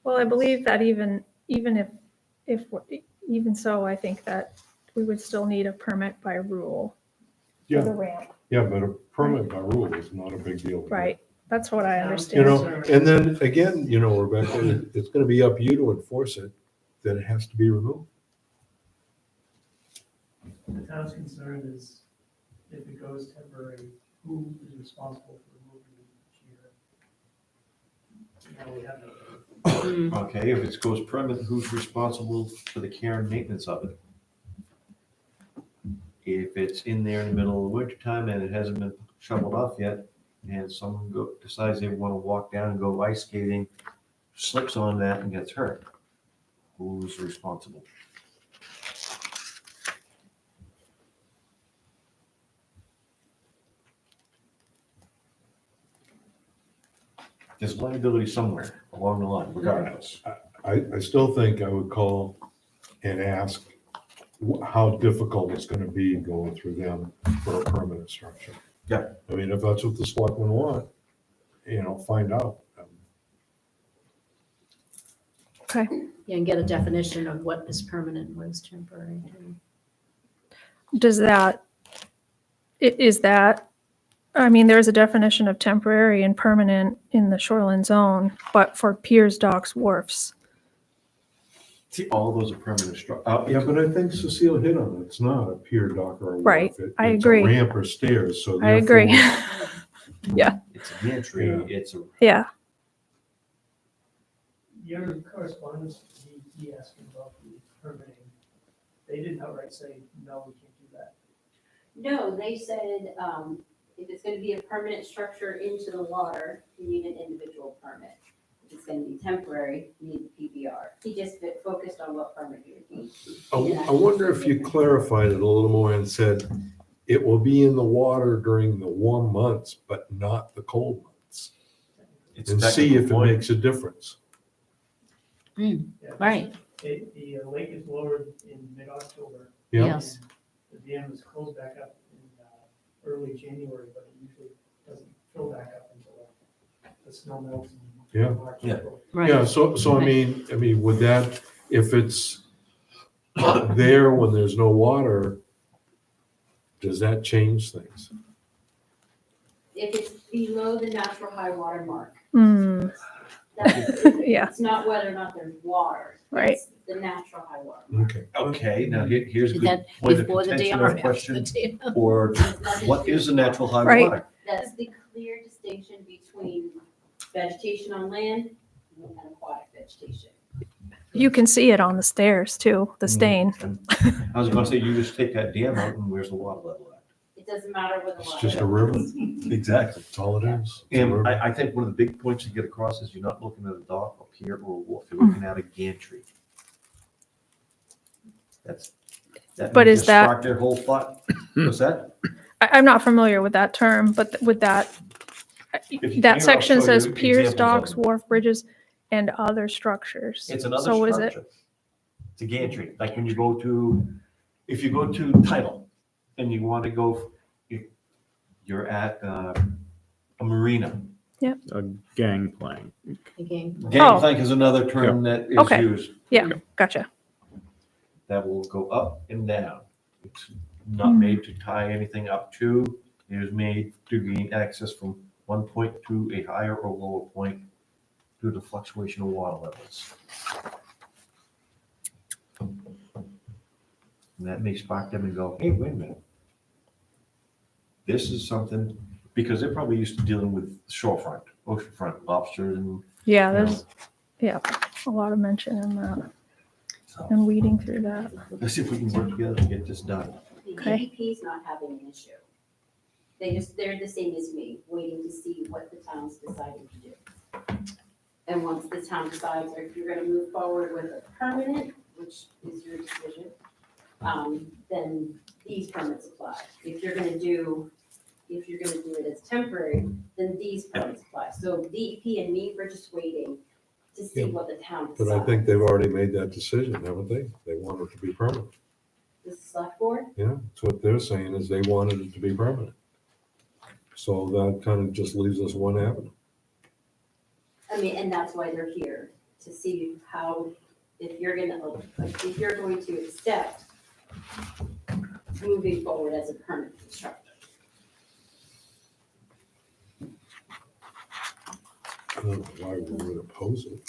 [SPEAKER 10] Well, I believe that even even so, I think that we would still need a permit by rule for the
[SPEAKER 5] Yeah,
[SPEAKER 10] ramp,
[SPEAKER 5] yeah, but a permit by rule is not a big deal.
[SPEAKER 10] right? That's what I
[SPEAKER 5] You
[SPEAKER 10] understand.
[SPEAKER 5] know, and then again, you know, Rebecca, it's gonna be up to you to enforce it, that it has to be removed.
[SPEAKER 3] The town's concern is if it goes temporary, who is responsible for removing it each year? Now we have no.
[SPEAKER 2] Okay, if it goes permanent, who's responsible for the care and maintenance of it? If it's in there in the middle of the winter time and it hasn't been shoveled off yet, and someone decides they want to walk down and go ice skating, slips on that and gets hurt, who's responsible? There's liability somewhere along the line, regardless.
[SPEAKER 5] I still think I would call and ask how difficult it's gonna be going through them for a permanent structure.
[SPEAKER 2] Yeah.
[SPEAKER 5] I mean, if that's what the selectmen want, you know, find out.
[SPEAKER 10] Okay.
[SPEAKER 6] Yeah, and get a definition of what is permanent and what is temporary.
[SPEAKER 10] Does that, is that, I mean, there's a definition of temporary and permanent in the shoreline zone, but for piers, docks, wharfs.
[SPEAKER 2] See, all those are permanent
[SPEAKER 5] Yeah, but I think Cecile hit on it. It's not a pier, dock, or a wharf.
[SPEAKER 10] Right, I
[SPEAKER 5] It's
[SPEAKER 10] agree.
[SPEAKER 5] a ramp or stairs, so.
[SPEAKER 10] I agree.
[SPEAKER 5] therefore-
[SPEAKER 2] It's a gantry, it's a.
[SPEAKER 10] Yeah.
[SPEAKER 3] Your correspondence, he asking about the permitting, they didn't outright say, no, we can't do that.
[SPEAKER 8] No, they said, if it's gonna be a permanent structure into the water, you need an individual permit. If it's gonna be temporary, you need the PBR. He just focused on what permit you would need.
[SPEAKER 5] I wonder if you clarified it a little more and said, it will be in the water during the warm months, but not the cold months.
[SPEAKER 2] It's
[SPEAKER 5] And see if it
[SPEAKER 2] technical point.
[SPEAKER 5] makes a difference.
[SPEAKER 3] Yeah.
[SPEAKER 6] Right,
[SPEAKER 3] The lake is lowered in mid-October.
[SPEAKER 5] Yeah.
[SPEAKER 6] yes.
[SPEAKER 3] The dam is closed back up in early January, but it usually doesn't fill back up until the snow melts in
[SPEAKER 5] Yeah.
[SPEAKER 3] March.
[SPEAKER 2] Yeah.
[SPEAKER 3] April.
[SPEAKER 5] Yeah,
[SPEAKER 6] Right.
[SPEAKER 5] so I mean, would that, if it's there when there's no water, does that change things?
[SPEAKER 8] If it's below the natural high water mark,
[SPEAKER 10] Hmm,
[SPEAKER 8] that's,
[SPEAKER 10] yeah,
[SPEAKER 8] it's not whether or not there's water.
[SPEAKER 10] Right.
[SPEAKER 8] It's the natural high water mark.
[SPEAKER 5] Okay.
[SPEAKER 2] Okay, now here's a
[SPEAKER 6] Is
[SPEAKER 2] good
[SPEAKER 6] that
[SPEAKER 2] point of
[SPEAKER 6] before the
[SPEAKER 2] contention
[SPEAKER 6] dam or
[SPEAKER 2] or
[SPEAKER 6] after
[SPEAKER 2] question,
[SPEAKER 6] the dam?
[SPEAKER 2] or
[SPEAKER 8] It's nothing
[SPEAKER 2] what
[SPEAKER 8] to do
[SPEAKER 2] is the
[SPEAKER 8] with
[SPEAKER 2] natural high
[SPEAKER 10] Right.
[SPEAKER 2] water?
[SPEAKER 8] That's the clear distinction between vegetation on land and aquatic vegetation.
[SPEAKER 10] You can see it on the stairs too, the stain.
[SPEAKER 2] I was gonna say, you just take that dam out and where's the water level at?
[SPEAKER 8] It doesn't matter where the
[SPEAKER 5] It's
[SPEAKER 8] water.
[SPEAKER 5] just a river.
[SPEAKER 2] Exactly.
[SPEAKER 5] That's all it is. It's a
[SPEAKER 2] And
[SPEAKER 5] river.
[SPEAKER 2] I think one of the big points to get across is you're not looking at a dock, a pier, or a wharf, you're looking at a gantry. That
[SPEAKER 10] But
[SPEAKER 2] may
[SPEAKER 10] is
[SPEAKER 2] just
[SPEAKER 10] that-
[SPEAKER 2] spark their whole thought. What's that?
[SPEAKER 10] I'm not familiar with that term, but with that,
[SPEAKER 2] If you
[SPEAKER 10] that
[SPEAKER 2] can, I'll
[SPEAKER 10] section
[SPEAKER 2] show
[SPEAKER 10] says
[SPEAKER 2] you
[SPEAKER 10] piers,
[SPEAKER 2] examples of
[SPEAKER 10] docks,
[SPEAKER 2] it.
[SPEAKER 10] wharf, bridges, and other structures.
[SPEAKER 2] It's another
[SPEAKER 10] So is it?
[SPEAKER 2] structure. It's a gantry, like when you go to, if you go to Title and you want to go, you're at a marina.
[SPEAKER 4] A gangplank.
[SPEAKER 6] Again,
[SPEAKER 2] Gangplank is another term that is
[SPEAKER 10] Okay.
[SPEAKER 2] used.
[SPEAKER 10] Yeah, gotcha.
[SPEAKER 2] That will go up and down. It's not made to tie anything up to. It is made to gain access from one point to a higher or lower point due to fluctuation of water levels. And that may spark them and go, hey, wait a minute. This is something, because they're probably used to dealing with shorefront, oceanfront, lobsters and,
[SPEAKER 10] Yeah,
[SPEAKER 2] you know,
[SPEAKER 10] there's, yeah, a lot of mention in that
[SPEAKER 2] so.
[SPEAKER 10] and weeding through that.
[SPEAKER 2] Let's see if we can work together to get this done.
[SPEAKER 8] The
[SPEAKER 10] Okay.
[SPEAKER 8] DEP's not having an issue. They're the same as me, waiting to see what the town's deciding to do. And once the town decides if you're gonna move forward with a permanent, which is your decision, then these permits apply. If you're gonna do it as temporary, then these permits apply. So DEP and me, we're just waiting to see
[SPEAKER 5] Yeah,
[SPEAKER 8] what the town
[SPEAKER 5] But
[SPEAKER 8] decides.
[SPEAKER 5] I think they've already made that decision, haven't they? They want it to be permanent.
[SPEAKER 8] The select board,
[SPEAKER 5] Yeah, that's what they're saying is they wanted it to be permanent. So that kind of just leaves us one avenue.
[SPEAKER 8] I mean, and that's why they're here, to see how, if you're going to accept moving forward as a permanent constructor.
[SPEAKER 5] I don't know why we would oppose it.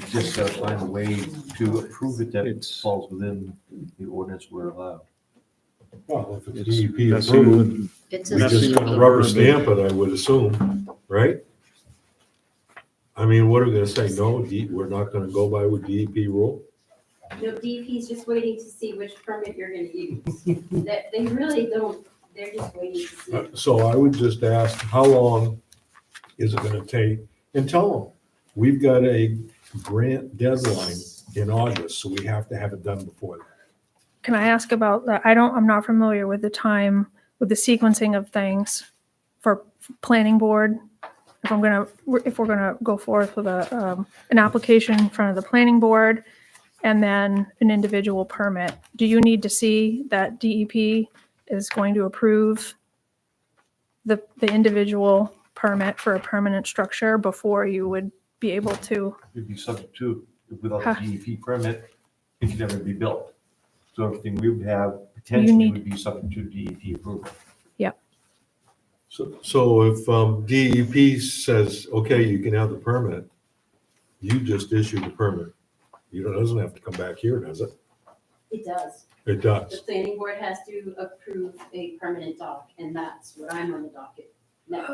[SPEAKER 2] Just gotta find a way to approve it that it
[SPEAKER 4] It's-
[SPEAKER 2] falls within the ordinance we're allowed.
[SPEAKER 5] Well, if it's
[SPEAKER 4] It's
[SPEAKER 5] DEP
[SPEAKER 4] messing
[SPEAKER 5] approved,
[SPEAKER 4] with-
[SPEAKER 6] it's
[SPEAKER 5] we
[SPEAKER 6] a,
[SPEAKER 5] just rubber stamp it, I would assume, right? I mean, what are we gonna say? No, we're not gonna go by with DEP rule?
[SPEAKER 8] No, DEP's just waiting to see which permit you're going to use. They really don't, they're just waiting to see.
[SPEAKER 5] So I would just ask, how long is it gonna take? And tell them, we've got a grant deadline in August, so we have to have it done before that.
[SPEAKER 10] Can I ask about that? I'm not familiar with the time, with the sequencing of things for planning board. If we're gonna go forth with an application in front of the planning board and then an individual permit, do you need to see that DEP is going to approve the individual permit for a permanent structure before you would be able to?
[SPEAKER 2] It'd be subject to, without
[SPEAKER 10] Huh.
[SPEAKER 2] the DEP permit, it could never be built. So everything we would have potentially
[SPEAKER 10] need-
[SPEAKER 2] would be subject to DEP approval.
[SPEAKER 5] So if DEP says, okay, you can have the permit, you just issue the permit. It doesn't have to come back here, does it?
[SPEAKER 8] It does.
[SPEAKER 5] It
[SPEAKER 8] The
[SPEAKER 5] does.
[SPEAKER 8] planning board has to approve a permanent dock, and that's what I'm on the docket next.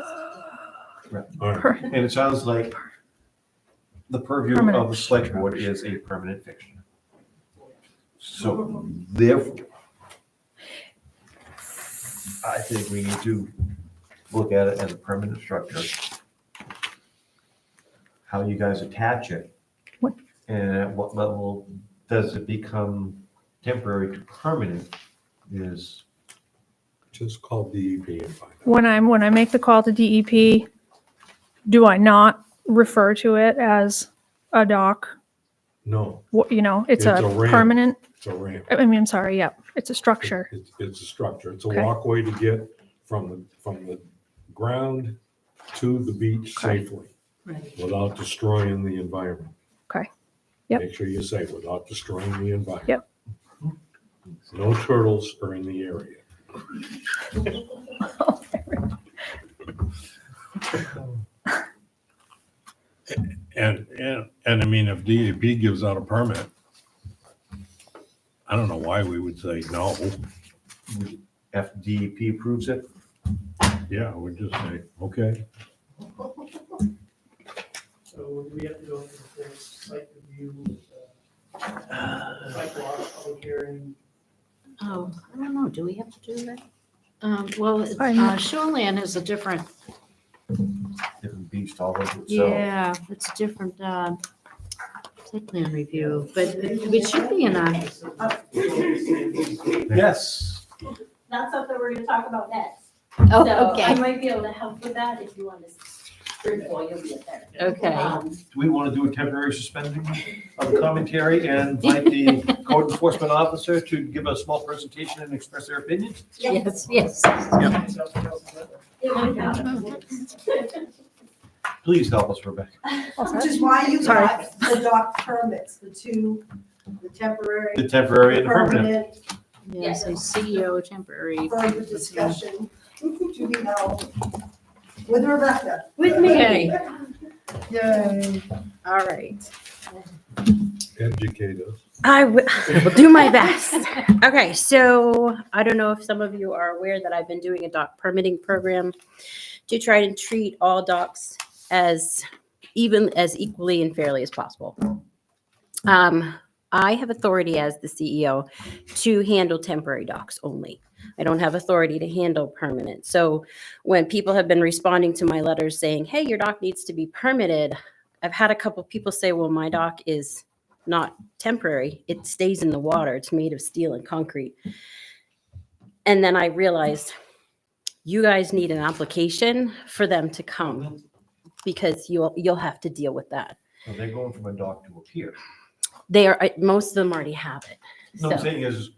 [SPEAKER 5] All right.
[SPEAKER 2] And it sounds like the purview of
[SPEAKER 10] Permanent
[SPEAKER 2] the select board is a permanent fixture. So therefore, I think we need to look at it as a permanent structure. How you guys attach it.
[SPEAKER 10] What-
[SPEAKER 2] And at what level does it become temporary to permanent is,
[SPEAKER 5] Just call DEP and find out.
[SPEAKER 10] When I make the call to DEP, do I not refer to it as a dock?
[SPEAKER 5] No,
[SPEAKER 10] It's a
[SPEAKER 5] It's a ramp.
[SPEAKER 10] permanent,
[SPEAKER 5] it's a ramp.
[SPEAKER 10] I mean, I'm sorry, yeah, it's a structure.
[SPEAKER 5] It's a structure. It's a
[SPEAKER 10] Okay.
[SPEAKER 5] walkway to get from the ground to the beach
[SPEAKER 10] Okay.
[SPEAKER 5] safely
[SPEAKER 6] right.
[SPEAKER 5] without destroying the environment.
[SPEAKER 10] Okay. Yep.
[SPEAKER 5] Make sure you're safe without destroying the environment.
[SPEAKER 10] Yep.
[SPEAKER 5] No turtles are in the area. And I mean, if DEP gives out a permit, I don't know why we would say no.
[SPEAKER 2] after DEP approves it,
[SPEAKER 5] Yeah, we'd just say, okay.
[SPEAKER 3] So do we have to go through the full site review, site walk, public hearing?
[SPEAKER 6] Oh, I don't know, do we have to do that? Well,
[SPEAKER 10] Fine.
[SPEAKER 6] Shoreland is a different,
[SPEAKER 2] Different beast all over itself.
[SPEAKER 6] yeah, it's a different, site plan review, but it should be in a,
[SPEAKER 2] Yes.
[SPEAKER 8] That's something we're gonna talk about next.
[SPEAKER 6] oh,
[SPEAKER 8] So I
[SPEAKER 6] okay,
[SPEAKER 8] might be able to help with that if you want to, Bridgeville, you'll be there.
[SPEAKER 6] okay.
[SPEAKER 2] Do we want to do a temporary suspending of commentary and invite the code enforcement officer to give a small presentation and express their opinions?
[SPEAKER 6] Yes, yes.
[SPEAKER 8] It would help.
[SPEAKER 2] Please help us, Rebecca.
[SPEAKER 1] Which is why you
[SPEAKER 10] Sorry.
[SPEAKER 1] got the dock permits, the two, the temporary,
[SPEAKER 2] The temporary and the permanent.
[SPEAKER 1] permanent,
[SPEAKER 6] Yes, a CEO temporary.
[SPEAKER 1] further discussion to be held with Rebecca.
[SPEAKER 6] With me.
[SPEAKER 1] Yay.
[SPEAKER 7] All right.
[SPEAKER 5] Educate us.
[SPEAKER 7] I will do my best. Okay, so I don't know if some of you are aware that I've been doing a dock permitting program to try and treat all docks as equally and fairly as possible. I have authority as the CEO to handle temporary docks only. I don't have authority to handle permanent. So when people have been responding to my letters saying, hey, your dock needs to be permitted, I've had a couple people say, well, my dock is not temporary. It stays in the water. It's made of steel and concrete. And then I realized you guys need an application for them to come because you'll have to deal with that.
[SPEAKER 2] So they're going from a dock to a pier.
[SPEAKER 7] They are, most of them already have it.
[SPEAKER 2] No, I'm
[SPEAKER 7] So,
[SPEAKER 2] saying is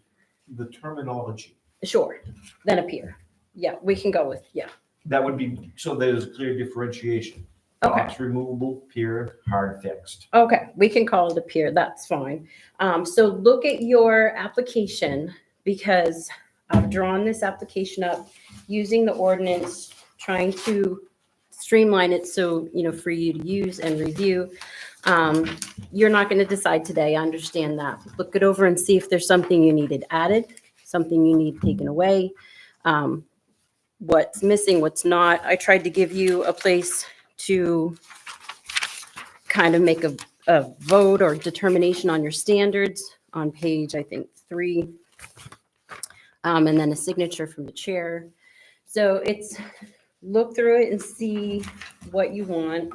[SPEAKER 2] the terminology.
[SPEAKER 7] sure, then a pier. Yeah, we can go with, yeah.
[SPEAKER 2] That would be, so there's a clear differentiation.
[SPEAKER 7] Okay.
[SPEAKER 2] Docks removable, pier, hard fixed.
[SPEAKER 7] Okay, we can call it a pier, that's fine. So look at your application because I've drawn this application up using the ordinance, trying to streamline it so, for you to use and review. You're not going to decide today, I understand that. Look it over and see if there's something you needed added, something you need taken away, what's missing, what's not. I tried to give you a place to kind of make a vote or determination on your standards on page, I think, 3. And then a signature from the chair. So it's look through it and see what you want.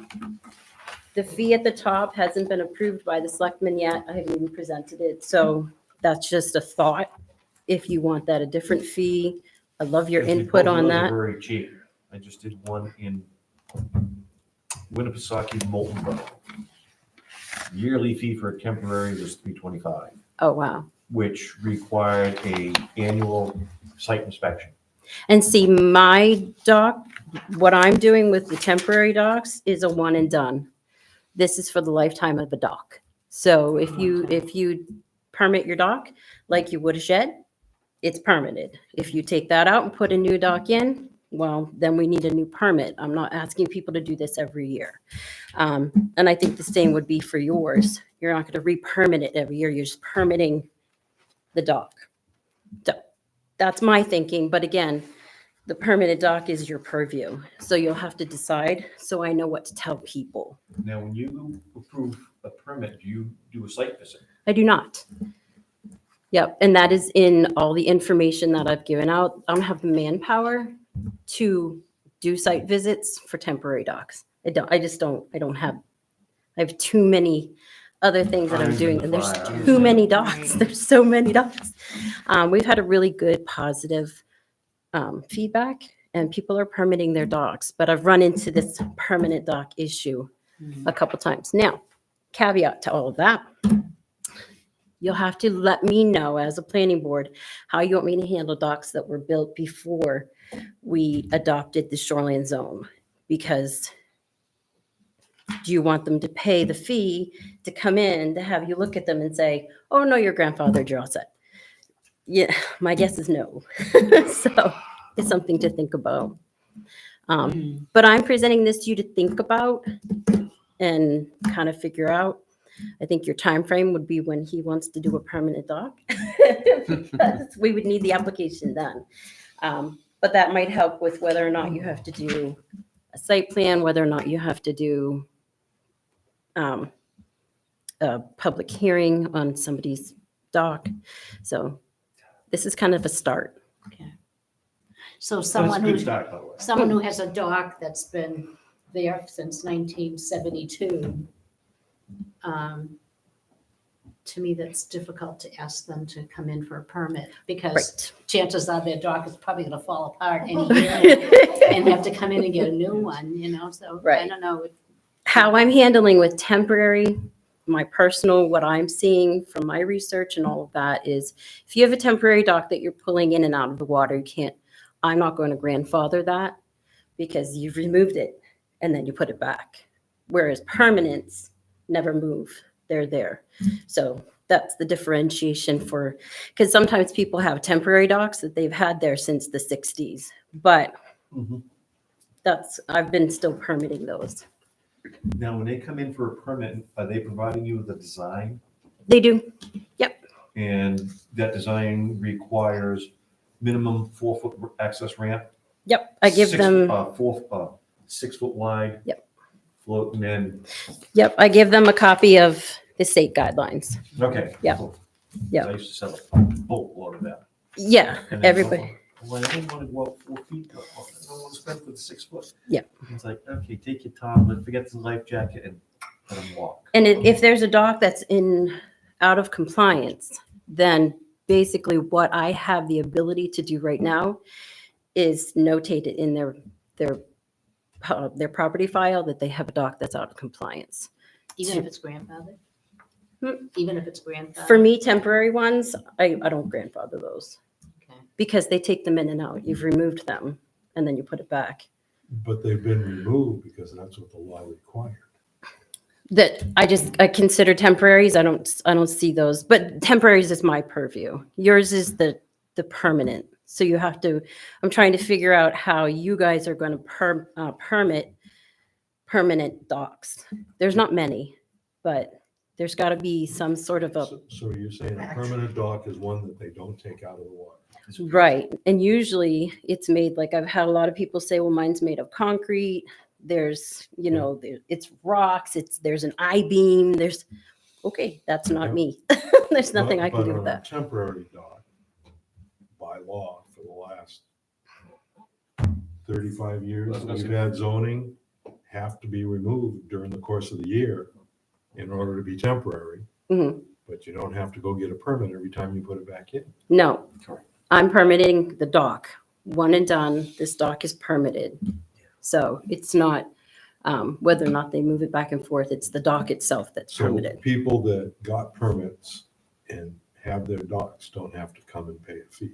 [SPEAKER 7] The fee at the top hasn't been approved by the selectmen yet. I haven't even presented it. So that's just a thought. If you want that, a different fee. I love your
[SPEAKER 2] Because
[SPEAKER 7] input
[SPEAKER 2] both
[SPEAKER 7] on
[SPEAKER 2] of those are
[SPEAKER 7] that.
[SPEAKER 2] Very cheap. I just did one in Winnipesaukee, Molten Borough. Yearly fee for a temporary was $325,
[SPEAKER 7] Oh, wow.
[SPEAKER 2] which required a annual site inspection.
[SPEAKER 7] And see, my dock, what I'm doing with the temporary docks is a one and done. This is for the lifetime of a dock. So if you permit your dock like you would a shed, it's permitted. If you take that out and put a new dock in, well, then we need a new permit. I'm not asking people to do this every year. And I think the same would be for yours. You're not going to re-permit it every year. You're just permitting the dock. So that's my thinking. But again, the permitted dock is your purview. So you'll have to decide so I know what to tell people.
[SPEAKER 2] Now, when you approve a permit, do you do a site visit?
[SPEAKER 7] I do not. Yep, and that is in all the information that I've given out. I don't have the manpower to do site visits for temporary docks. I don't have, I have too many other things that I'm
[SPEAKER 2] Irons in
[SPEAKER 7] doing,
[SPEAKER 2] the
[SPEAKER 7] and there's
[SPEAKER 2] fire, I
[SPEAKER 7] too
[SPEAKER 2] understand.
[SPEAKER 7] many docks. There's so many docks. We've had a really good positive feedback, and people are permitting their docks, but I've run into this permanent dock issue a couple times. Now, caveat to all of that, you'll have to let me know as a planning board how you want me to handle docks that were built before we adopted the shoreline zone. Because do you want them to pay the fee to come in, to have you look at them and say, oh, no, your grandfather, you're all set? Yeah, my guess is no. So it's something to think about. But I'm presenting this to you to think about and kind of figure out. I think your time frame would be when he wants to do a permanent dock. Because we would need the application done. But that might help with whether or not you have to do a site plan, whether or not you have to do
[SPEAKER 11] a public hearing on somebody's dock. So this is kind of a start.
[SPEAKER 6] So
[SPEAKER 2] That's a
[SPEAKER 6] someone
[SPEAKER 2] good
[SPEAKER 6] who,
[SPEAKER 2] start, by the way.
[SPEAKER 6] someone who has a dock that's been there since 1972, to me, that's difficult to ask them to come in for a permit because
[SPEAKER 11] Right.
[SPEAKER 6] chances are their dock is probably gonna fall apart any year and have to come in and get a new one, so I
[SPEAKER 11] Right.
[SPEAKER 6] don't know.
[SPEAKER 11] How I'm handling with temporary, my personal, what I'm seeing from my research and all of that is if you have a temporary dock that you're pulling in and out of the water, you can't, I'm not going to grandfather that because you've removed it and then you put it back. Whereas permanents never move, they're there. So that's the differentiation for, because sometimes people have temporary docks that they've had there since the 60s, but
[SPEAKER 2] Mhm.
[SPEAKER 11] I've been still permitting those.
[SPEAKER 2] Now, when they come in for a permit, are they providing you with a design?
[SPEAKER 11] They do.
[SPEAKER 2] And that design requires minimum 4-foot access ramp?
[SPEAKER 11] Yep. I give them,
[SPEAKER 2] 6 foot wide?
[SPEAKER 11] Yep.
[SPEAKER 2] Float, and then,
[SPEAKER 11] yep, I give them a copy of the state guidelines.
[SPEAKER 2] okay.
[SPEAKER 11] Yeah.
[SPEAKER 2] cool.
[SPEAKER 11] Yeah.
[SPEAKER 2] I used to sell a boatload of that.
[SPEAKER 11] Yeah,
[SPEAKER 2] And then
[SPEAKER 11] everybody.
[SPEAKER 2] Well, I didn't want to go out 4 feet, I don't want to spend for the 6 foot.
[SPEAKER 11] Yeah.
[SPEAKER 2] It's like, okay, take your time, but forget the life jacket and let them walk.
[SPEAKER 11] And if there's a dock that's out of compliance, then basically what I have the ability to do right now is notate it in their property file that they have a dock that's out of compliance.
[SPEAKER 6] Even if it's grandfathered? Even if it's grandfathered?
[SPEAKER 11] For me, temporary ones, I don't grandfather those
[SPEAKER 6] Okay.
[SPEAKER 11] because they take them in and out. You've removed them and then you put it back.
[SPEAKER 5] But they've been removed because that's what the law required.
[SPEAKER 11] That I consider temporaries. I don't see those, but temporaries is my purview. Yours is the permanent. So you have to, I'm trying to figure out how you guys are going to permit permanent docks. There's not many, but there's got to be some sort of a,
[SPEAKER 5] So you're saying a permanent dock is one that they don't take out of the water?
[SPEAKER 11] right. And usually it's made, like I've had a lot of people say, well, mine's made of concrete. There's, it's rocks, there's an I-beam, okay, that's not me. There's nothing I can do with that.
[SPEAKER 5] But on a temporary dock, by law, for the last 35 years, we've had zoning have to be removed during the course of the year in order to be temporary.
[SPEAKER 11] Mhm.
[SPEAKER 5] But you don't have to go get a permit every time you put it back in.
[SPEAKER 11] No,
[SPEAKER 2] Correct.
[SPEAKER 11] I'm permitting the dock. One and done, this dock is permitted. So it's not, whether or not they move it back and forth, it's the dock itself that's
[SPEAKER 5] So
[SPEAKER 11] permitted.
[SPEAKER 5] people that got permits and have their docks don't have to come and pay a fee.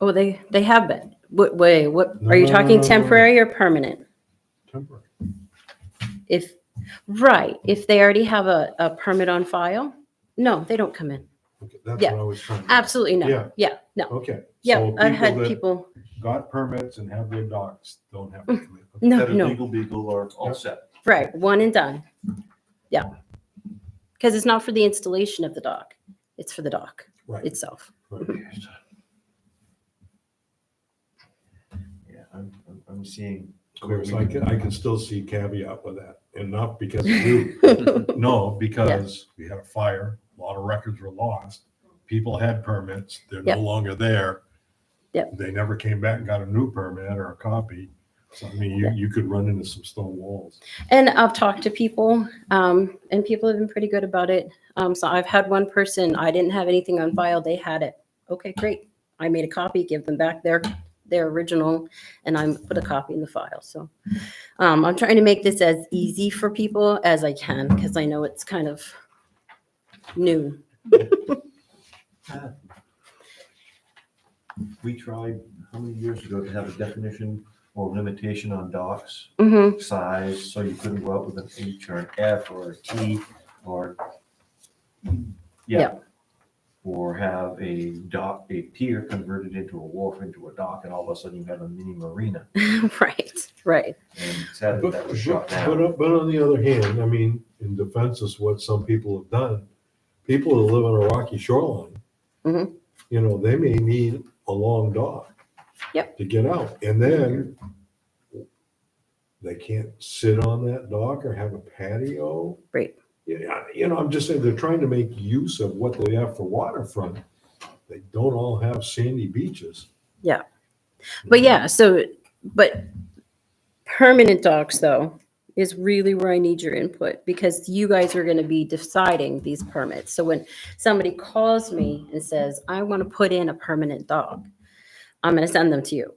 [SPEAKER 11] Oh, they have been. Wait, what,
[SPEAKER 5] No,
[SPEAKER 11] are you
[SPEAKER 5] no,
[SPEAKER 11] talking
[SPEAKER 5] no, no.
[SPEAKER 11] temporary or permanent?
[SPEAKER 5] Temporary.
[SPEAKER 11] If they already have a permit on file, no, they don't come in.
[SPEAKER 5] Okay, that's
[SPEAKER 11] Yeah.
[SPEAKER 5] what I was trying to.
[SPEAKER 11] Absolutely
[SPEAKER 5] Yeah.
[SPEAKER 11] no. Yeah, no.
[SPEAKER 5] Okay.
[SPEAKER 11] Yeah,
[SPEAKER 5] So
[SPEAKER 11] I've had
[SPEAKER 5] that
[SPEAKER 11] people,
[SPEAKER 5] got permits and have their docks don't have to come in.
[SPEAKER 11] no,
[SPEAKER 2] That is
[SPEAKER 11] no,
[SPEAKER 2] legal beagle or all
[SPEAKER 5] Yeah.
[SPEAKER 2] set.
[SPEAKER 11] right, one and done. Yeah. Because it's not for the installation of the dock, it's for the dock
[SPEAKER 5] Right.
[SPEAKER 11] itself.
[SPEAKER 2] Yeah, I'm seeing.
[SPEAKER 5] Of course, I can still see caveat with that, and not because of you. No, because we had a fire, a lot of records were lost. People had permits, they're no
[SPEAKER 11] Yep.
[SPEAKER 5] longer there.
[SPEAKER 11] Yep.
[SPEAKER 5] They never came back and got a new permit or a copy. So I mean, you could run into some stone walls.
[SPEAKER 11] And I've talked to people, and people have been pretty good about it. So I've had one person, I didn't have anything on file, they had it. Okay, great. I made a copy, give them back their original, and I put a copy in the file. So I'm trying to make this as easy for people as I can, because I know it's kind of new.
[SPEAKER 2] We tried, how many years ago, to have a definition or limitation on docks,
[SPEAKER 11] Hmm.
[SPEAKER 2] size, so you couldn't go out with an H or an F or a T or,
[SPEAKER 11] Yeah.
[SPEAKER 2] or have a dock, a pier converted into a wharf into a dock, and all of a sudden you have a mini marina.
[SPEAKER 11] Right.
[SPEAKER 2] And sadly, that was shut down.
[SPEAKER 5] But on the other hand, I mean, in defense of what some people have done, people who live on a rocky shoreline,
[SPEAKER 11] Mhm.
[SPEAKER 5] they may need a long dock.
[SPEAKER 11] Yep.
[SPEAKER 5] To get out. And then they can't sit on that dock or have a patio.
[SPEAKER 11] Right.
[SPEAKER 5] Yeah, I'm just saying, they're trying to make use of what they have for waterfront. They don't all have sandy beaches.
[SPEAKER 11] But yeah, but permanent docks though is really where I need your input, because you guys are gonna be deciding these permits. So when somebody calls me and says, I want to put in a permanent dock, I'm gonna send them to you.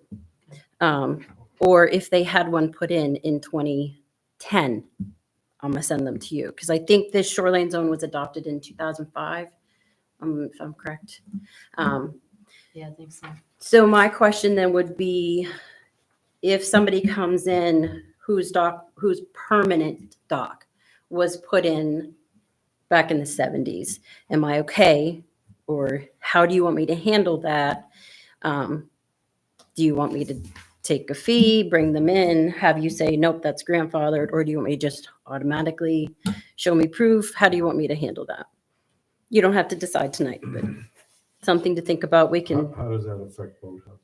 [SPEAKER 11] Or if they had one put in 2010, I'm gonna send them to you, because I think this shoreline zone was adopted in 2005, if I'm correct.
[SPEAKER 6] Yeah, I think so.
[SPEAKER 11] So my question then would be, if somebody comes in whose permanent dock was put in back in the 70s, am I okay? Or how do you want me to handle that? Do you want me to take a fee, bring them in, have you say, nope, that's grandfathered? Or do you want me to just automatically show me proof? How do you want me to handle that? You don't have to decide tonight, but something to think about. We can.
[SPEAKER 5] How does that affect boathouses?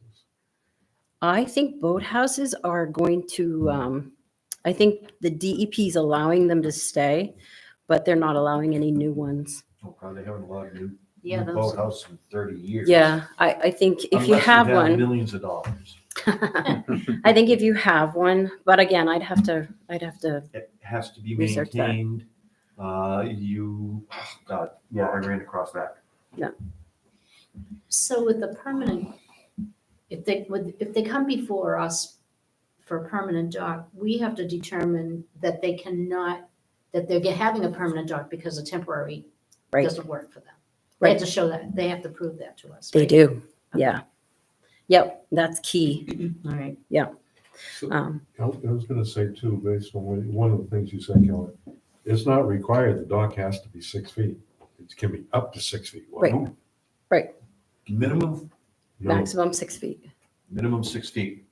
[SPEAKER 11] I think boathouses are going to, I think the DEP is allowing them to stay, but they're not allowing any new ones.
[SPEAKER 2] Oh, God, they haven't allowed new
[SPEAKER 6] Yeah, those,
[SPEAKER 2] boathouse in 30 years.
[SPEAKER 11] Yeah, I think if you
[SPEAKER 2] Unless
[SPEAKER 11] have
[SPEAKER 2] have
[SPEAKER 11] one,
[SPEAKER 2] millions of dollars.
[SPEAKER 11] I think if you have one, but again, I'd have to,
[SPEAKER 2] It has to be
[SPEAKER 11] Research that.
[SPEAKER 2] maintained. God, yeah, I ran across that.
[SPEAKER 6] so with the permanent, if they come before us for a permanent dock, we have to determine that they cannot, that they're having a permanent dock because a temporary
[SPEAKER 11] Right.
[SPEAKER 6] doesn't work for them. They have
[SPEAKER 11] Right.
[SPEAKER 6] to show that, they have to prove that to us.
[SPEAKER 11] they
[SPEAKER 6] right?
[SPEAKER 11] do. Yeah. Yep, that's key.
[SPEAKER 6] All right.
[SPEAKER 5] So,
[SPEAKER 11] Um,
[SPEAKER 5] I was gonna say too, based on one of the things you said, Kelly, it's not required, the dock has to be 6 feet. It can be up to 6 feet.
[SPEAKER 11] Right.
[SPEAKER 5] No,
[SPEAKER 2] Minimum,
[SPEAKER 11] Maximum 6 feet.
[SPEAKER 2] minimum 6 feet.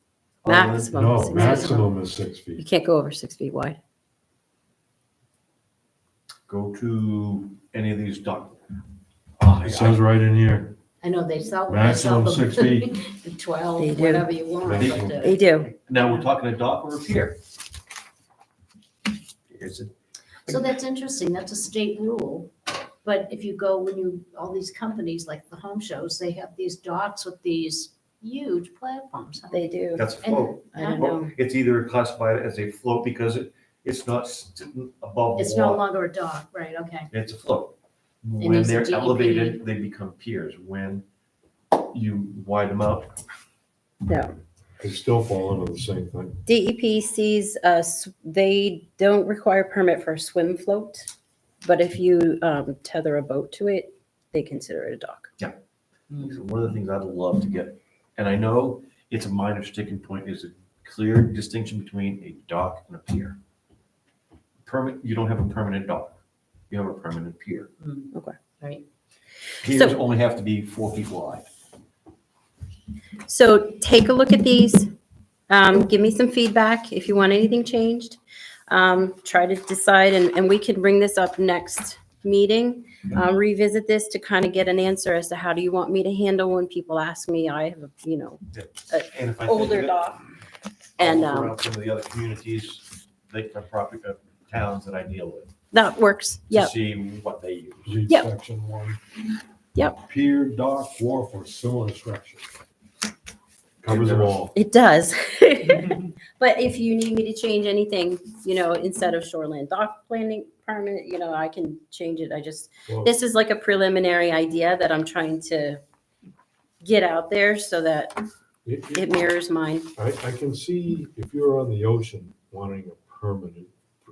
[SPEAKER 11] Maximum.
[SPEAKER 5] No,
[SPEAKER 11] 6 feet.
[SPEAKER 5] maximum is 6
[SPEAKER 11] You
[SPEAKER 5] feet.
[SPEAKER 11] can't go over 6 feet wide.
[SPEAKER 2] Go to any of these dock.
[SPEAKER 5] It says right in here,
[SPEAKER 6] I know they sell.
[SPEAKER 5] Maximum
[SPEAKER 6] them
[SPEAKER 5] 6 feet.
[SPEAKER 6] 12,
[SPEAKER 11] They do.
[SPEAKER 6] whatever you want.
[SPEAKER 5] Maximum.
[SPEAKER 6] but,
[SPEAKER 11] They do.
[SPEAKER 2] Now, we're talking a dock or a pier? Is it?
[SPEAKER 6] So that's interesting, that's a state rule. But if you go, all these companies like the home shows, they have these docks with these huge platforms.
[SPEAKER 11] They do.
[SPEAKER 2] That's a float.
[SPEAKER 11] I don't know.
[SPEAKER 2] It's either classified as a float because it's not sitting above
[SPEAKER 6] It's no
[SPEAKER 2] water.
[SPEAKER 6] longer a dock, right, okay.
[SPEAKER 2] It's a float.
[SPEAKER 6] It
[SPEAKER 2] When
[SPEAKER 6] needs a
[SPEAKER 2] they're
[SPEAKER 6] DEP.
[SPEAKER 2] elevated, they become piers. When you widen them out,
[SPEAKER 11] No.
[SPEAKER 5] They still fall under the same thing.
[SPEAKER 11] DEP sees us, they don't require permit for a swim float, but if you tether a boat to it, they consider it a dock.
[SPEAKER 2] So one of the things I'd love to get, and I know it's a minor sticking point, is a clear distinction between a dock and a pier. You don't have a permanent dock. You have a permanent pier.
[SPEAKER 6] Right.
[SPEAKER 2] Piers
[SPEAKER 11] So-
[SPEAKER 2] only have to be 4 feet wide.
[SPEAKER 11] So take a look at these. Give me some feedback if you want anything changed. Try to decide, and we can bring this up next meeting. Revisit this to kind of get an answer as to how do you want me to handle when people ask me, I have a,
[SPEAKER 2] And if I think
[SPEAKER 11] older
[SPEAKER 2] of it,
[SPEAKER 11] dock.
[SPEAKER 2] I'll
[SPEAKER 11] And
[SPEAKER 2] look around some of the other communities, property towns that I deal with,
[SPEAKER 11] that works.
[SPEAKER 2] to
[SPEAKER 11] Yep.
[SPEAKER 2] see what they use.
[SPEAKER 5] Read
[SPEAKER 11] Yep.
[SPEAKER 5] section 1.
[SPEAKER 11] Yep.
[SPEAKER 5] Pier, dock, wharf, or similar structure. Covers them all.
[SPEAKER 11] It does. But if you need me to change anything, instead of shoreline dock planning permit, I can change it.
[SPEAKER 5] Well,
[SPEAKER 11] This is like a preliminary idea that I'm trying to get out there so that it mirrors mine.
[SPEAKER 5] I can see if you're on the ocean wanting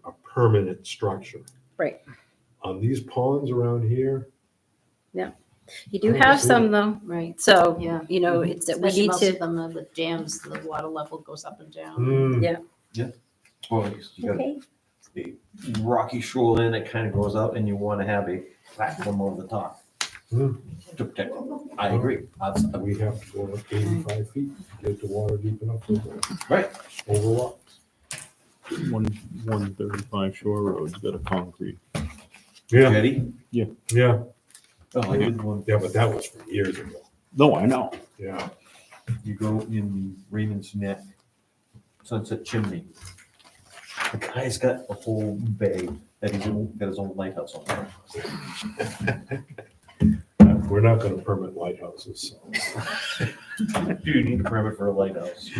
[SPEAKER 5] a permanent structure.
[SPEAKER 11] Right.
[SPEAKER 5] On these ponds around here,
[SPEAKER 11] You do have some though.
[SPEAKER 6] Right.
[SPEAKER 11] So,
[SPEAKER 6] Yeah.
[SPEAKER 11] it's that we
[SPEAKER 6] Especially
[SPEAKER 11] need
[SPEAKER 6] most
[SPEAKER 11] to,
[SPEAKER 6] of them with dams, the water level goes up and down.
[SPEAKER 2] Well, you got
[SPEAKER 11] okay,
[SPEAKER 2] the rocky shoreline that kind of goes up and you want to have a platform over the top.
[SPEAKER 5] Hmm.
[SPEAKER 2] To protect. I agree.
[SPEAKER 5] we have to go up 85 feet to get the water deep enough to go
[SPEAKER 2] Right.
[SPEAKER 5] over rocks.
[SPEAKER 4] 135 Shore Road's got a concrete.
[SPEAKER 5] Yeah,
[SPEAKER 2] Jetty?
[SPEAKER 5] yeah,
[SPEAKER 2] Oh, I did one.
[SPEAKER 5] yeah, but that was from years ago.
[SPEAKER 4] No, I know.
[SPEAKER 5] Yeah.
[SPEAKER 2] You go in Raymond's Neck, Sunset Chimney. Guy's got a whole bay that he's got his own lighthouse on.
[SPEAKER 5] We're not gonna permit lighthouses, so.
[SPEAKER 2] Do you need a permit for a lighthouse?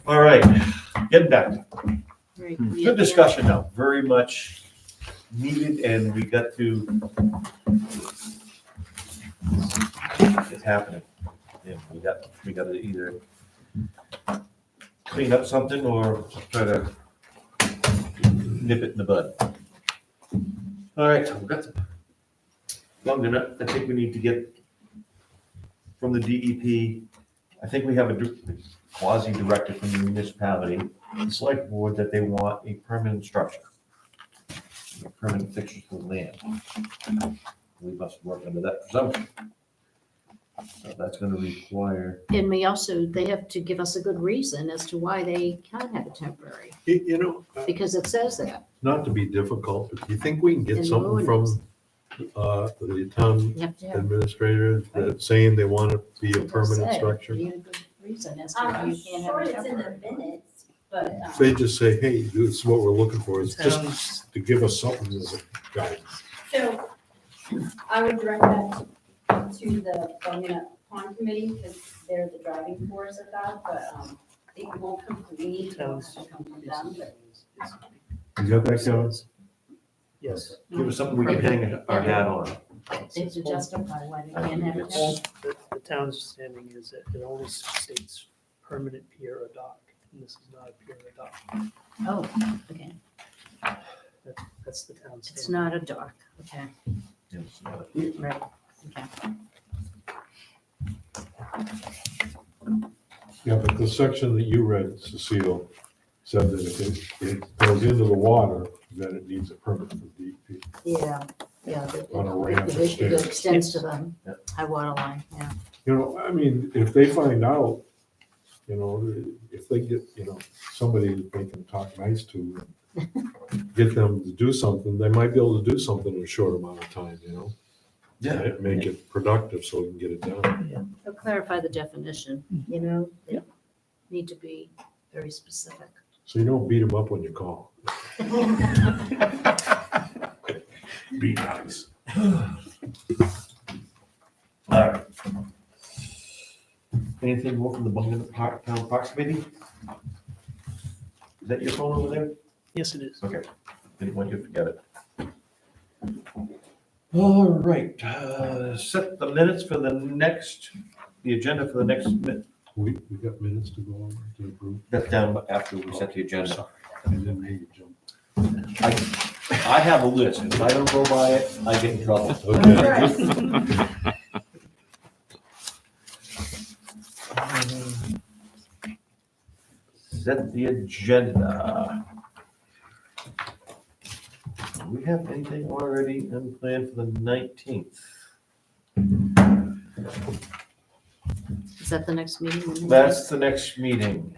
[SPEAKER 2] All right, getting back.
[SPEAKER 6] Right.
[SPEAKER 2] Good discussion now, very much needed, and we got to, it's happening. Yeah, we got to either clean up something or try to nip it in the bud. All right, we've got long enough. I think we need to get from the DEP. I think we have a quasi directive from the municipality, the select board, that they want a permanent structure, a permanent fixture for the land. We must work under that presumption. So that's going to require.
[SPEAKER 6] And we also, they have to give us a good reason as to why they can't have a temporary,
[SPEAKER 5] You know,
[SPEAKER 6] because it says that.
[SPEAKER 5] not to be difficult, but do you think we can
[SPEAKER 6] In
[SPEAKER 5] get
[SPEAKER 6] the
[SPEAKER 5] something from, the town
[SPEAKER 6] You have to have.
[SPEAKER 5] administrator that saying they want it to be a
[SPEAKER 6] it does
[SPEAKER 5] permanent
[SPEAKER 6] say,
[SPEAKER 5] structure?
[SPEAKER 6] you need a good reason as to why
[SPEAKER 8] I'm
[SPEAKER 6] you can't have
[SPEAKER 8] sure
[SPEAKER 6] a
[SPEAKER 8] it's in the
[SPEAKER 6] temporary.
[SPEAKER 8] minutes, but,
[SPEAKER 5] They just say, hey, this is what we're looking for, it's
[SPEAKER 3] Towns-
[SPEAKER 5] just to give us something as a guide.
[SPEAKER 8] so I would direct that to the Bungana Pond Committee, because they're the driving force of that, but, it won't come from me, it will have to come from them, but
[SPEAKER 5] You got that, Kevin?
[SPEAKER 3] Yes.
[SPEAKER 2] Give us something we can hang our hat on.
[SPEAKER 6] They have to justify why they can't have a
[SPEAKER 2] It's-
[SPEAKER 6] temporary.
[SPEAKER 3] The town's standing is that it only states permanent pier or dock, and this is not a pier or dock.
[SPEAKER 6] Oh, okay.
[SPEAKER 3] That's the town's
[SPEAKER 6] It's
[SPEAKER 3] standing.
[SPEAKER 6] not a dock, okay,
[SPEAKER 2] it's not-
[SPEAKER 6] right, okay.
[SPEAKER 5] Yeah, but the section that you read, Cecile, said that if it goes into the water, then it needs a permit from DEP.
[SPEAKER 6] Yeah, yeah.
[SPEAKER 5] On a ramp or
[SPEAKER 6] It
[SPEAKER 5] stairs.
[SPEAKER 6] extends to the
[SPEAKER 2] Yeah.
[SPEAKER 6] high water line, yeah.
[SPEAKER 5] You know, I mean, if they find out, you know, if they get, you know, somebody that they can talk nice to, and get them to do something, they might be able to do something in a short amount of time, you know?
[SPEAKER 2] Yeah.
[SPEAKER 5] Make it productive so we can get it done.
[SPEAKER 6] They'll clarify the definition, you know? They need to be very specific.
[SPEAKER 5] So you don't beat them up when you call. Be nice.
[SPEAKER 2] All right. Anything more from the Bungana Town Parks Committee? Is that your phone over there?
[SPEAKER 3] Yes, it is.
[SPEAKER 2] Okay, didn't want you to forget it. All right, set the minutes for the agenda for the next minute.
[SPEAKER 5] We got minutes to go over to approve.
[SPEAKER 2] That's down after we set the agenda.
[SPEAKER 5] I didn't mean to jump.
[SPEAKER 2] I have a list. If I don't go by it, I get in trouble.
[SPEAKER 5] Okay.
[SPEAKER 2] Set the agenda. Do we have anything already unplanned for the 19th?
[SPEAKER 6] Is that the next meeting?
[SPEAKER 2] That's the next meeting.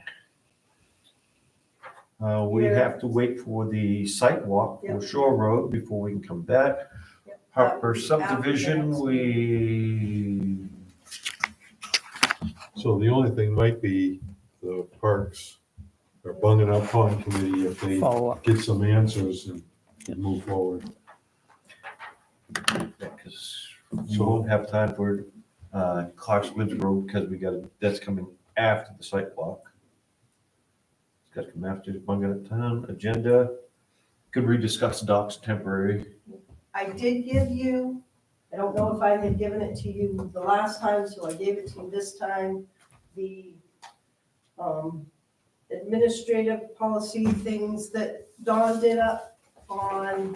[SPEAKER 2] We have to wait for the site walk for Shore Road before we can come back.
[SPEAKER 1] Yep.
[SPEAKER 2] Harper
[SPEAKER 1] After
[SPEAKER 2] subdivision,
[SPEAKER 1] that.
[SPEAKER 2] we,
[SPEAKER 5] So the only thing might be the parks or Bungana Pond Committee, if they
[SPEAKER 3] Follow up.
[SPEAKER 5] get some answers and move forward.
[SPEAKER 2] because we won't have time for Clark's Woods Road because that's coming after the site walk. It's got to come after the Bungana Town agenda. Could we discuss docks temporary?
[SPEAKER 1] I did give you, I don't know if I had given it to you the last time, so I gave it to you this time, the administrative policy things that Dawn did up on,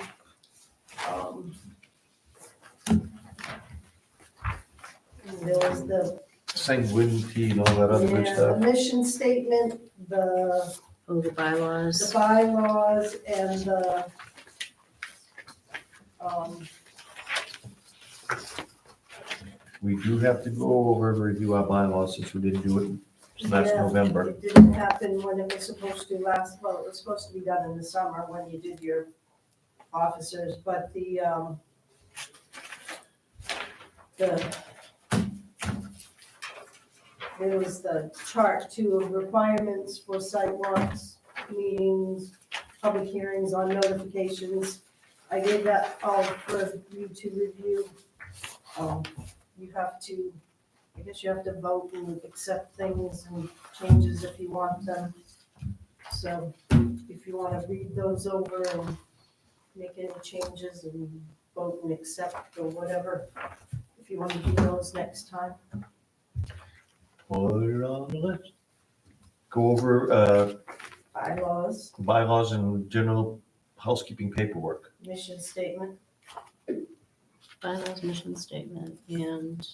[SPEAKER 1] there was the,
[SPEAKER 2] Sanguinity and all that other good
[SPEAKER 1] yeah, the
[SPEAKER 2] stuff.
[SPEAKER 1] mission statement, the
[SPEAKER 6] Oh, the bylaws.
[SPEAKER 1] the bylaws and the,
[SPEAKER 2] We do have to go over and review our bylaws since we didn't do it last
[SPEAKER 1] yeah,
[SPEAKER 2] November.
[SPEAKER 1] It didn't happen when it was supposed to last, well, it was supposed to be done in the summer when you did your officers, but there was the chart too of requirements for sidewalks, meetings, public hearings on notifications. I gave that all for you to review. You have to, I guess you have to vote and accept things and changes if you want them. So if you want to read those over and make any changes and vote and accept or whatever, if you want to do those next time.
[SPEAKER 2] Put it on the list. Go over
[SPEAKER 1] Bylaws,
[SPEAKER 2] bylaws and general housekeeping paperwork.
[SPEAKER 1] mission statement,
[SPEAKER 6] Bylaws, mission statement, and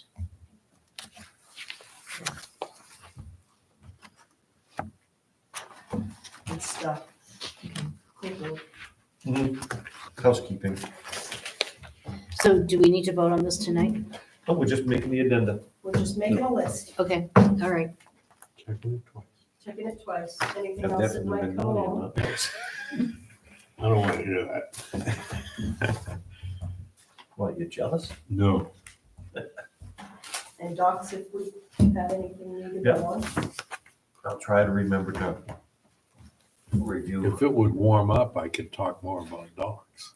[SPEAKER 1] and stuff. Paperwork.
[SPEAKER 2] Housekeeping.
[SPEAKER 6] so do we need to vote on this tonight?
[SPEAKER 2] Oh, we're just making the addenda.
[SPEAKER 1] We're just making a list,
[SPEAKER 6] Okay, all right.
[SPEAKER 5] Checking it twice.
[SPEAKER 1] checking it twice. Anything
[SPEAKER 2] Have
[SPEAKER 1] else that
[SPEAKER 2] definitely
[SPEAKER 1] might
[SPEAKER 2] been
[SPEAKER 1] come
[SPEAKER 2] voting
[SPEAKER 1] along?
[SPEAKER 2] on it.
[SPEAKER 5] I don't want to hear that.
[SPEAKER 2] What, you jealous?
[SPEAKER 5] No.
[SPEAKER 1] And docs, if we have anything needed
[SPEAKER 2] Yeah.
[SPEAKER 1] on.
[SPEAKER 2] I'll try to remember to review.
[SPEAKER 5] If it would warm up, I could talk more about dogs.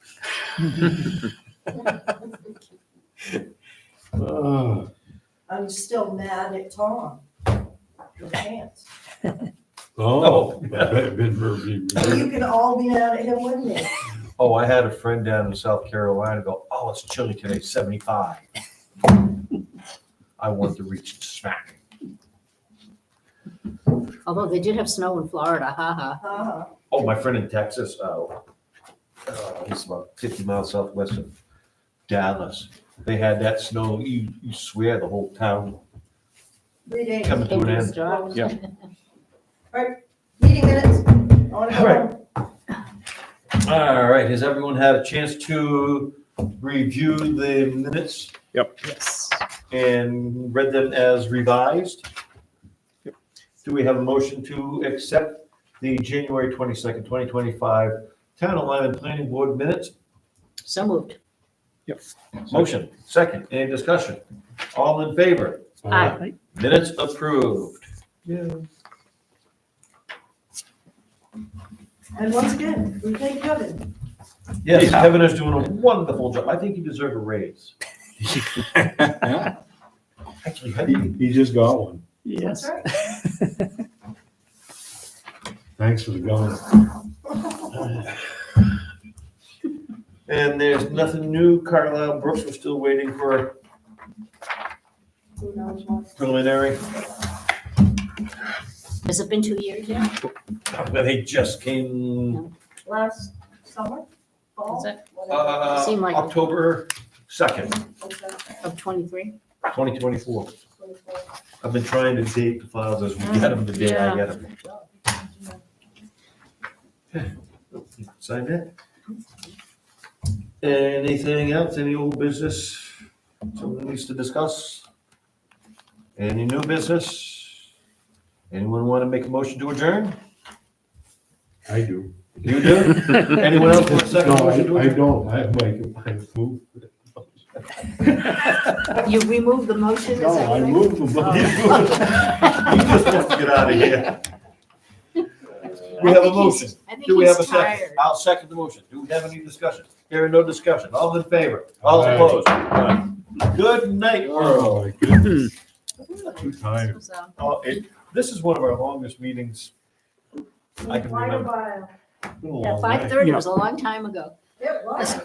[SPEAKER 1] I'm still mad at Tom. The pants.
[SPEAKER 5] Oh, I've been very-
[SPEAKER 1] You can all be mad at him with me.
[SPEAKER 2] Oh, I had a friend down in South Carolina go, oh, it's chilly today, 75. I wanted to reach and smack.
[SPEAKER 6] Although they did have snow in Florida, haha.
[SPEAKER 1] Uh-huh.
[SPEAKER 2] Oh, my friend in Texas, he's about 50 miles southwest of Dallas. They had that snow, you swear the whole town
[SPEAKER 1] 3 days.
[SPEAKER 2] coming to an
[SPEAKER 6] Dangerous
[SPEAKER 2] end.
[SPEAKER 6] job.
[SPEAKER 4] Yeah.
[SPEAKER 1] Meeting minutes. I wanna go
[SPEAKER 2] All right.
[SPEAKER 1] home.
[SPEAKER 2] All right, has everyone had a chance to review the minutes
[SPEAKER 6] Yes.
[SPEAKER 2] and read them as revised? Do we have a motion to accept the January 22nd, 2025 Town Alignment Planning Board minutes?
[SPEAKER 6] So moved.
[SPEAKER 2] Motion, second, any discussion? All in favor?
[SPEAKER 6] Aye.
[SPEAKER 2] Minutes approved.
[SPEAKER 1] And once again, we thank Kevin.
[SPEAKER 2] Yes,
[SPEAKER 4] Yeah.
[SPEAKER 2] Kevin is doing a wonderful job. I think he deserved a raise. Actually, how do you?
[SPEAKER 5] He just got one.
[SPEAKER 3] Yes.
[SPEAKER 1] That's right.
[SPEAKER 5] Thanks for the gun.
[SPEAKER 2] And there's nothing new. Carlisle Brooks, we're still waiting for
[SPEAKER 1] Who knows what?
[SPEAKER 2] preliminary.
[SPEAKER 6] Has it been 2 years yet?
[SPEAKER 2] They just came,
[SPEAKER 1] Last summer? Fall?
[SPEAKER 6] Is it?
[SPEAKER 1] Whatever.
[SPEAKER 6] Seemed like-
[SPEAKER 2] October 2nd,
[SPEAKER 1] What's that?
[SPEAKER 6] Of 23?
[SPEAKER 2] 2024.
[SPEAKER 1] 24.
[SPEAKER 2] I've been trying to date the files as we get them the day I get them. Sign that. Anything else, any old business someone needs to discuss? Any new business? Anyone want to make a motion to adjourn?
[SPEAKER 5] I do.
[SPEAKER 2] You do? Anyone else want a second
[SPEAKER 5] No,
[SPEAKER 2] motion to
[SPEAKER 5] I
[SPEAKER 2] adjourn?
[SPEAKER 5] don't. I move.
[SPEAKER 6] You removed the motion, is
[SPEAKER 5] No,
[SPEAKER 6] that
[SPEAKER 5] I
[SPEAKER 6] right?
[SPEAKER 5] moved the
[SPEAKER 2] You
[SPEAKER 5] motion.
[SPEAKER 2] just want to get out of here. We have a motion.
[SPEAKER 6] I think
[SPEAKER 2] Do we have a
[SPEAKER 6] he's
[SPEAKER 2] second?
[SPEAKER 6] tired.
[SPEAKER 2] I'll second the motion. Do we have any discussion? Hearing no discussion. All in favor? All
[SPEAKER 5] Aye.
[SPEAKER 2] opposed? Good night.
[SPEAKER 5] Oh, my goodness. Too tired.
[SPEAKER 6] So,
[SPEAKER 2] This is one of our longest meetings I can
[SPEAKER 1] Quite a
[SPEAKER 2] remember.
[SPEAKER 1] while.
[SPEAKER 2] It's been a
[SPEAKER 6] Yeah,
[SPEAKER 2] long night.
[SPEAKER 6] 5:30 was a long time ago.
[SPEAKER 1] It was.